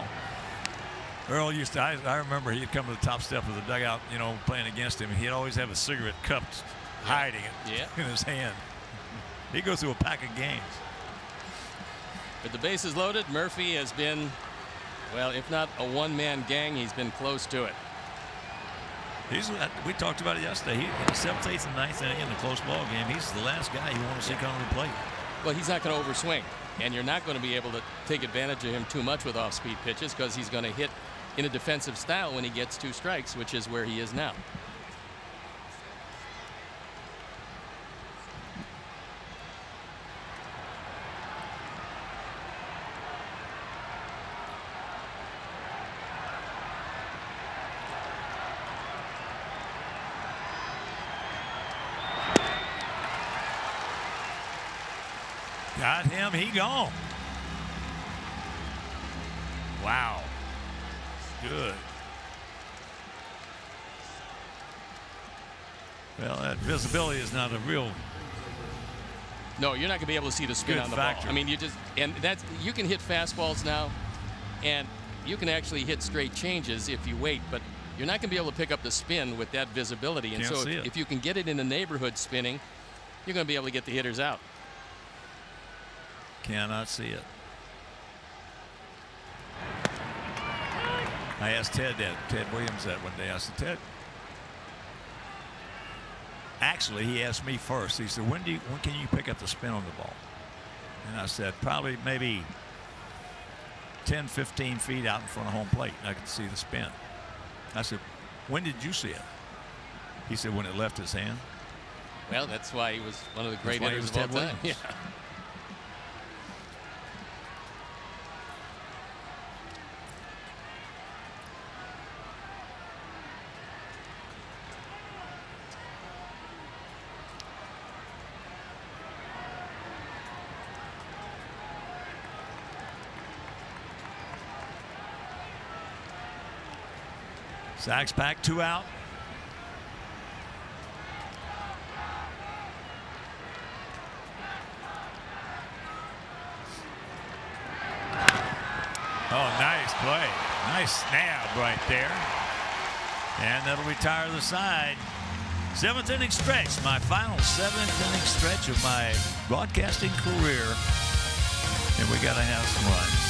Earl used to, I remember he'd come to the top step of the dugout, you know, playing against him. He'd always have a cigarette cup hiding it in his hand. He'd go through a pack of games. With the bases loaded, Murphy has been, well, if not a one-man gang, he's been close to it. We talked about it yesterday. He, in the 7th, 8th, and 9th inning in the close ball game, he's the last guy you want to see come to the plate. Well, he's not going to overswing, and you're not going to be able to take advantage of him too much with off-speed pitches because he's going to hit in a defensive style when he gets 2 strikes, which is where he is now. Got him, he gone. Wow. Good. Well, that visibility is not a real. No, you're not going to be able to see the spin on the factor. ball. I mean, you can hit fastballs now, and you can actually hit straight changes if you wait, but you're not going to be able to pick up the spin with that visibility. And so if you can get it in the neighborhood spinning, you're going to be able to get the hitters out. Cannot see it. I asked Ted Williams that one day. I said, Ted, actually, he asked me first. He said, when can you pick up the spin on the ball? And I said, probably maybe 10, 15 feet out in front of home plate, and I could see the spin. I said, when did you see it? He said, when it left his hand. Well, that's why he was one of the great hitters of all time. Yeah. Sacks pack, 2 out. Oh, nice play. Nice snap right there. And that'll retire the side. 7th inning stretch, my final 7th inning stretch of my broadcasting career. And we got to have some runs.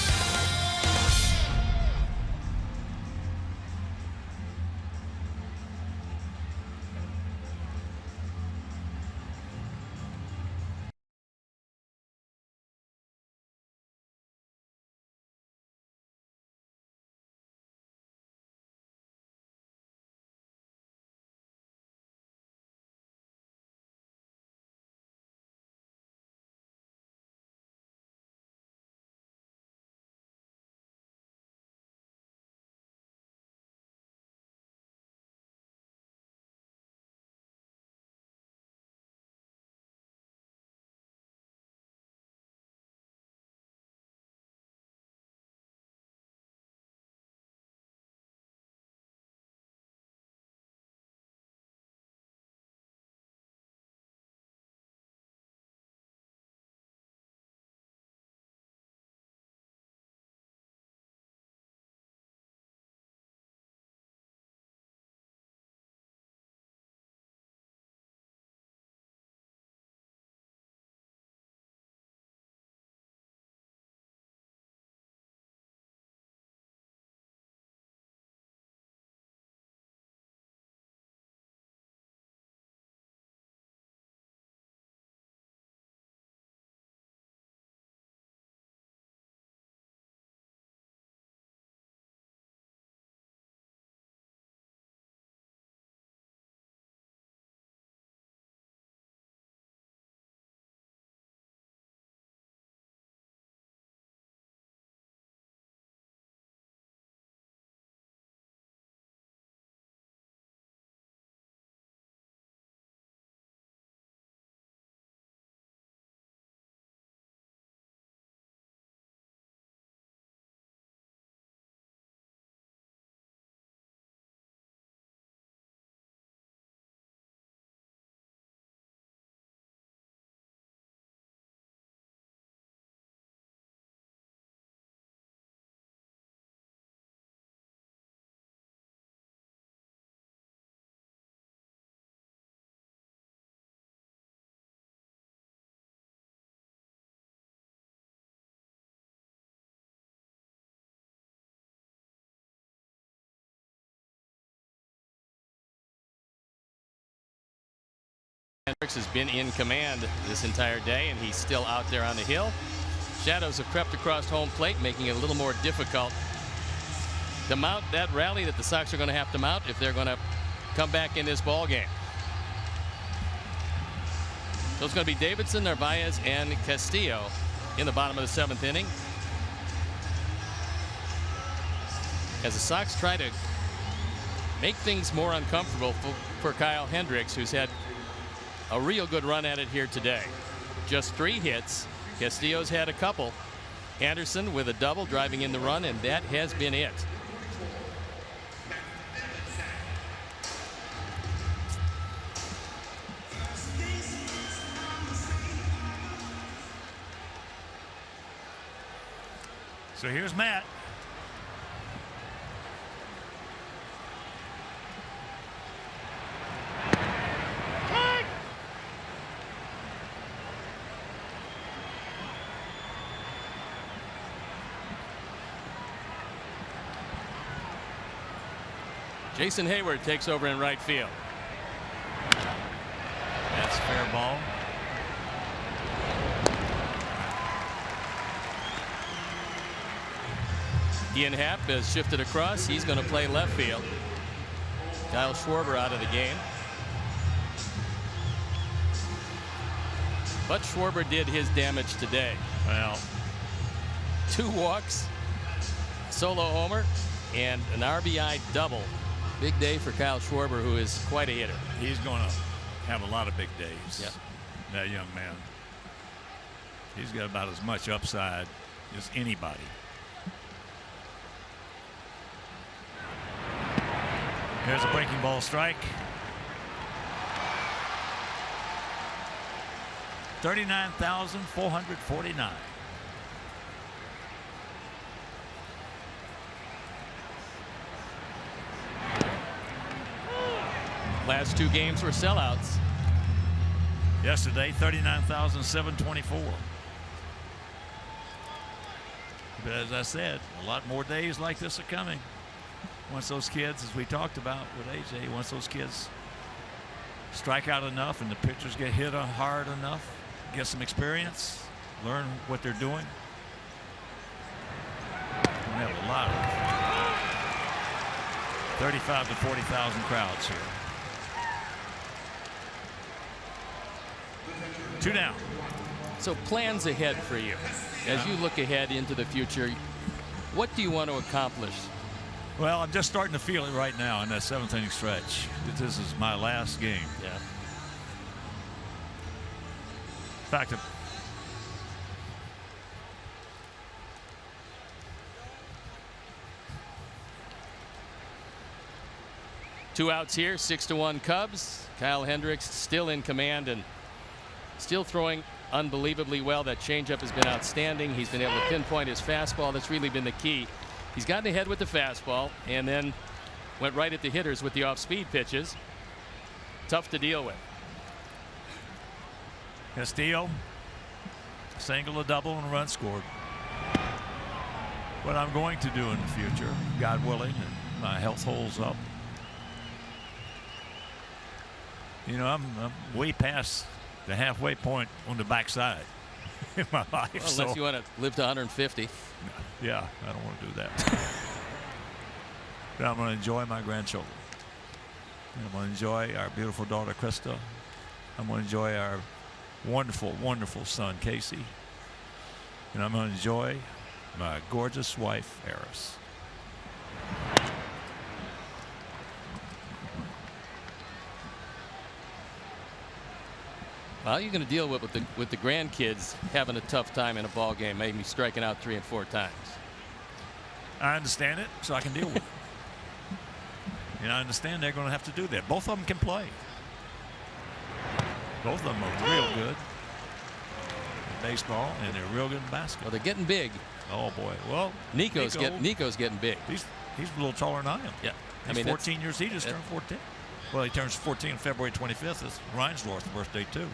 Hendricks has been in command this entire day, and he's still out there on the hill. Shadows have crept across home plate, making it a little more difficult to mount that rally that the Sox are going to have to mount if they're going to come back in this ball game. So it's going to be Davidson, Narvaez, and Castillo in the bottom of the 7th inning, as the Sox try to make things more uncomfortable for Kyle Hendricks, who's had a real good run at it here today. Just 3 hits. Castillo's had a couple. Anderson with a double driving in the run, and that has been it. So here's Matt. Jason Hayward takes over in right field. That's fair ball. Ian Happ has shifted across. He's going to play left field. Kyle Schwarber out of the game. But Schwarber did his damage today. Well, 2 walks, solo homer, and an RBI double. Big day for Kyle Schwarber, who is quite a hitter. he's going to have a lot of big days. Yep. That young man. He's got about as much upside as anybody. Here's a breaking ball strike. 39,449. Last 2 games were sellouts. Yesterday, 39,724. But as I said, a lot more days like this are coming. Once those kids, as we talked about with AJ, once those kids strike out enough and the pitchers get hit hard enough, get some experience, learn what they're doing. We have a lot of 35 to 40,000 crowds here. 2 down. So plans ahead for you. As you look ahead into the future, what do you want to accomplish? Well, I'm just starting to feel it right now in that 7th inning stretch. This is my last game. Yeah. In fact, Two outs here, 6-1 Cubs. Kyle Hendricks still in command and still throwing unbelievably well. That changeup has been outstanding. He's been able to pinpoint his fastball. That's really been the key. He's gotten ahead with the fastball and then went right at the hitters with the off-speed pitches. Tough to deal with. Castillo, single, a double, and a run scored. What I'm going to do in the future, God willing, and my health holds up. You know, I'm way past the halfway point on the backside in my life. Well, unless you want to live to 150. Yeah, I don't want to do that. But I'm going to enjoy my grandchildren. And I'm going to enjoy our beautiful daughter, Krista. I'm going to enjoy our wonderful, wonderful son, Casey. And I'm going to enjoy my gorgeous wife, Eris. Well, you're going to deal with the grandkids having a tough time in a ball game, maybe striking out 3 and 4 times. I understand it, so I can deal with it. And I understand they're going to have to do that. Both of them can play. Both of them are real good in baseball, and they're real good in basketball. Well, they're getting big. Oh boy. Well, Nico's getting big. He's a little taller than I am. Yeah. He's 14 years. He just turned 14. Well, he turns 14 on February 25th. It's Reinsdorf's birthday too.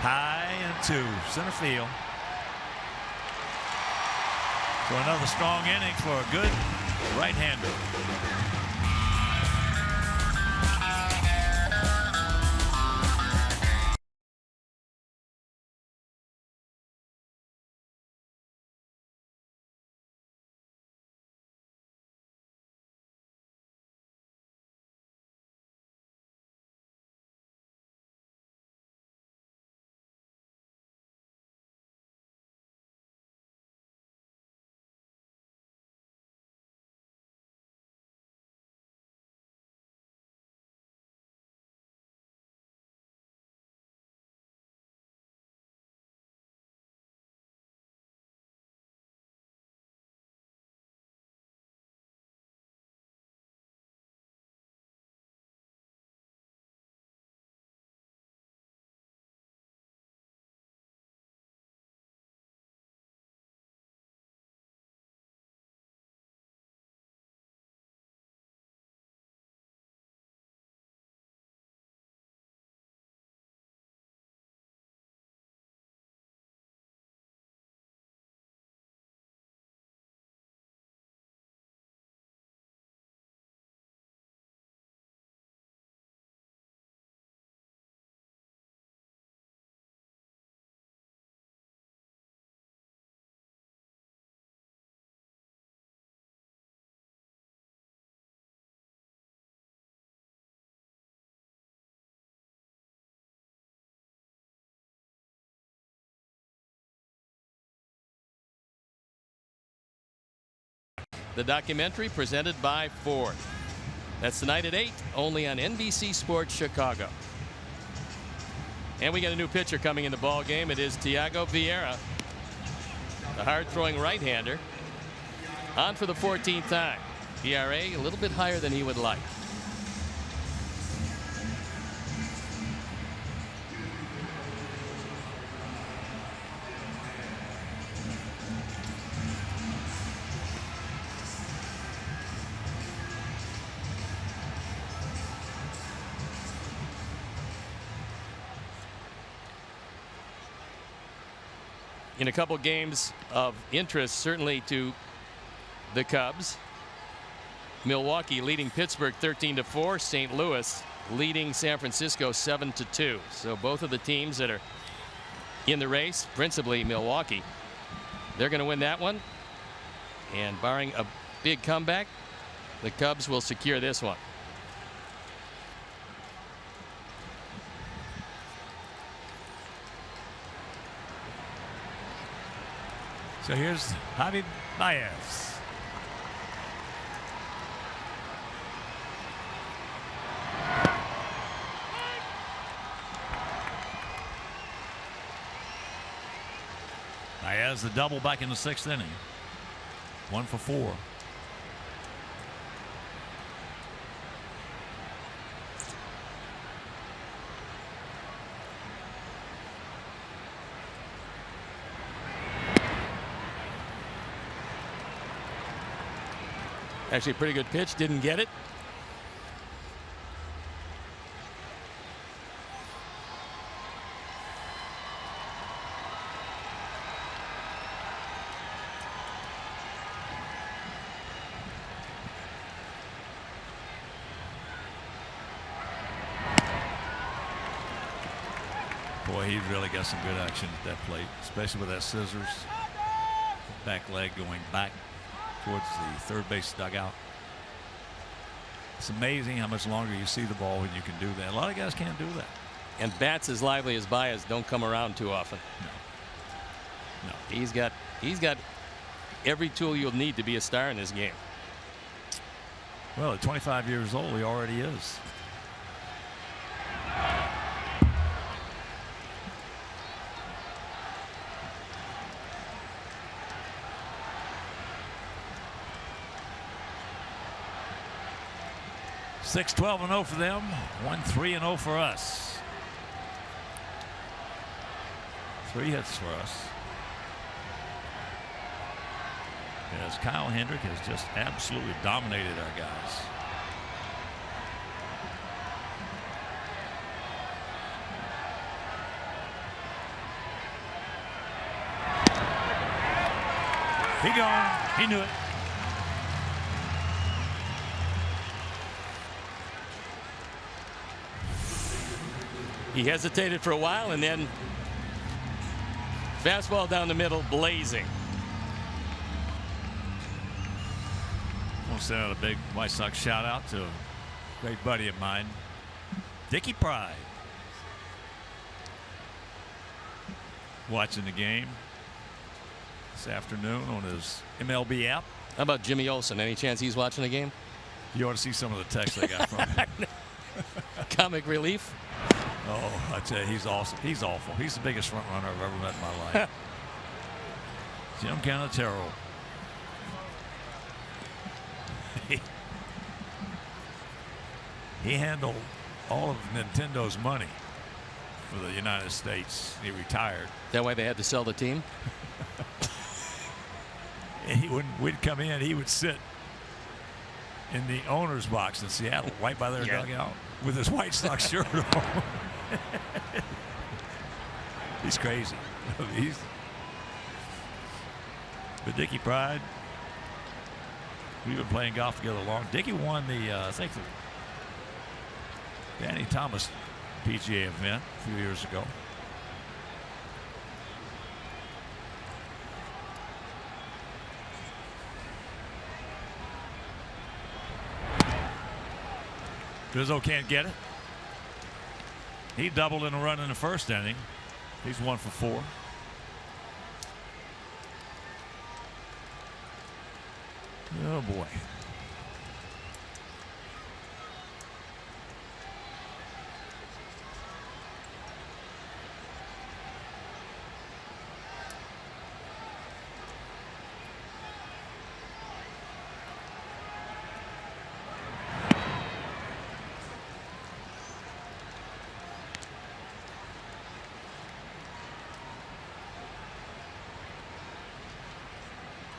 High and 2, center field. So another strong inning for a good right-hander. The documentary presented by Ford. That's tonight at 8, only on NBC Sports Chicago. And we got a new pitcher coming in the ball game. It is Tiago Vieira, the hard-throwing right-hander, on for the 14th time. ERA a little bit higher than he would like. In a couple games of interest, certainly to the Cubs. Milwaukee leading Pittsburgh 13-4. St. Louis leading San Francisco 7-2. So both of the teams that are in the race, principally Milwaukee, they're going to win that one. And barring a big comeback, the Cubs will secure this one. So here's Javi Baez. Baez the double back in the 6th inning. 1 for 4. Actually, a pretty good pitch. Didn't get it. Boy, he really got some good action at that plate, especially with that scissors. Back leg going back towards the third base dugout. It's amazing how much longer you see the ball when you can do that. A lot of guys can't do that. And bats as lively as Baez don't come around too often. No. He's got every tool you'll need to be a star in this game. Well, at 25 years old, he already is. Six 12-0 for them, 1-3-0 for us. 3 hits for us. As Kyle Hendricks has just absolutely dominated our guys. He gone. He knew it. He hesitated for a while, and then fastball down the middle, blazing. I want to send out a big White Sox shout out to a great buddy of mine, Dickie Pride. Watching the game this afternoon on his MLB app. How about Jimmy Olsen? Any chance he's watching the game? You ought to see some of the texts they got from him. Comic relief. Oh, I tell you, he's awesome. He's awful. He's the biggest front runner I've ever met in my life. Jim Canatero. He handled all of Nintendo's money for the United States. He retired. That way they had to sell the team. And we'd come in, he would sit in the owner's box in Seattle, right by their dugout, with his White Sox shirt on. He's crazy. But Dickie Pride, we've been playing golf together long. Dickie won the, I think, the Danny Thomas PGA event a few years ago. Rizzo can't get it. He doubled in a run in the first inning. He's 1 for 4. Oh boy.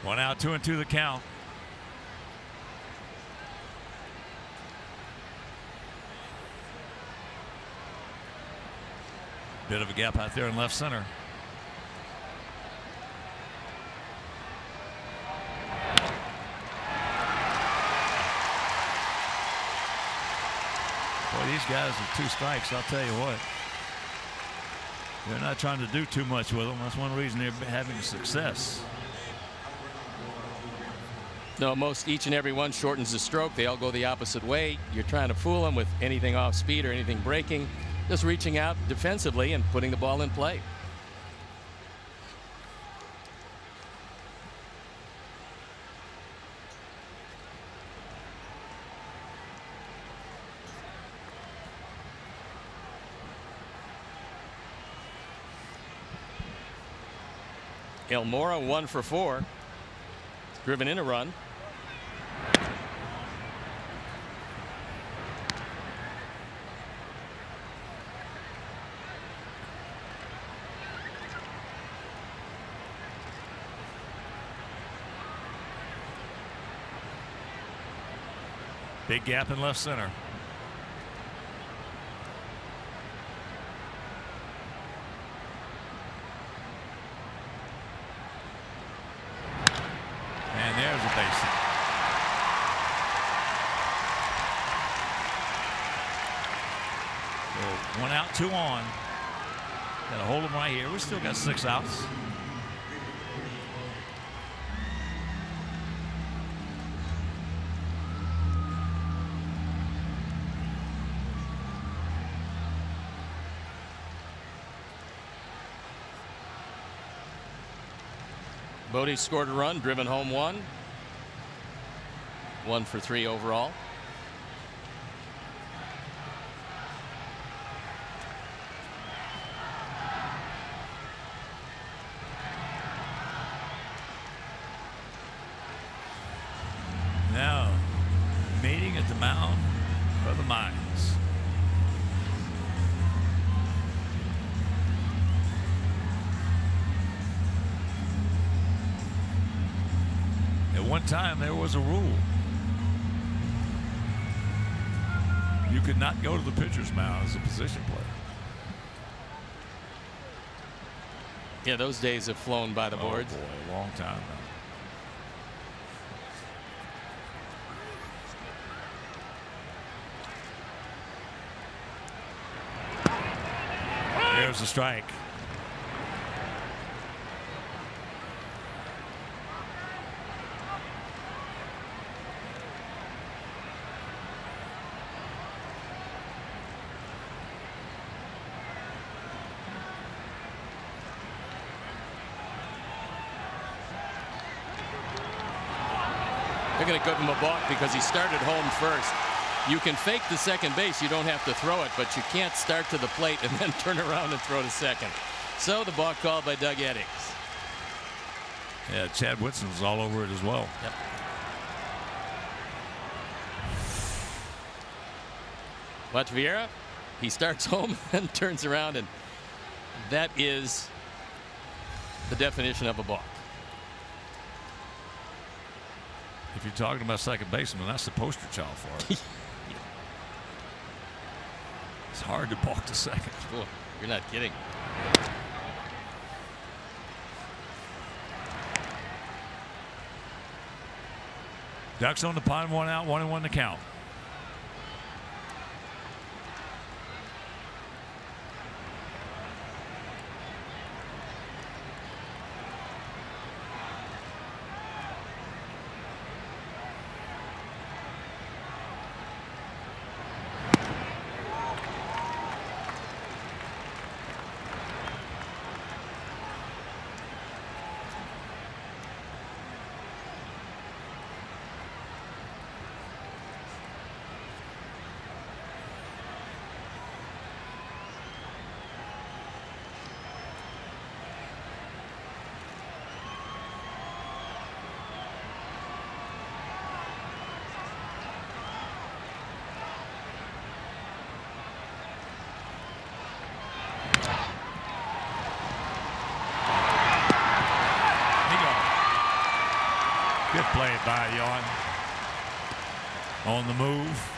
One out, 2-2 the count. Bit of a gap out there in left center. Boy, these guys with 2 strikes, I'll tell you what. They're not trying to do too much with them. That's one reason they're having success. No, each and every one shortens the stroke. They all go the opposite way. You're trying to fool them with anything off speed or anything breaking. Just reaching out defensively and putting the ball in play. Elmora 1 for 4. Driven in a run. Big gap in left center. And there's a base hit. So 1 out, 2 on. Got to hold him right here. We still got 6 outs. Bodie scored a run, driven home 1. 1 for 3 overall. Now, meeting at the mound of the Mines. At one time, there was a rule. You could not go to the pitcher's mound as a position player. Yeah, those days have flown by the boards. Oh boy, a long time now. a strike. They're going to give him a balk because he started home first. You can fake the second base. You don't have to throw it, but you can't start to the plate and then turn around and throw to second. So the balk called by Doug Eddings. Yeah, Chad Whitson was all over it as well. Yep. Watch Vieira. He starts home and turns around, and that is the definition of a balk. If you're talking about second baseman, that's the poster child for it. It's hard to balk to second. Cool. You're not kidding. Ducks on the pine, 1 out, 1-1 to count. Good play by Yon. On the move.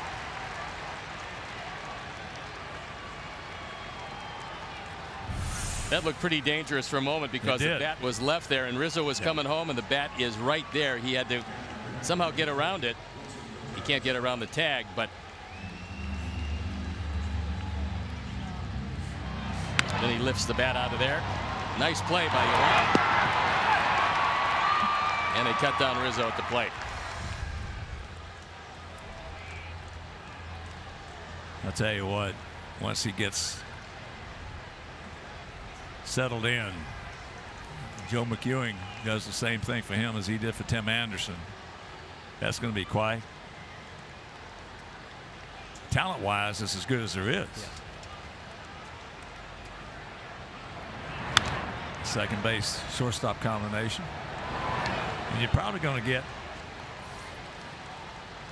That looked pretty dangerous for a moment because the bat was left there and Rizzo was coming home and the bat is right there. He had to somehow get around it. He can't get around the tag, but then he lifts the bat out of there. Nice play by Yon. And they cut down Rizzo at the plate. I'll tell you what, once he gets settled in, Joe McEwing does the same thing for him as he did for Tim Anderson. That's going to be quite. Talent-wise, it's as good as there is. Yeah. Second base, shortstop combination. And you're probably going to get,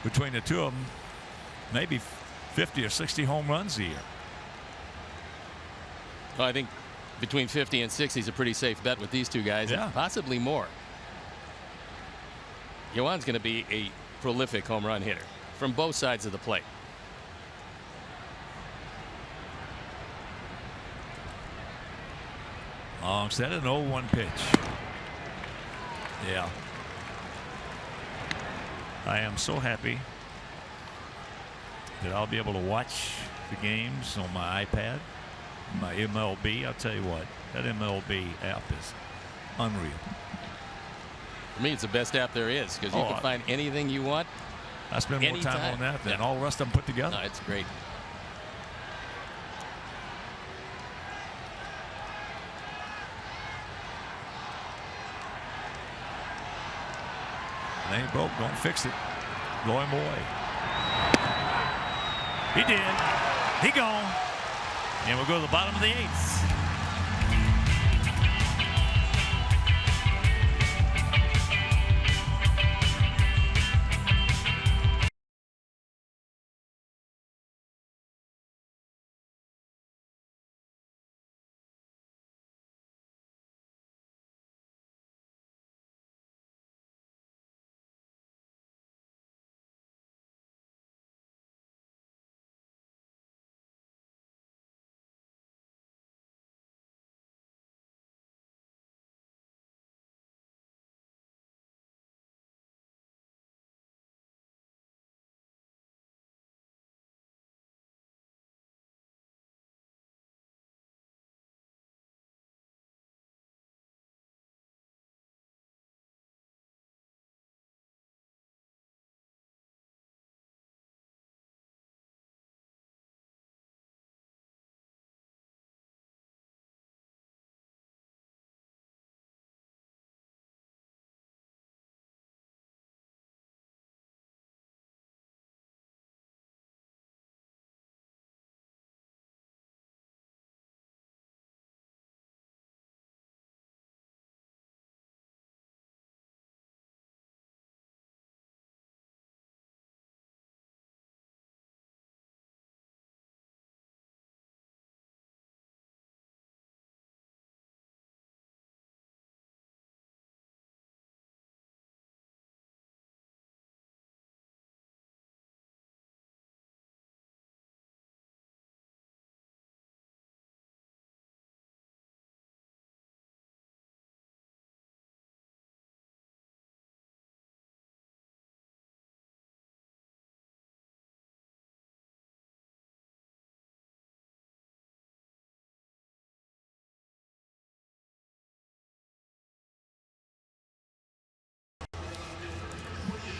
between the two of them, maybe 50 or 60 home runs a year. Well, I think between 50 and 60 is a pretty safe bet with these two guys. Yeah. And possibly more. Yoan's going to be a prolific home run hitter from both sides of the plate. Long set, an 0-1 pitch. Yeah. I am so happy that I'll be able to watch the games on my iPad, my MLB. I'll tell you what, that MLB app is unreal. For me, it's the best app there is because you can find anything you want. I spend more time on that than all the rest of them put together. No, it's great. It ain't broke, don't fix it. Blow him away. He did. He gone. And we'll go to the bottom of the 8th.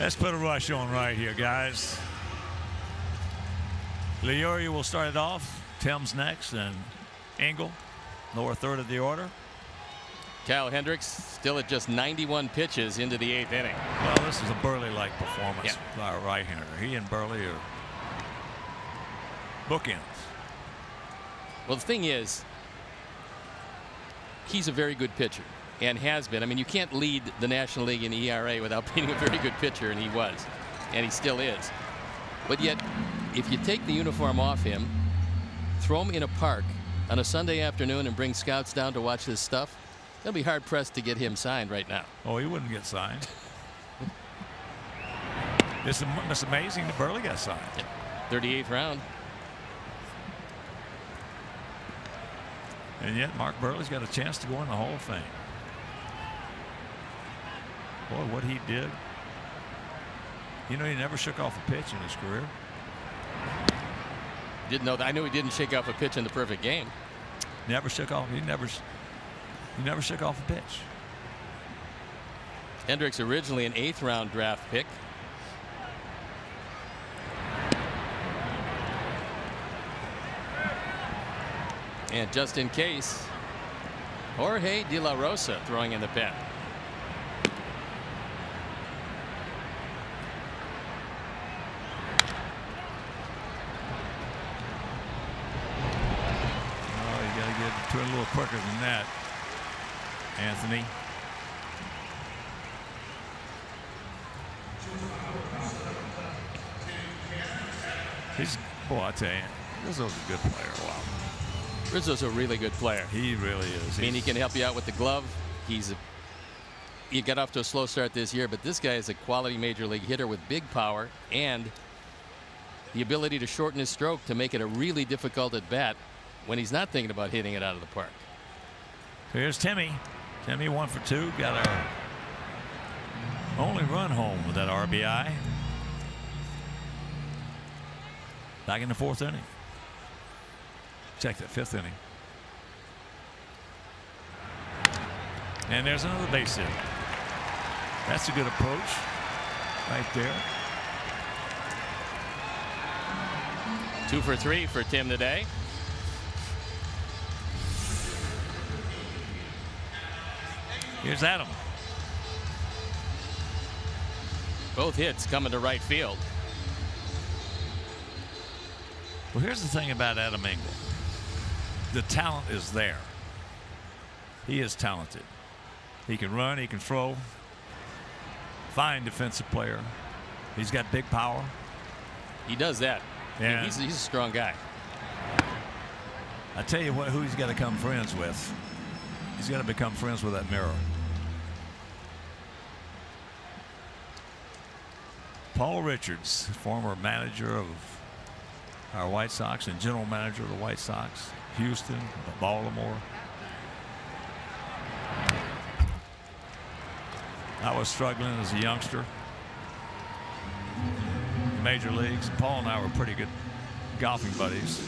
Let's put a rush on right here, guys. Leoria will start it off. Tim's next, and Engel, lower third of the order. Kyle Hendricks still at just 91 pitches into the 8th inning. Well, this is a Burley-like performance by a right-hander. He and Burley are bookends. Well, the thing is, he's a very good pitcher and has been. I mean, you can't lead the National League in ERA without being a very good pitcher, and he was, and he still is. But yet, if you take the uniform off him, throw him in a park on a Sunday afternoon and bring scouts down to watch this stuff, they'll be hard-pressed to get him signed right now. Oh, he wouldn't get signed. It's amazing that Burley got signed. 38th round. And yet Mark Burley's got a chance to go in the Hall of Fame. Boy, what he did. You know, he never shook off a pitch in his career. Didn't know that. I knew he didn't shake off a pitch in the perfect game. Never shook off. He never shook off a pitch. Hendricks originally an 8th round draft pick. And just in case, Jorge De La Rosa throwing in the pen. Oh, you got to get to it a little quicker than that, Anthony. Boy, I tell you, Rizzo's a good player. Wow. Rizzo's a really good player. He really is. I mean, he can help you out with the glove. He got off to a slow start this year, but this guy is a quality major league hitter with big power and the ability to shorten his stroke to make it a really difficult at bat when he's not thinking about hitting it out of the park. Here's Timmy. Timmy 1 for 2. Got our only run home with that RBI. Back in the 4th inning. Check that 5th inning. And there's another base hit. That's a good approach right there. 2 for 3 for Tim today. Here's Adam. Both hits coming to right field. Well, here's the thing about Adam Engel. The talent is there. He is talented. He can run, he can throw. Fine defensive player. He's got big power. He does that. Yeah. I mean, he's a strong guy. I tell you what, who he's got to become friends with. He's got to become friends with that mirror. Paul Richards, former manager of our White Sox and general manager of the White Sox, Houston, Baltimore. I was struggling as a youngster in major leagues. Paul and I were pretty good golfing buddies.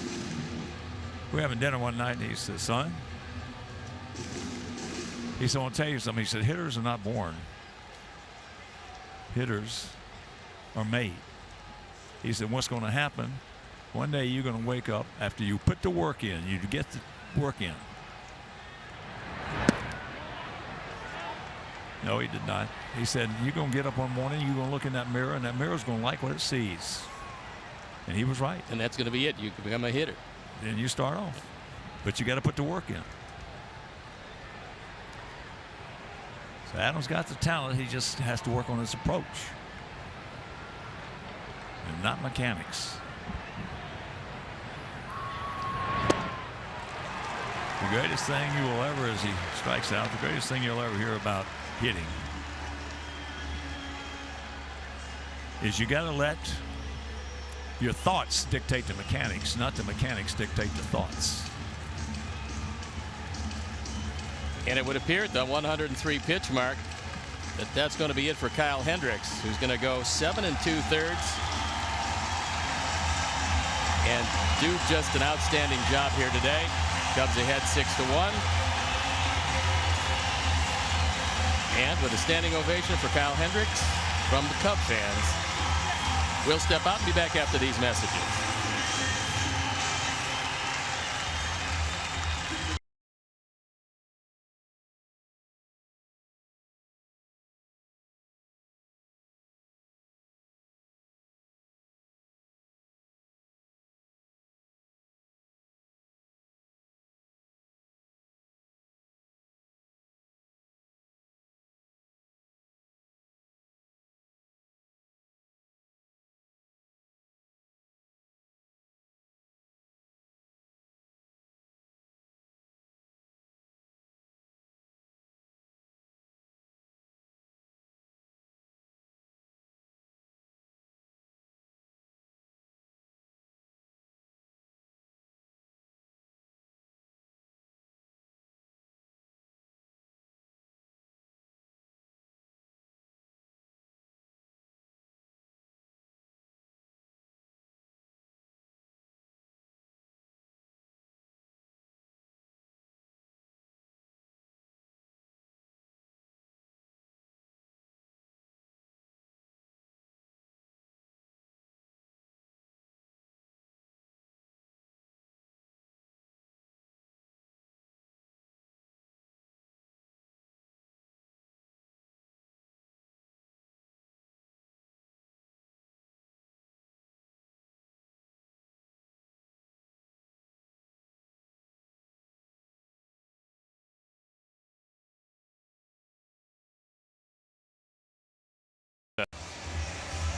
We were having dinner one night and he said, son, he said, I want to tell you something. He said, hitters are not born. Hitters are made. He said, what's going to happen, one day you're going to wake up after you put the work in, you get the work in. No, he did not. He said, you're going to get up one morning, you're going to look in that mirror, and that mirror's going to like what it sees. And he was right. And that's going to be it. You can become a hitter. Then you start off. But you got to put the work in. So Adam's got the talent. He just has to work on his approach. And not mechanics. The greatest thing you will ever, as he strikes out, the greatest thing you'll ever hear about hitting is you got to let your thoughts dictate the mechanics, not the mechanics dictate the thoughts. And it would appear at the 103 pitch mark that that's going to be it for Kyle Hendricks, who's going to go 7 2/3 and do just an outstanding job here today. Cubs ahead 6-1. And with a standing ovation for Kyle Hendricks from the Cub fans. We'll step out and be back after these messages.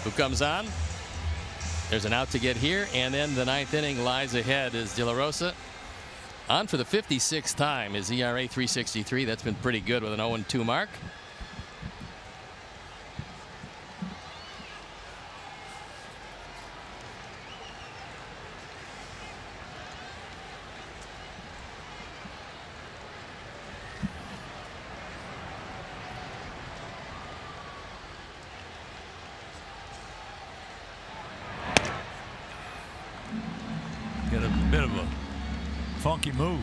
Who comes on? There's an out to get here, and then the ninth inning lies ahead as De La Rosa on for the 56th time. His ERA 3.63. That's been pretty good with an 0-2 mark. Get a bit of a funky move.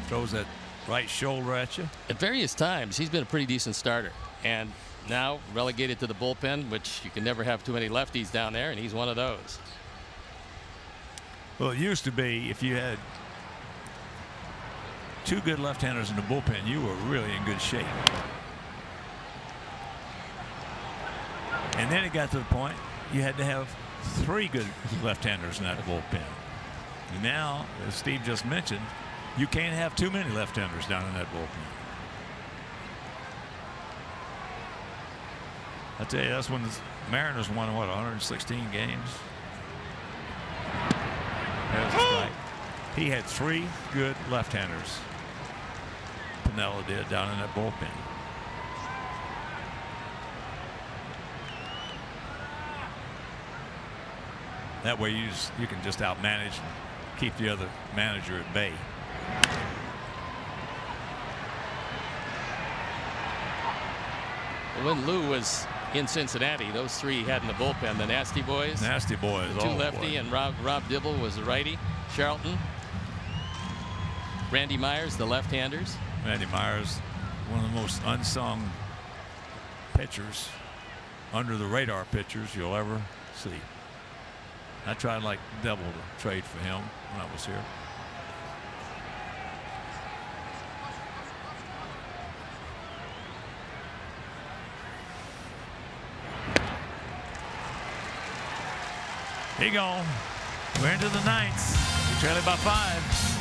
Throws that right shoulder at you. At various times, he's been a pretty decent starter. And now relegated to the bullpen, which you can never have too many lefties down there, and he's one of those. Well, it used to be if you had two good left-handers in the bullpen, you were really in good shape. And then it got to the point you had to have three good left-handers in that bullpen. And now, as Steve just mentioned, you can't have too many left-handers down in that bullpen. I tell you, that's when the Mariners won, what, 116 games? There's a strike. He had three good left-handers. Pinella did down in that bullpen. That way you can just outmanage and keep the other manager at bay. When Lou was in Cincinnati, those three he had in the bullpen, the Nasty Boys. Nasty Boys. The two lefty, and Rob Dibble was the righty. Charlton. Randy Myers, the left-handers. Randy Myers, one of the most unsung pitchers, under the radar pitchers you'll ever see. I tried like devil to trade for him when I was here. He gone. We're into the ninth. We trail it by 5.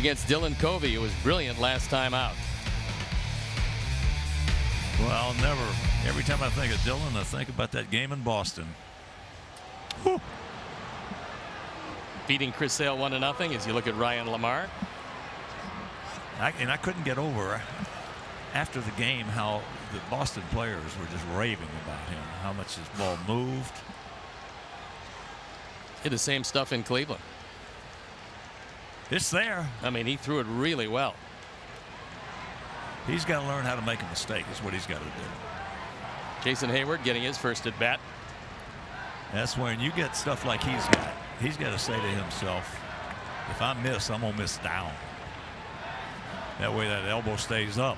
against Dylan Covey, who was brilliant last time out. Well, I'll never. Every time I think of Dylan, I think about that game in Boston. Whew. Beating Chris Sale 1-0 as you look at Ryan Lamar. I couldn't get over after the game how the Boston players were just raving about him, how much his ball moved. Did the same stuff in Cleveland. It's there. I mean, he threw it really well. He's got to learn how to make a mistake is what he's got to do. Jason Hayward getting his first at bat. That's when you get stuff like he's got to say to himself, if I miss, I'm going to miss down. That way that elbow stays up.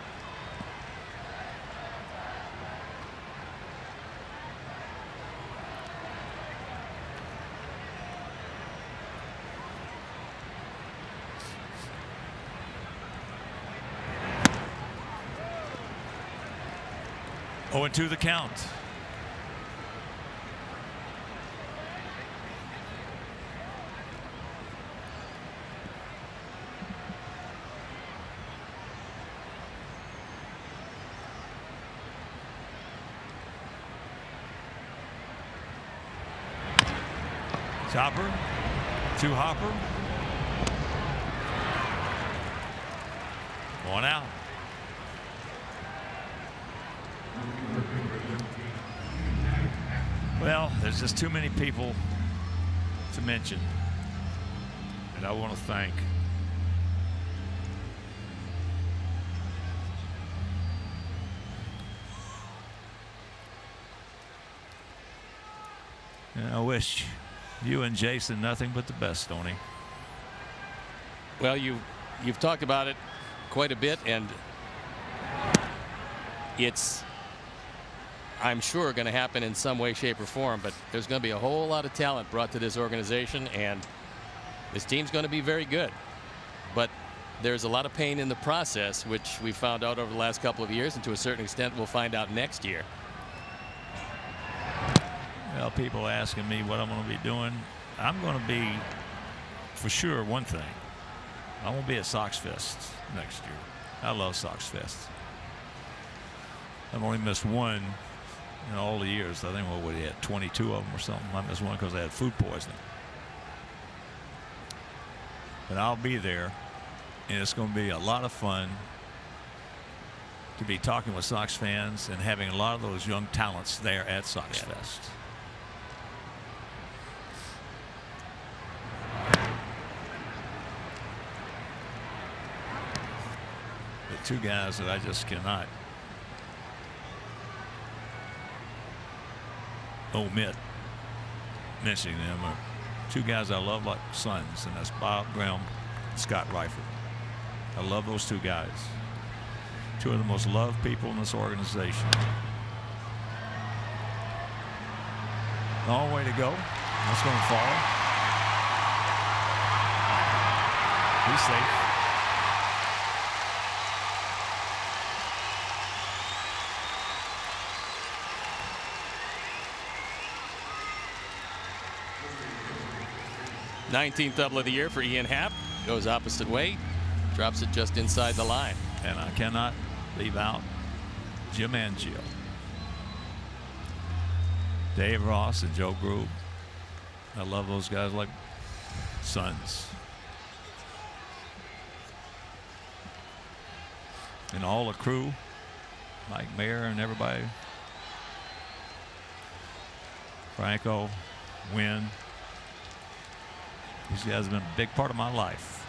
Oh, and 2 the count. Chopper, 2 hopper. 1 out. Well, there's just too many people to mention, and I want to thank and I wish you and Jason nothing but the best, Tony. Well, you've talked about it quite a bit, and it's, I'm sure, going to happen in some way, shape, or form, but there's going to be a whole lot of talent brought to this organization, and this team's going to be very good. But there's a lot of pain in the process, which we found out over the last couple of years, and to a certain extent we'll find out next year. Well, people asking me what I'm going to be doing. I'm going to be, for sure, one thing. I won't be at Sox Fest next year. I love Sox Fest. I've only missed one in all the years. I think what we had 22 of them or something. I missed one because I had food poisoning. But I'll be there, and it's going to be a lot of fun to be talking with Sox fans and having a lot of those young talents there at Sox Fest. The 2 guys that I just cannot omit mentioning them are 2 guys I love like sons, and that's Bob Graham, Scott Reifert. I love those 2 guys. 2 of the most loved people in this organization. Long way to go. That's going to fall. He's safe. '19th double of the year for Ian Happ. Goes opposite way, drops it just inside the line. And I cannot leave out Jim Angio, Dave Ross, and Joe Grube. I love those guys like sons. And all the crew, Mike Mayer and everybody. Franco, Wynn. These guys have been a big part of my life.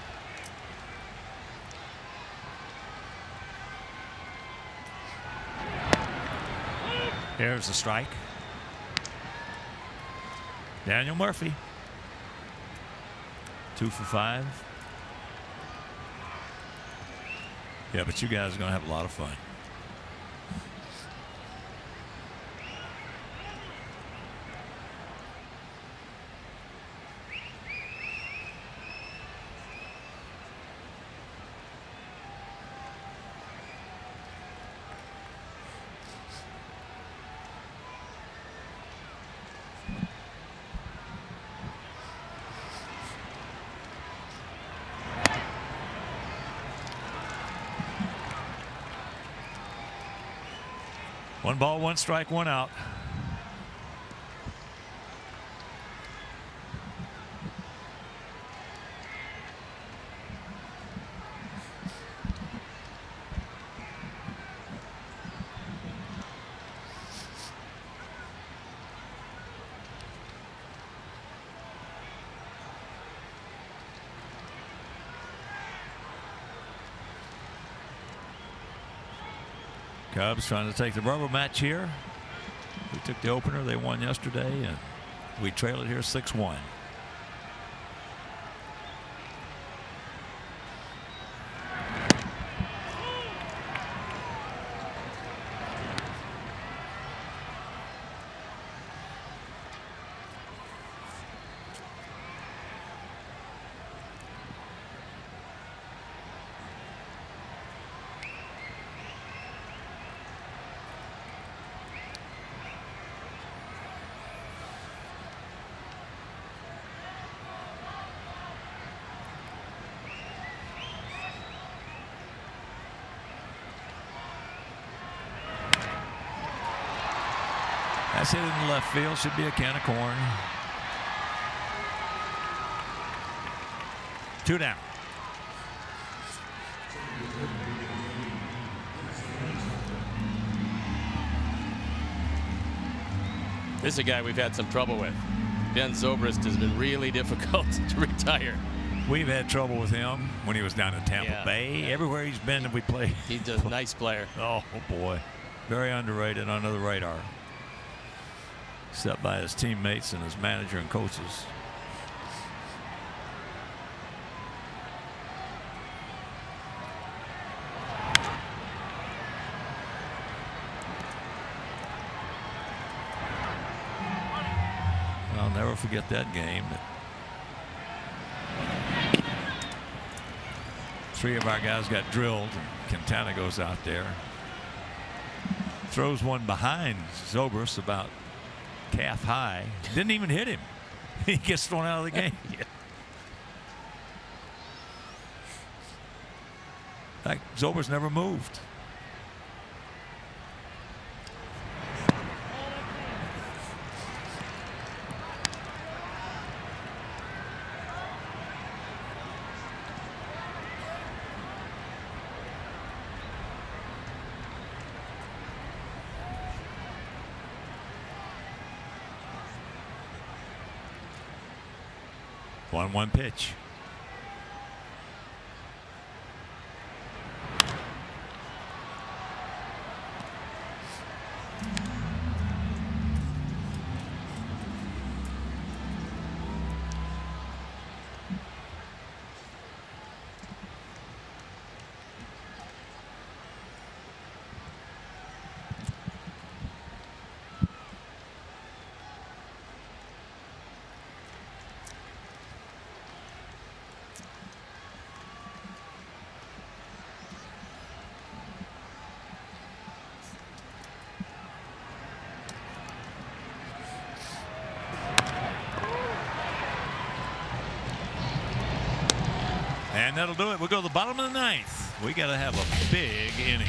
There's the strike. Daniel Murphy. 2 for 5. Yeah, but you guys are going to have a lot of fun. 1 ball, 1 strike, 1 out. Cubs trying to take the rubber match here. We took the opener. They won yesterday, and we trail it here 6-1. That's hit in the left field. Should be a can of corn. 2 down. This is a guy we've had some trouble with. Ben Zobrist has been really difficult to retire. We've had trouble with him when he was down in Tampa Bay. Yeah. Everywhere he's been, we play. He's a nice player. Oh, boy. Very underrated, under the radar. Except by his teammates and his manager and coaches. I'll never forget that game. 3 of our guys got drilled, and Quintana goes out there. Throws one behind Zobrist about calf high. Didn't even hit him. He gets thrown out of the game. Yeah. In fact, Zobrist never moved. One pitch. And that'll do it. We'll go to the bottom of the 9th. We got to have a big inning.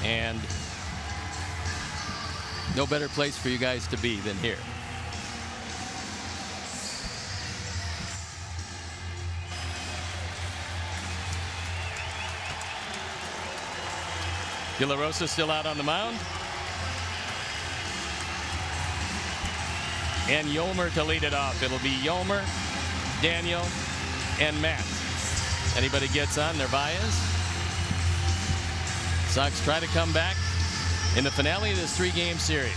And no better place for you guys to be than here. De La Rosa still out on the mound. And Yolmer to lead it off. It'll be Yolmer, Daniel, and Matt. Anybody gets on, they're bias. Sox try to come back in the finale of this 3-game series.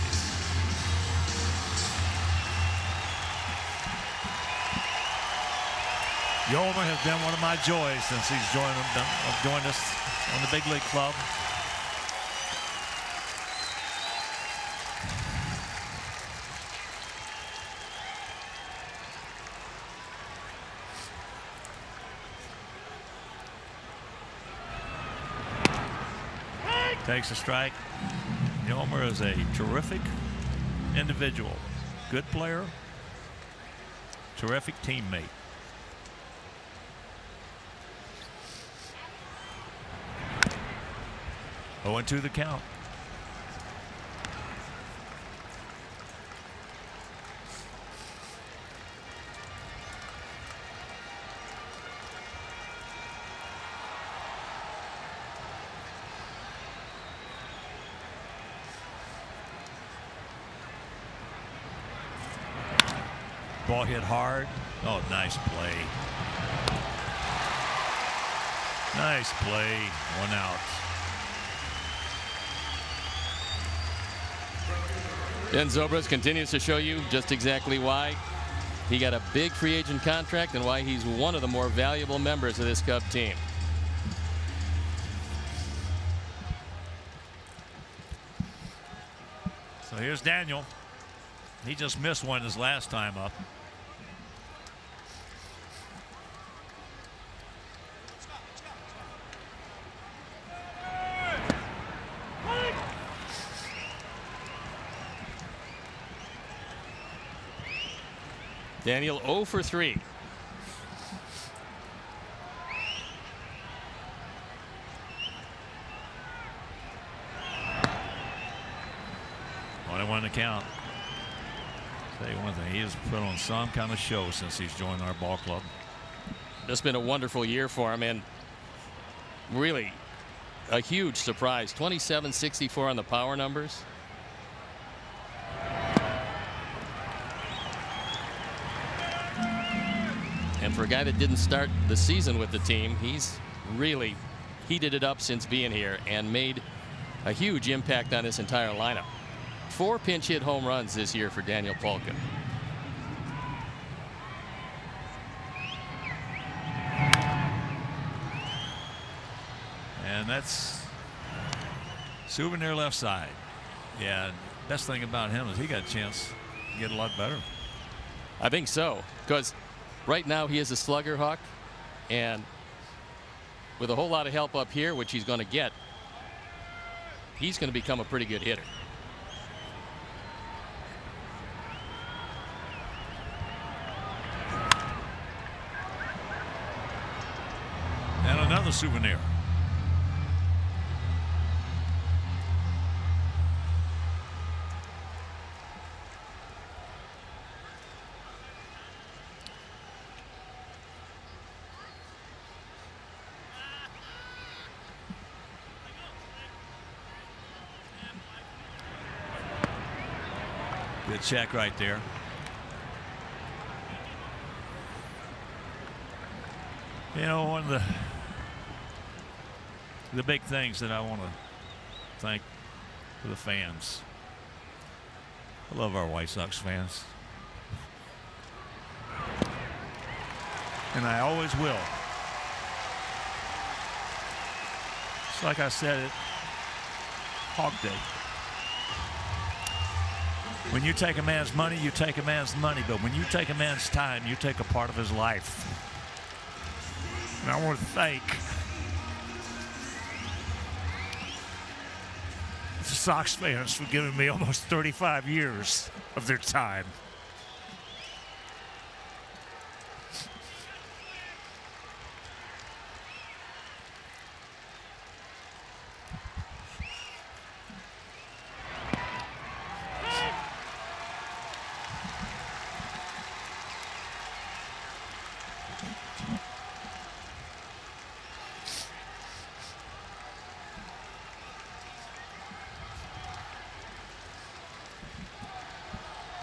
Yolmer has been one of my joys since he's joined us on the big league club. Takes a strike. Yolmer is a terrific individual, good player, terrific teammate. Oh, and 2 the count. Ball hit hard. Oh, nice play. Nice play. 1 out. Ben Zobrist continues to show you just exactly why he got a big free agent contract and why he's one of the more valuable members of this Cub team. So here's Daniel. He just missed one his last time up. Daniel 0 for 3. Only 1 to count. Tell you one thing, he has put on some kind of show since he's joined our ball club. It's been a wonderful year for him, and really a huge surprise. 27-64 on the power numbers. And for a guy that didn't start the season with the team, he's really heated it up since being here and made a huge impact on this entire lineup. 4 pinch hit home runs this year for Daniel Polka. And that's Souvenir left side. Yeah, best thing about him is he got a chance to get a lot better. I think so, because right now he is a slugger, Hawk, and with a whole lot of help up here, which he's going to get, he's going to become a pretty good hitter. And another Souvenir. Good check right there. You know, one of the big things that I want to thank for the fans. I love our White Sox fans. And I always will. It's like I said at Hawk Day. When you take a man's money, you take a man's money. But when you take a man's time, you take a part of his life. And I want to thank the Sox fans for giving me almost 35 years of their time.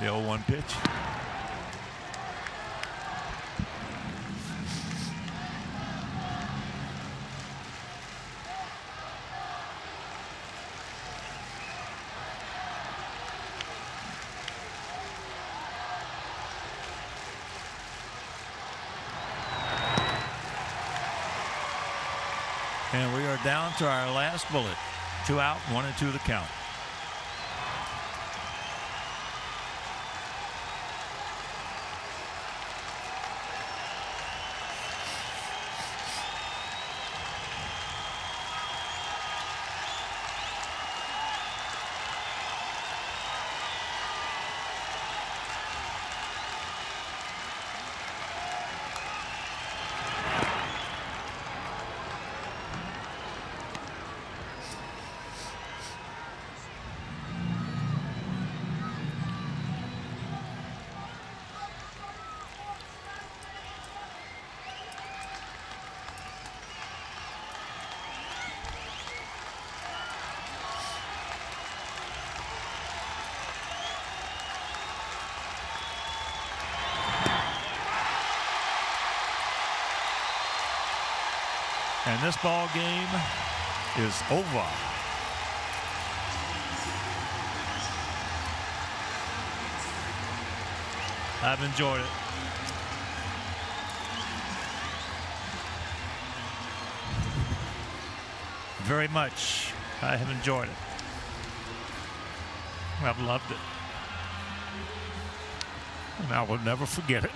The 0-1 pitch. And we are down to our last bullet. 2 out, 1-2 the count. And this ball game is over. I've enjoyed it. Very much. I have enjoyed it. I've loved it. And I will never forget it.